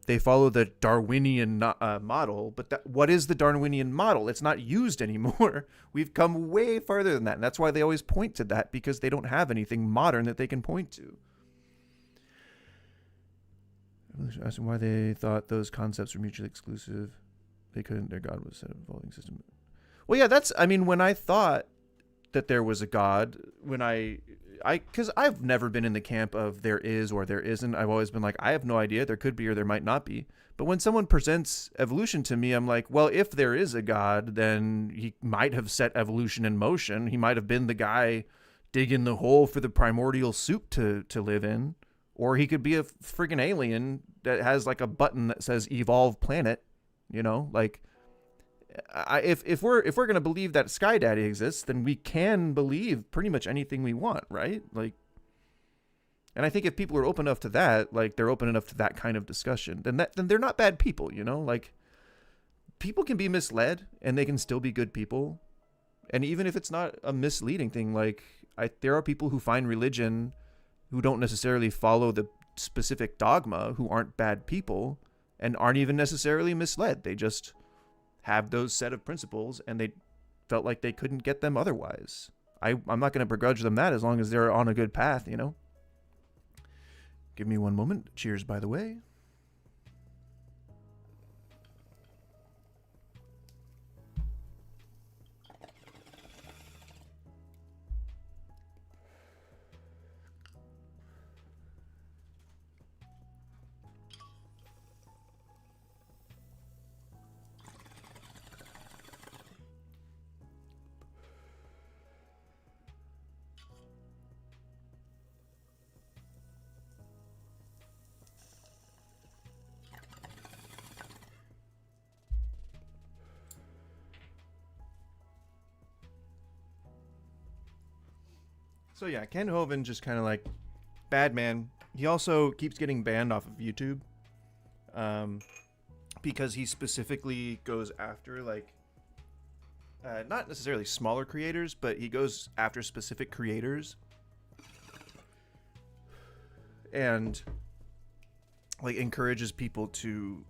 They follow the Darwinian model, but what is the Darwinian model? It's not used anymore. We've come way farther than that, and that's why they always point to that, because they don't have anything modern that they can point to. Asking why they thought those concepts were mutually exclusive. They couldn't. Their God was an evolving system. Well, yeah, when I thought that there was a God, because I've never been in the camp of there is or there isn't. I've always been like, I have no idea. There could be or there might not be. But when someone presents evolution to me, I'm like, well, if there is a God, then he might have set evolution in motion. He might have been the guy digging the hole for the primordial soup to live in. Or he could be a friggin' alien that has like a button that says evolve planet, you know, like if we're going to believe that Sky Daddy exists, then we can believe pretty much anything we want, right? Like, and I think if people are open enough to that, like they're open enough to that kind of discussion, then they're not bad people, you know, like people can be misled and they can still be good people. And even if it's not a misleading thing, like there are people who find religion who don't necessarily follow the specific dogma, who aren't bad people and aren't even necessarily misled. They just have those set of principles and they felt like they couldn't get them otherwise. I'm not going to begrudge them that as long as they're on a good path, you know? Give me one moment. Cheers, by the way. So yeah, Ken Hovind just kind of like bad man. He also keeps getting banned off of YouTube because he specifically goes after like not necessarily smaller creators, but he goes after specific creators and like encourages people to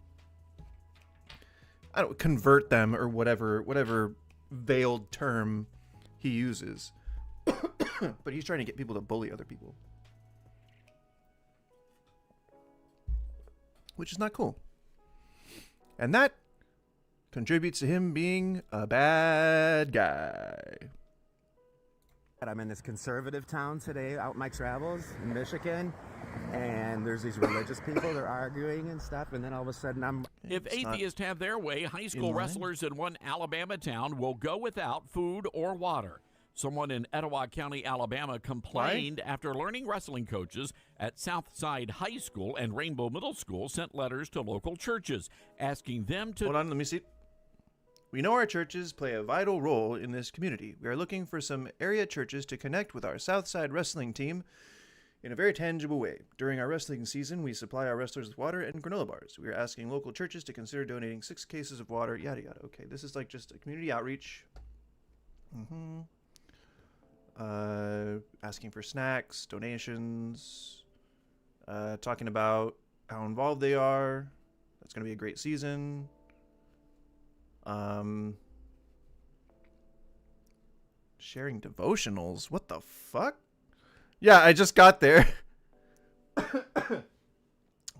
convert them or whatever veiled term he uses. But he's trying to get people to bully other people, which is not cool. And that contributes to him being a bad guy. I'm in this conservative town today out in my travels in Michigan, and there's these religious people, they're arguing and stuff, and then all of a sudden If atheists have their way, high school wrestlers in one Alabama town will go without food or water. Someone in Etowah County, Alabama complained after learning wrestling coaches at Southside High School and Rainbow Middle School sent letters to local churches asking them to... Hold on, let me see. We know our churches play a vital role in this community. We are looking for some area churches to connect with our Southside wrestling team in a very tangible way. During our wrestling season, we supply our wrestlers with water and granola bars. We are asking local churches to consider donating 6 cases of water, yada yada. Okay, this is like just a community outreach. Asking for snacks, donations, talking about how involved they are. That's going to be a great season. Sharing devotionals. What the fuck? Yeah, I just got there.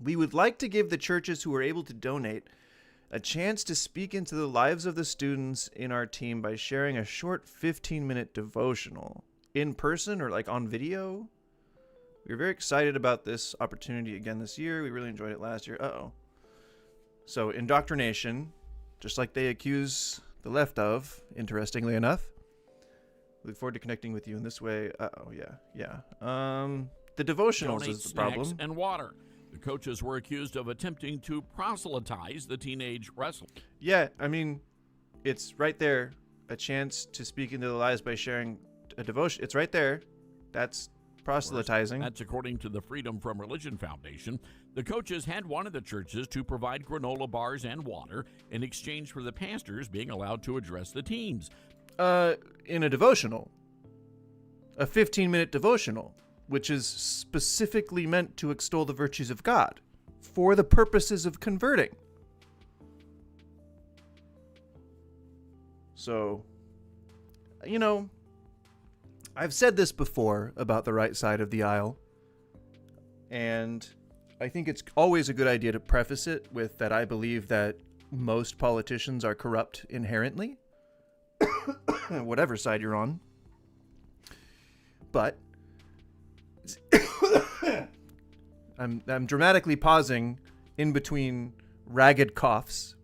We would like to give the churches who are able to donate a chance to speak into the lives of the students in our team by sharing a short 15-minute devotional in person or like on video. We're very excited about this opportunity again this year. We really enjoyed it last year. So indoctrination, just like they accuse the left of, interestingly enough. Look forward to connecting with you in this way. Yeah. The devotionals Donate is the problem. snacks and water. The coaches were accused of attempting to proselytize the teenage wrestler. Yeah, I mean, it's right there. A chance to speak into the lives by sharing a devotion. It's right there. That's proselytizing. That's according to the Freedom from Religion Foundation. The coaches had wanted the churches to provide granola bars and water in exchange for the pastors being allowed to address the teams. In a devotional. A 15-minute devotional, which is specifically meant to extol the virtues of God for the purposes of converting. So, you know, I've said this before about the right side of the aisle, and I think it's always a good idea to preface it with that I believe that most politicians are corrupt inherently, whatever side you're on. But I'm dramatically pausing in between ragged coughs.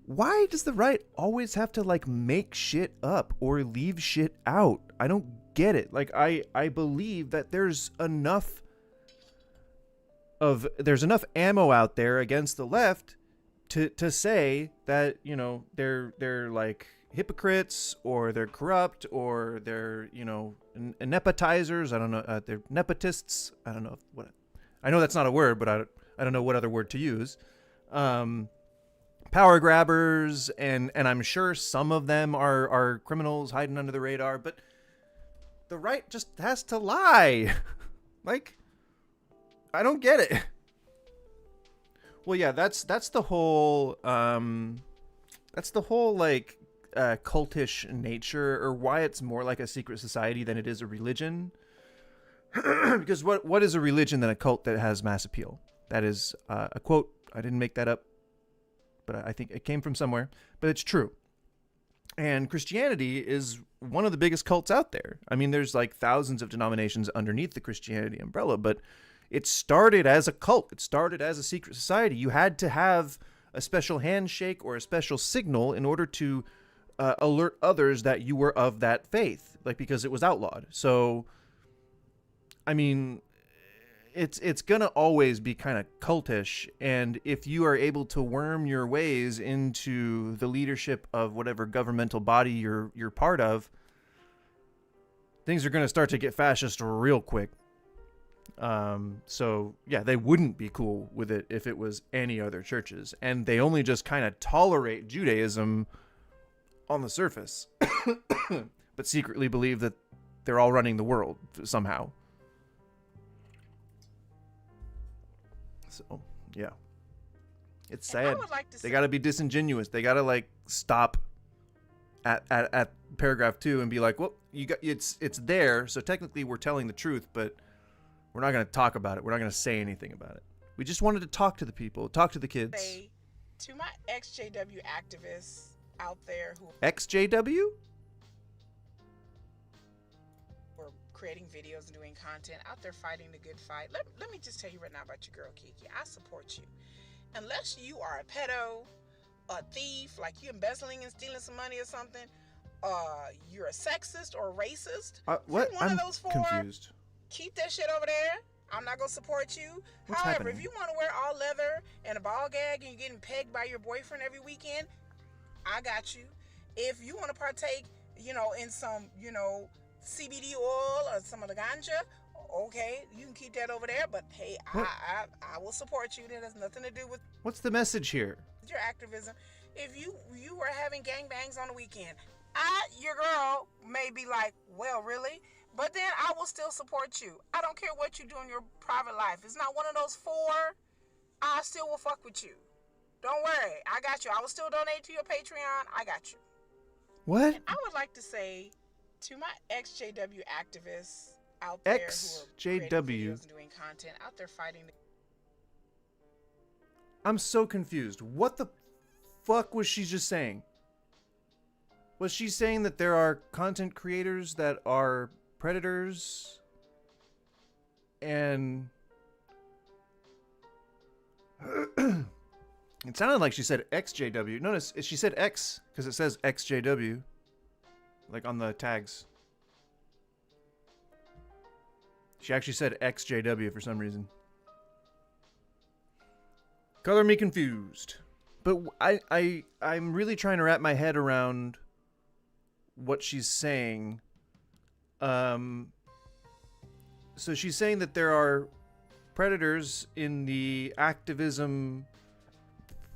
Why does the right always have to like make shit up or leave shit out? I don't get it. Like I believe that there's enough ammo out there against the left to say that, you know, they're like hypocrites or they're corrupt or they're, you know, nepotizers. I don't know. They're nepotists. I don't know what. I know that's not a word, but I don't know what other word to use. Power grabbers, and I'm sure some of them are criminals hiding under the radar, but the right just has to lie. Like, I don't get it. Well, yeah, that's the whole like cultish nature, or why it's more like a secret society than it is a religion. Because what is a religion than a cult that has mass appeal? That is a quote. I didn't make that up, but I think it came from somewhere. But it's true. And Christianity is one of the biggest cults out there. I mean, there's like thousands of denominations underneath the Christianity umbrella, but it started as a cult. It started as a secret society. You had to have a special handshake or a special signal in order to alert others that you were of that faith, like, because it was outlawed. So, I mean, it's gonna always be kind of cultish, and if you are able to worm your ways into the leadership of whatever governmental body you're part of, things are gonna start to get fascist real quick. So yeah, they wouldn't be cool with it if it was any other churches, and they only just kind of tolerate Judaism on the surface, but secretly believe that they're all running the world somehow. So yeah, it's sad. They got to be disingenuous. They got to like stop at paragraph 2 and be like, well, you got it's there, so technically we're telling the truth, but we're not going to talk about it. We're not going to say anything about it. We just wanted to talk to the people, talk to the kids. Say to my XJW activists out there who XJW? are creating videos and doing content out there fighting the good fight. Let me just tell you right now about your girl Kiki. I support you. Unless you are a pedo, a thief, like you embezzling and stealing some money or something, you're a sexist or a racist. What? One I'm of those four, confused. keep that shit over there. I'm not gonna support you. What's However, happening? if you want to wear all leather and a ball gag and you're getting pegged by your boyfriend every weekend, I got you. If you want to partake, in some, CBD oil or some of the ganja, okay, you can keep that over there. But hey, I will support you. That has nothing to do with What's the message here? your activism. If you were having gangbangs on the weekend, your girl may be like, well, really? but then I will still support you. I don't care what you do in your private life. It's not one of those 4. I still will fuck with you. Don't worry. I got you. I will still donate to your Patreon. I got you. What? And I would like to say to my ex-JW activists out there who are creating videos and doing content, out there fighting. I'm so confused. What the fuck was she just saying? Was she saying that there are content creators that are predators? And it sounded like she said XJW. Notice she said X because it says XJW, like on the tags. She actually said XJW for some reason. Color me confused. But I'm really trying to wrap my head around what she's saying. So she's saying that there are predators in the activism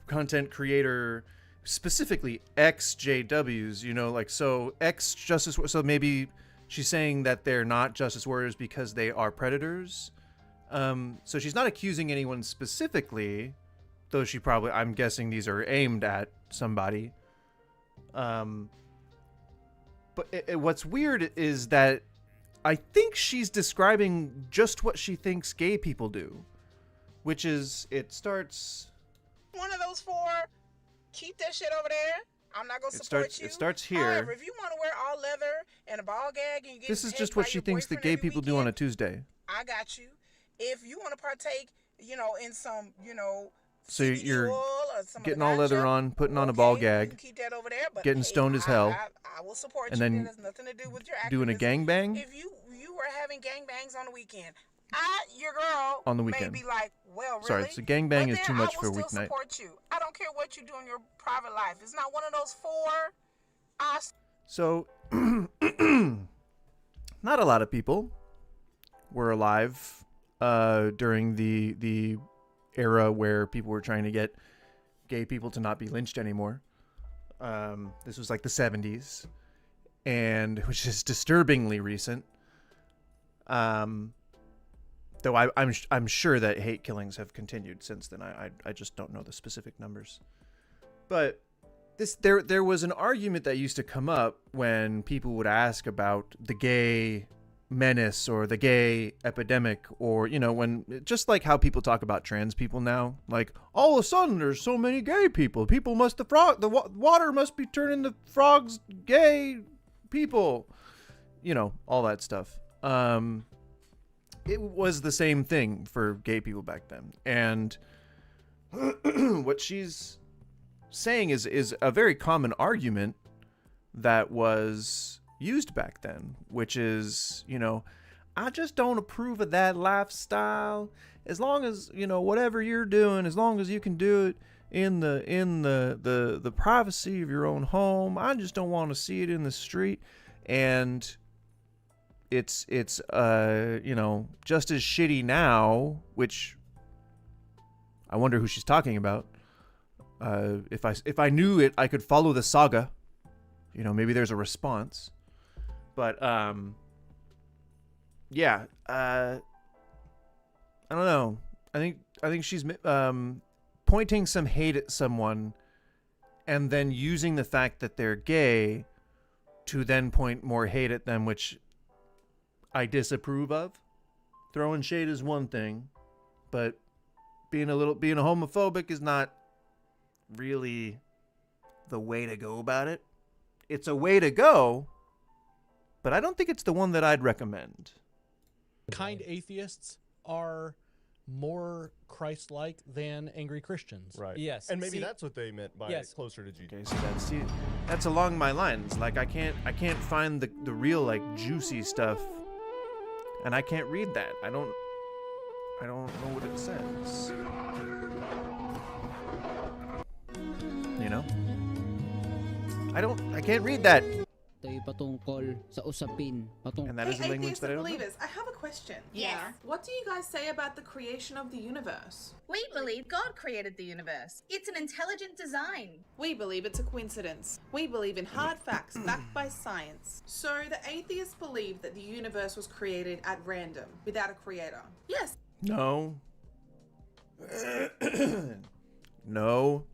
content creator, specifically XJWs, you know, like, so X justice, so maybe she's saying that they're not justice warriors because they are predators. So she's not accusing anyone specifically, though she probably, I'm guessing these are aimed at somebody. But what's weird is that I think she's describing just what she thinks gay people do, which is it starts. One of those 4, keep that shit over there. I'm not gonna support you. It starts here. However, if you want to wear all leather and a ball gag and you get This is just what she thinks that gay people do on a Tuesday. I got you. If you want to partake, you know, in some, you know, So CBD you're oil or some getting all leather on, putting on a ball gag, keep that over there, but getting stoned as hell, I will support and you. then It has nothing to do with your doing a activism. gangbang If you were having gangbangs on the weekend, your girl on the weekend. may be like, well, really? Sorry, so gangbang is too much for a I will still weeknight. support you. I don't care what you do in your private life. It's not one of those 4. So, not a lot of people were alive during the era where people were trying to get gay people to not be lynched anymore. This was like the 70s, and which is disturbingly recent. Though I'm sure that hate killings have continued since then. I just don't know the specific numbers. But there was an argument that used to come up when people would ask about the gay menace or the gay epidemic, or, you know, when, just like how people talk about trans people now, like, all of a sudden there's so many gay people. People must, the water must be turning the frogs gay people. You know, all that stuff. It was the same thing for gay people back then. And what she's saying is a very common argument that was used back then, which is, you know, I just don't approve of that lifestyle. As long as, you know, whatever you're doing, as long as you can do it in the privacy of your own home, I just don't want to see it in the street. And it's you know, just as shitty now, which I wonder who she's talking about. If I knew it, I could follow the saga. You know, maybe there's a response. But yeah, I don't know. I think she's pointing some hate at someone, and then using the fact that they're gay to then point more hate at them, which I disapprove of. Throwing shade is one thing, but being a homophobic is not really the way to go about it. It's a way to go, but I don't think it's the one that I'd recommend. Kind atheists are more Christ-like than angry Christians. Right. Yes. And maybe that's what they meant by closer to Jesus. Okay, so that's along my lines. Like, I can't find the real, like, juicy stuff, and I can't read that. I don't know what it says. You know? I can't read that. And that is a language that I don't know. I have a question. Yes. What do you guys say about the creation of the universe? We believe God created the universe. It's an intelligent design. We believe it's a coincidence. We believe in hard facts backed by science. So the atheists believe that the universe was created at random, without a creator. Yes. No. No.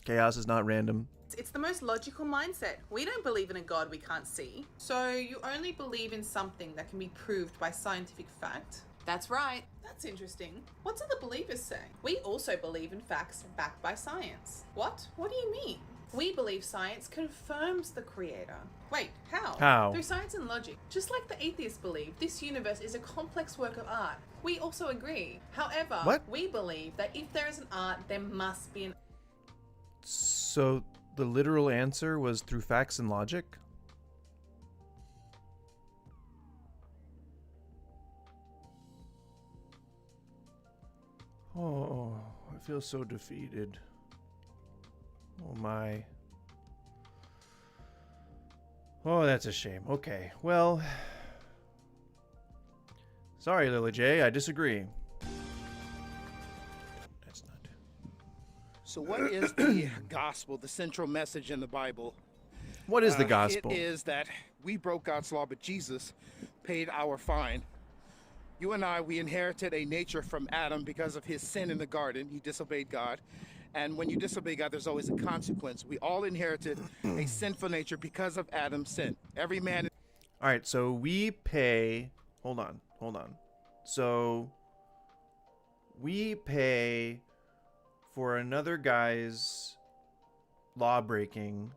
Chaos is not random. It's the most logical mindset. We don't believe in a God we can't see. So you only believe in something that can be proved by scientific fact? That's right. That's interesting. What do the believers say? We also believe in facts backed by science. What? What do you mean? We believe science confirms the creator. Wait, how? How? Through science and logic. Just like the atheists believe, this universe is a complex work of art. We also agree. However, What? we believe that if there is an art, there must be an... So the literal answer was through facts and logic? Oh, I feel so defeated. Oh my. Oh, that's a shame. Okay, well. Sorry, Lily J, I disagree. That's not. So what is the gospel, the central message in the Bible? What is the gospel? It is that we broke God's law, but Jesus paid our fine. You and I, we inherited a nature from Adam because of his sin in the garden. He disobeyed God. And when you disobey God, there's always a consequence. We all inherited a sinful nature because of Adam's sin. Every man... All right, so we pay... Hold on. So we pay for another guy's law breaking,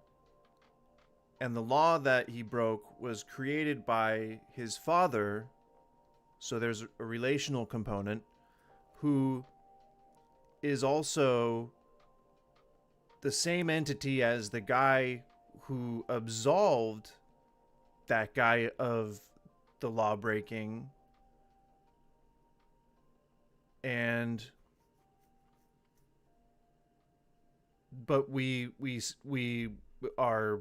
and the law that he broke was created by his father, so there's a relational component, who is also the same entity as the guy who absolved that guy of the law breaking. But we are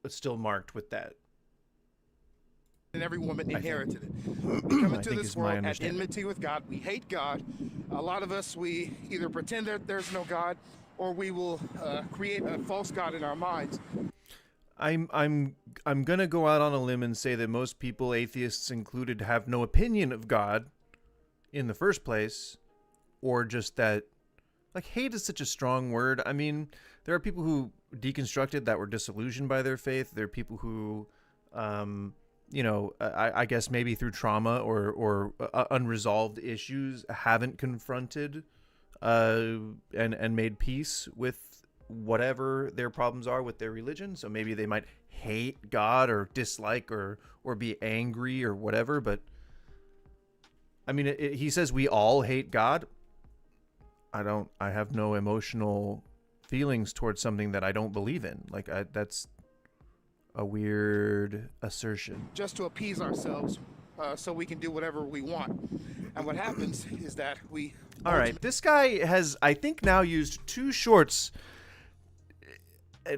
still marked with that. And every woman inherited it. We come into this world at enmity with God. We hate God. A lot of us, we either pretend that there's no God, or we will create a false God in our minds. I'm gonna go out on a limb and say that most people, atheists included, have no opinion of God in the first place, or just that, like, hate is such a strong word. I mean, there are people who deconstructed that were disillusioned by their faith. There are people who, I guess maybe through trauma or unresolved issues haven't confronted and made peace with whatever their problems are with their religion. So maybe they might hate God or dislike or be angry or whatever. But I mean, he says we all hate God. I have no emotional feelings towards something that I don't believe in. Like, that's a weird assertion. Just to appease ourselves so we can do whatever we want. And what happens is that we... All right, this guy has, I think, now used 2 shorts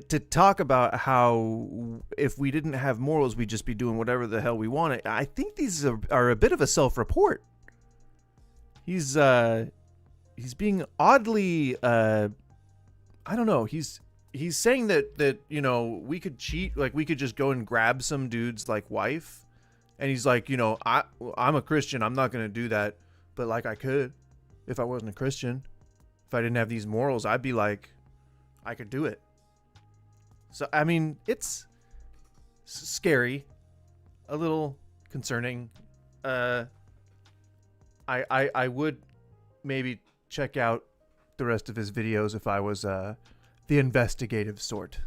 to talk about how if we didn't have morals, we'd just be doing whatever the hell we wanted. I think these are a bit of a self-report. He's being oddly, I don't know. He's saying that we could cheat, like we could just go and grab some dude's like wife, and he's like, I'm a Christian, I'm not gonna do that, but like I could, if I wasn't a Christian, if I didn't have these morals, I'd be like, I could do it. So I mean, it's scary, a little concerning. I would maybe check out the rest of his videos if I was the investigative sort,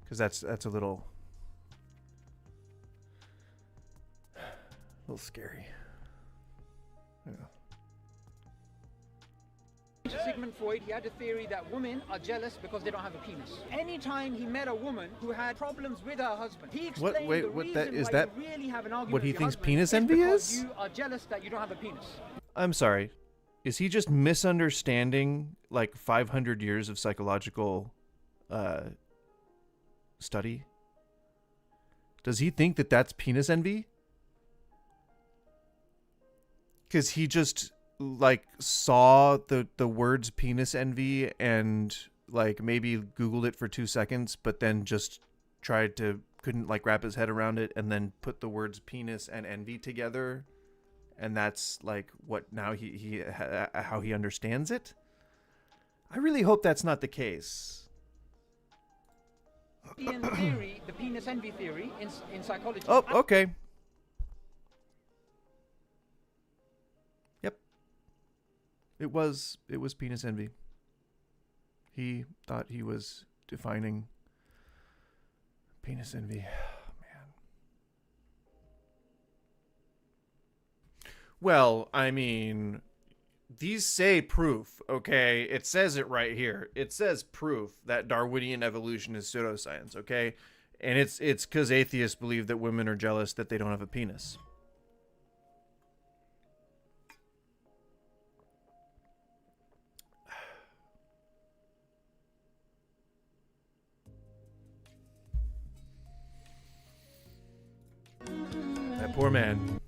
because that's a little scary. Yeah. Sigmund Freud, he had a theory that women are jealous because they don't have a penis. Anytime he met a woman who had problems with her husband, he explained the reason why you really have an argument what he with your thinks husband penis is envy because is? you are jealous that you don't have a penis. I'm sorry. Is he just misunderstanding like 500 years of psychological study? Does he think that that's penis envy? because he just like saw the words penis envy and like maybe Googled it for 2 seconds, but then just couldn't like wrap his head around it, and then put the words penis and envy together, and that's like what now how he understands it. I really hope that's not the case. Theory, the penis envy theory in psychology. Oh, okay. Yep. It was penis envy. He thought he was defining penis envy. Man. Well, I mean, these say proof, okay? It says it right here. It says proof that Darwinian evolution is pseudoscience, okay? And it's because atheists believe that women are jealous that they don't have a penis. That poor man.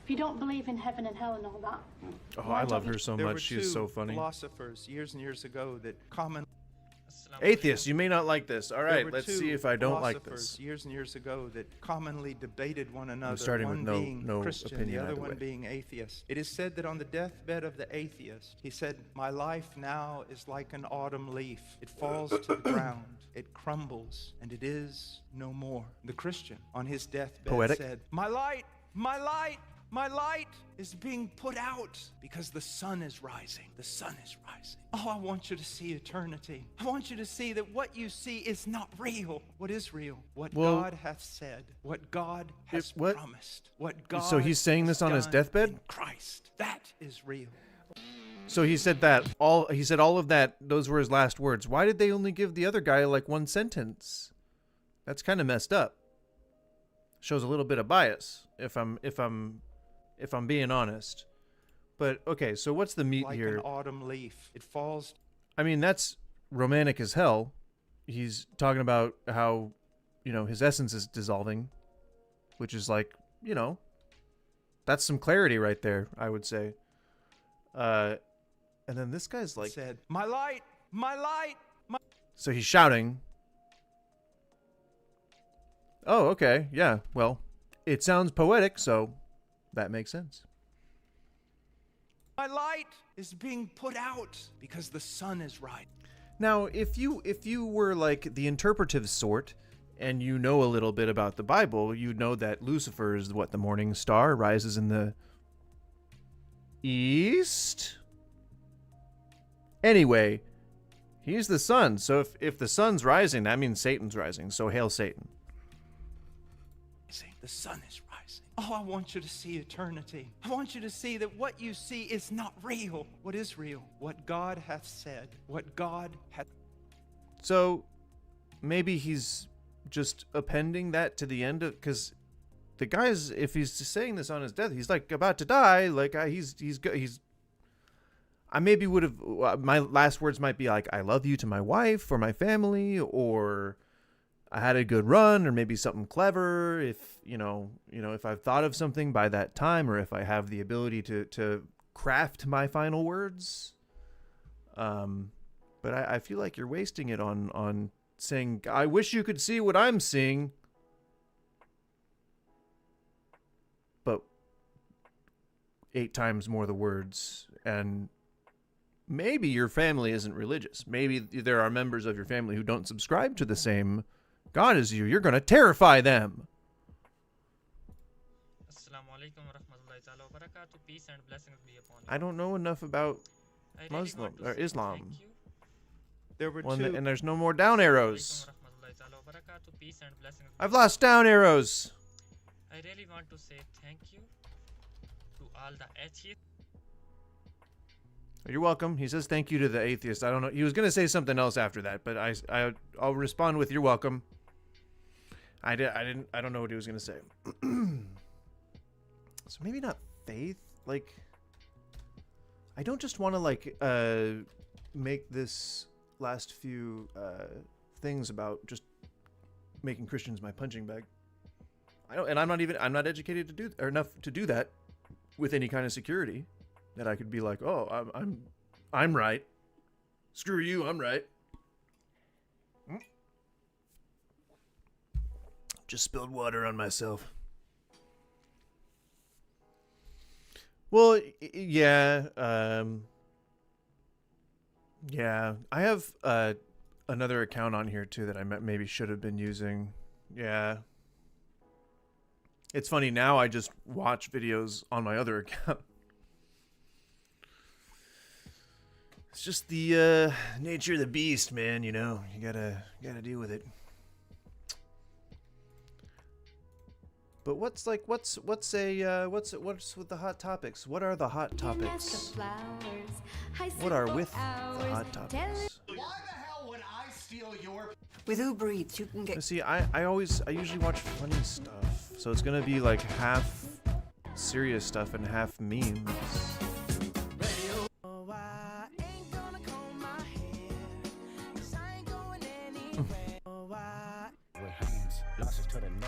If you don't believe in heaven and hell and all that. Oh, I love her so much. She is so funny. Philosophers years and years ago that common Atheists, you may not like this. All right, let's see if I don't like this. Years and years ago that commonly debated one another. Starting with one being no Christian, opinion the other either one way. being atheist. It is said that on the deathbed of the atheist, he said, "My life now is like an autumn leaf. It falls to the ground, it crumbles, and it is no more." The Christian on his deathbed Poetic. said, "My light, my light, my light is being put out because the sun is rising. The sun is rising." Oh, I want you to see eternity. I want you to see that what you see is not real. What is real? What God hath said. What God has promised. What God So he's saying this on his has deathbed? done in Christ. That is real. So he said that he said all of that. Those were his last words. Why did they only give the other guy like one sentence? That's kind of messed up. Shows a little bit of bias, if I'm being honest. But okay, so what's the meat Like here? an autumn leaf. It falls. I mean, that's romantic as hell. He's talking about how, his essence is dissolving, which is like, that's some clarity right there, I would say. And then this guy's like, said, "My light, my light, my." So he's shouting. Oh, okay. Yeah. Well, it sounds poetic, so that makes sense. My light is being put out because the sun is rising. Now, if you were like the interpretive sort and you know a little bit about the Bible, you know that Lucifer is the morning star, rises in the east. Anyway, he's the sun. So if the sun's rising, that means Satan's rising. So hail Satan. The sun is rising. Oh, I want you to see eternity. I want you to see that what you see is not real. What is real? What God hath said. What God hath. So maybe he's just appending that to the end of, because the guy's, if he's saying this on his death, he's like about to die. Like I maybe would have, my last words might be like, I love you to my wife or my family, or I had a good run, or maybe something clever. If, if I've thought of something by that time, or if I have the ability to craft my final words. But I feel like you're wasting it on saying, I wish you could see what I'm seeing. But 8 times more the words, and maybe your family isn't religious. Maybe there are members of your family who don't subscribe to the same God as you. You're going to terrify them. Peace and blessings be upon you. I don't know enough about Muslim or Islam. There were and there's no more down arrows. Peace and blessings. I've lost down arrows. I really want to say thank you to all the atheists. You're welcome. He says thank you to the atheist. I don't know. He was going to say something else after that, but I'll respond with you're welcome. I don't know what he was going to say. So maybe not faith. Like, I don't just want to make this last few things about just making Christians my punching bag. I don't, and I'm not educated to do or enough to do that with any kind of security that I could be like, oh, I'm right. Screw you, I'm right. Just spilled water on myself. Well, yeah, yeah. I have another account on here too that I maybe should have been using. Yeah. It's funny now. I just watch videos on my other account. It's just the nature of the beast, man. You know, you gotta deal with it. But what's with the hot topics? What are the hot topics? What are with the hot topics? Why the hell would I steal your... With Uber Eats, you can get... See, I usually watch funny stuff, so it's gonna be like half serious stuff and half memes.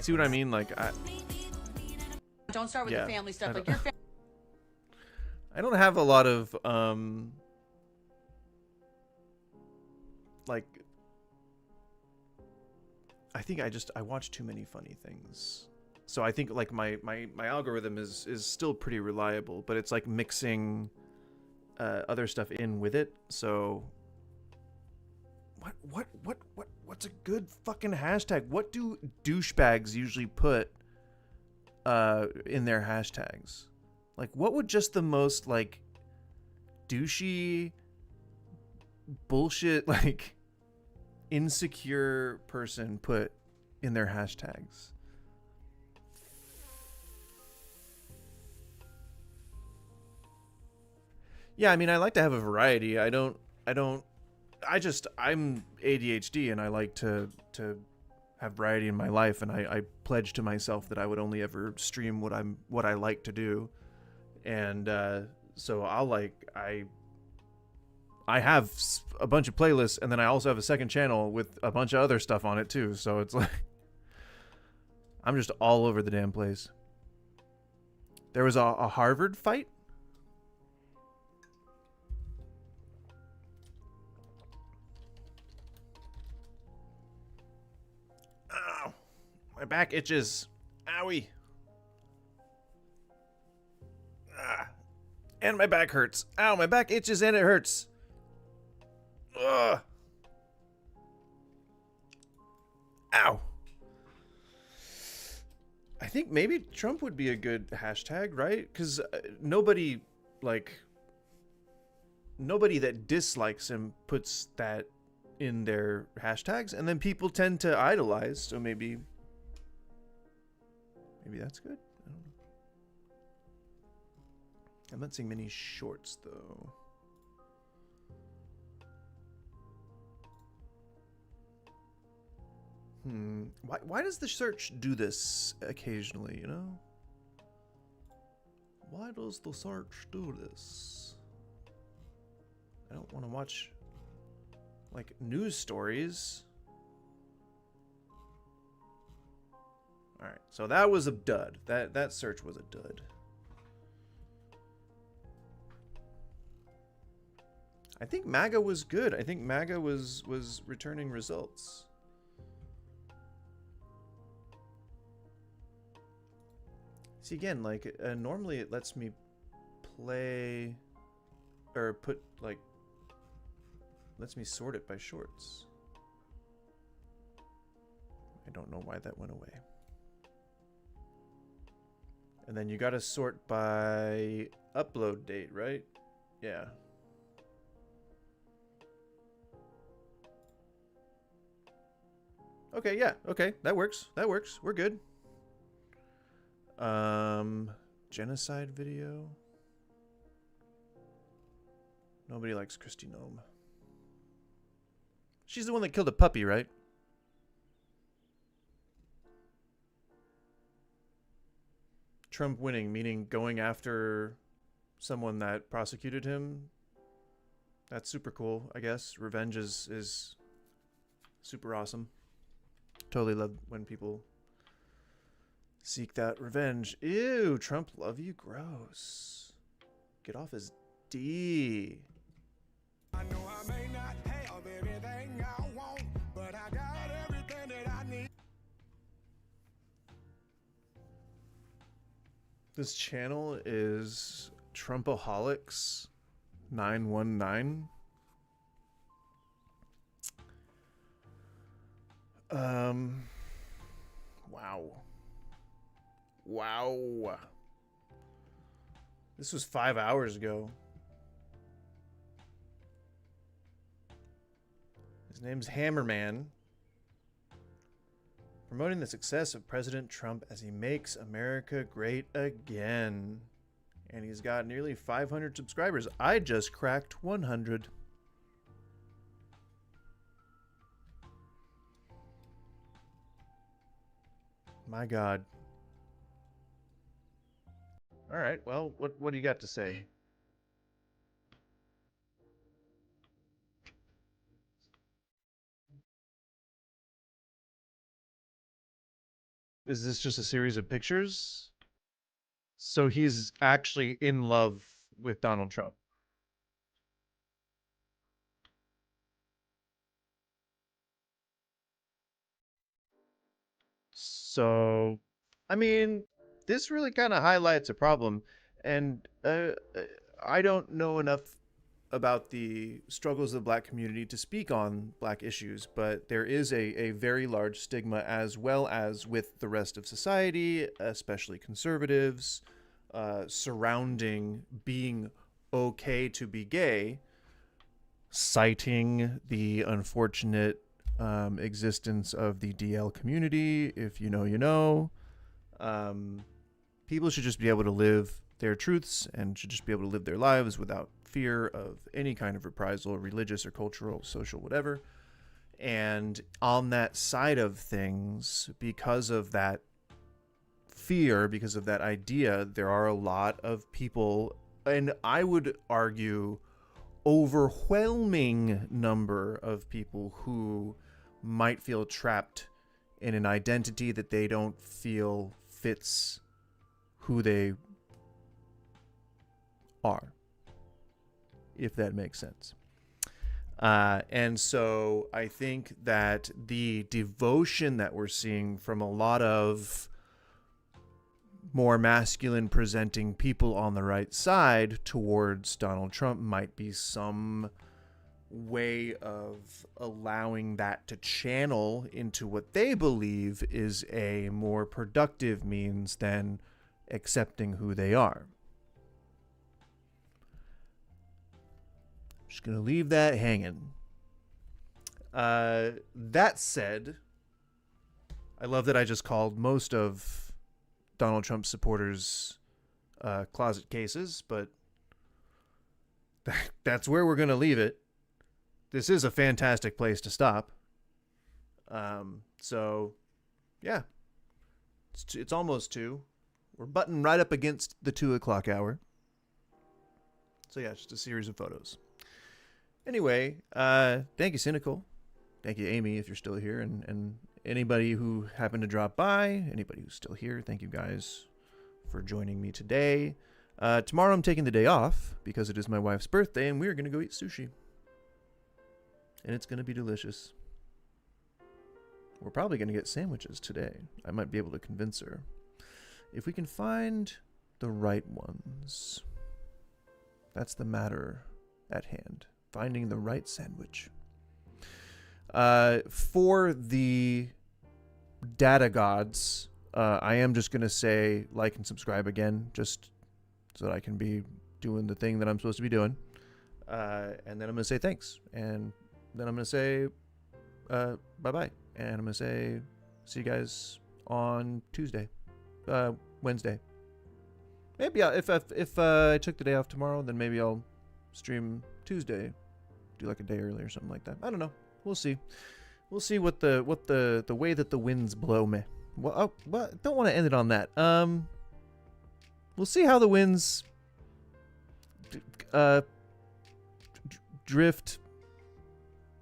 See what I mean? Like, don't start with the family stuff. Like your I don't have a lot of like, I think I watch too many funny things. So I think like my algorithm is still pretty reliable, but it's like mixing other stuff in with it. So what's a good fucking hashtag? What do douchebags usually put in their hashtags? Like, what would just the most like douchey bullshit, like insecure person put in their hashtags? Yeah, I mean, I like to have a variety. I'm ADHD and I like to have variety in my life, and I pledge to myself that I would only ever stream what I like to do. And so I have a bunch of playlists, and then I also have a second channel with a bunch of other stuff on it too. So it's like I'm just all over the damn place. There was a Harvard fight. Ow, my back itches. Owie. And my back hurts. Ow, my back itches and it hurts. Ugh. Ow. I think maybe Trump would be a good hashtag, right? Because nobody that dislikes him puts that in their hashtags, and then people tend to idolize, so maybe that's good. I don't know. I'm not seeing many shorts though. Why does the search do this occasionally, you know? Why does the search do this? I don't want to watch like news stories. All right, so that was a dud. That search was a dud. I think MAGA was good. I think MAGA was returning results. See, again, like normally it lets me play or put like lets me sort it by shorts. I don't know why that went away. And then you got to sort by upload date, right? Yeah. Okay, yeah. Okay, that works. That works. We're good. Genocide video. Nobody likes Kristi Noem. She's the one that killed a puppy, right? Trump winning, meaning going after someone that prosecuted him. That's super cool, I guess. Revenge is super awesome. Totally love when people Seek that revenge. Ew, Trump love you. Gross. Get off his D. I know I may not have everything I want, but I got everything that I need. This channel is Trumpaholics 919. Wow. Wow. This was 5 hours ago. His name's Hammerman. Promoting the success of President Trump as he makes America great again. And he's got nearly 500 subscribers. I just cracked 100. My God. All right. Well, what do you got to say? Is this just a series of pictures? So he's actually in love with Donald Trump. So, I mean, this really kind of highlights a problem. And I don't know enough about the struggles of the black community to speak on black issues, but there is a very large stigma, as well as with the rest of society, especially conservatives, surrounding being okay to be gay, citing the unfortunate existence of the DL community. If you know, you know. People should just be able to live their truths and should just be able to live their lives without fear of any kind of reprisal, religious or cultural, social, whatever. And on that side of things, because of that fear, because of that idea, there are a lot of people, and I would argue overwhelming number of people who might feel trapped in an identity that they don't feel fits who they are, if that makes sense. And so I think that the devotion that we're seeing from a lot of more masculine presenting people on the right side towards Donald Trump might be some way of allowing that to channel into what they believe is a more productive means than accepting who they are. Just gonna leave that hanging. That said, I love that I just called most of Donald Trump's supporters closet cases, but that's where we're gonna leave it. This is a fantastic place to stop. So, yeah, it's almost 2. We're butting right up against the 2 o'clock hour. So yeah, just a series of photos. Anyway, thank you, Cynical. Thank you, Amy, if you're still here. And anybody who happened to drop by, anybody who's still here, thank you guys for joining me today. Tomorrow I'm taking the day off because it is my wife's birthday, and we're going to go eat sushi. And it's going to be delicious. We're probably going to get sandwiches today. I might be able to convince her. If we can find the right ones. That's the matter at hand. Finding the right sandwich. For the data gods, I am just going to say like and subscribe again, just so that I can be doing the thing that I'm supposed to be doing. And then I'm going to say thanks. And then I'm going to say bye-bye. And I'm going to say see you guys on Tuesday. Wednesday. Maybe if I took the day off tomorrow, then maybe I'll stream Tuesday, do like a day early or something like that. I don't know. We'll see. We'll see what the way that the winds blow me. Well, don't want to end it on that. We'll see how the winds drift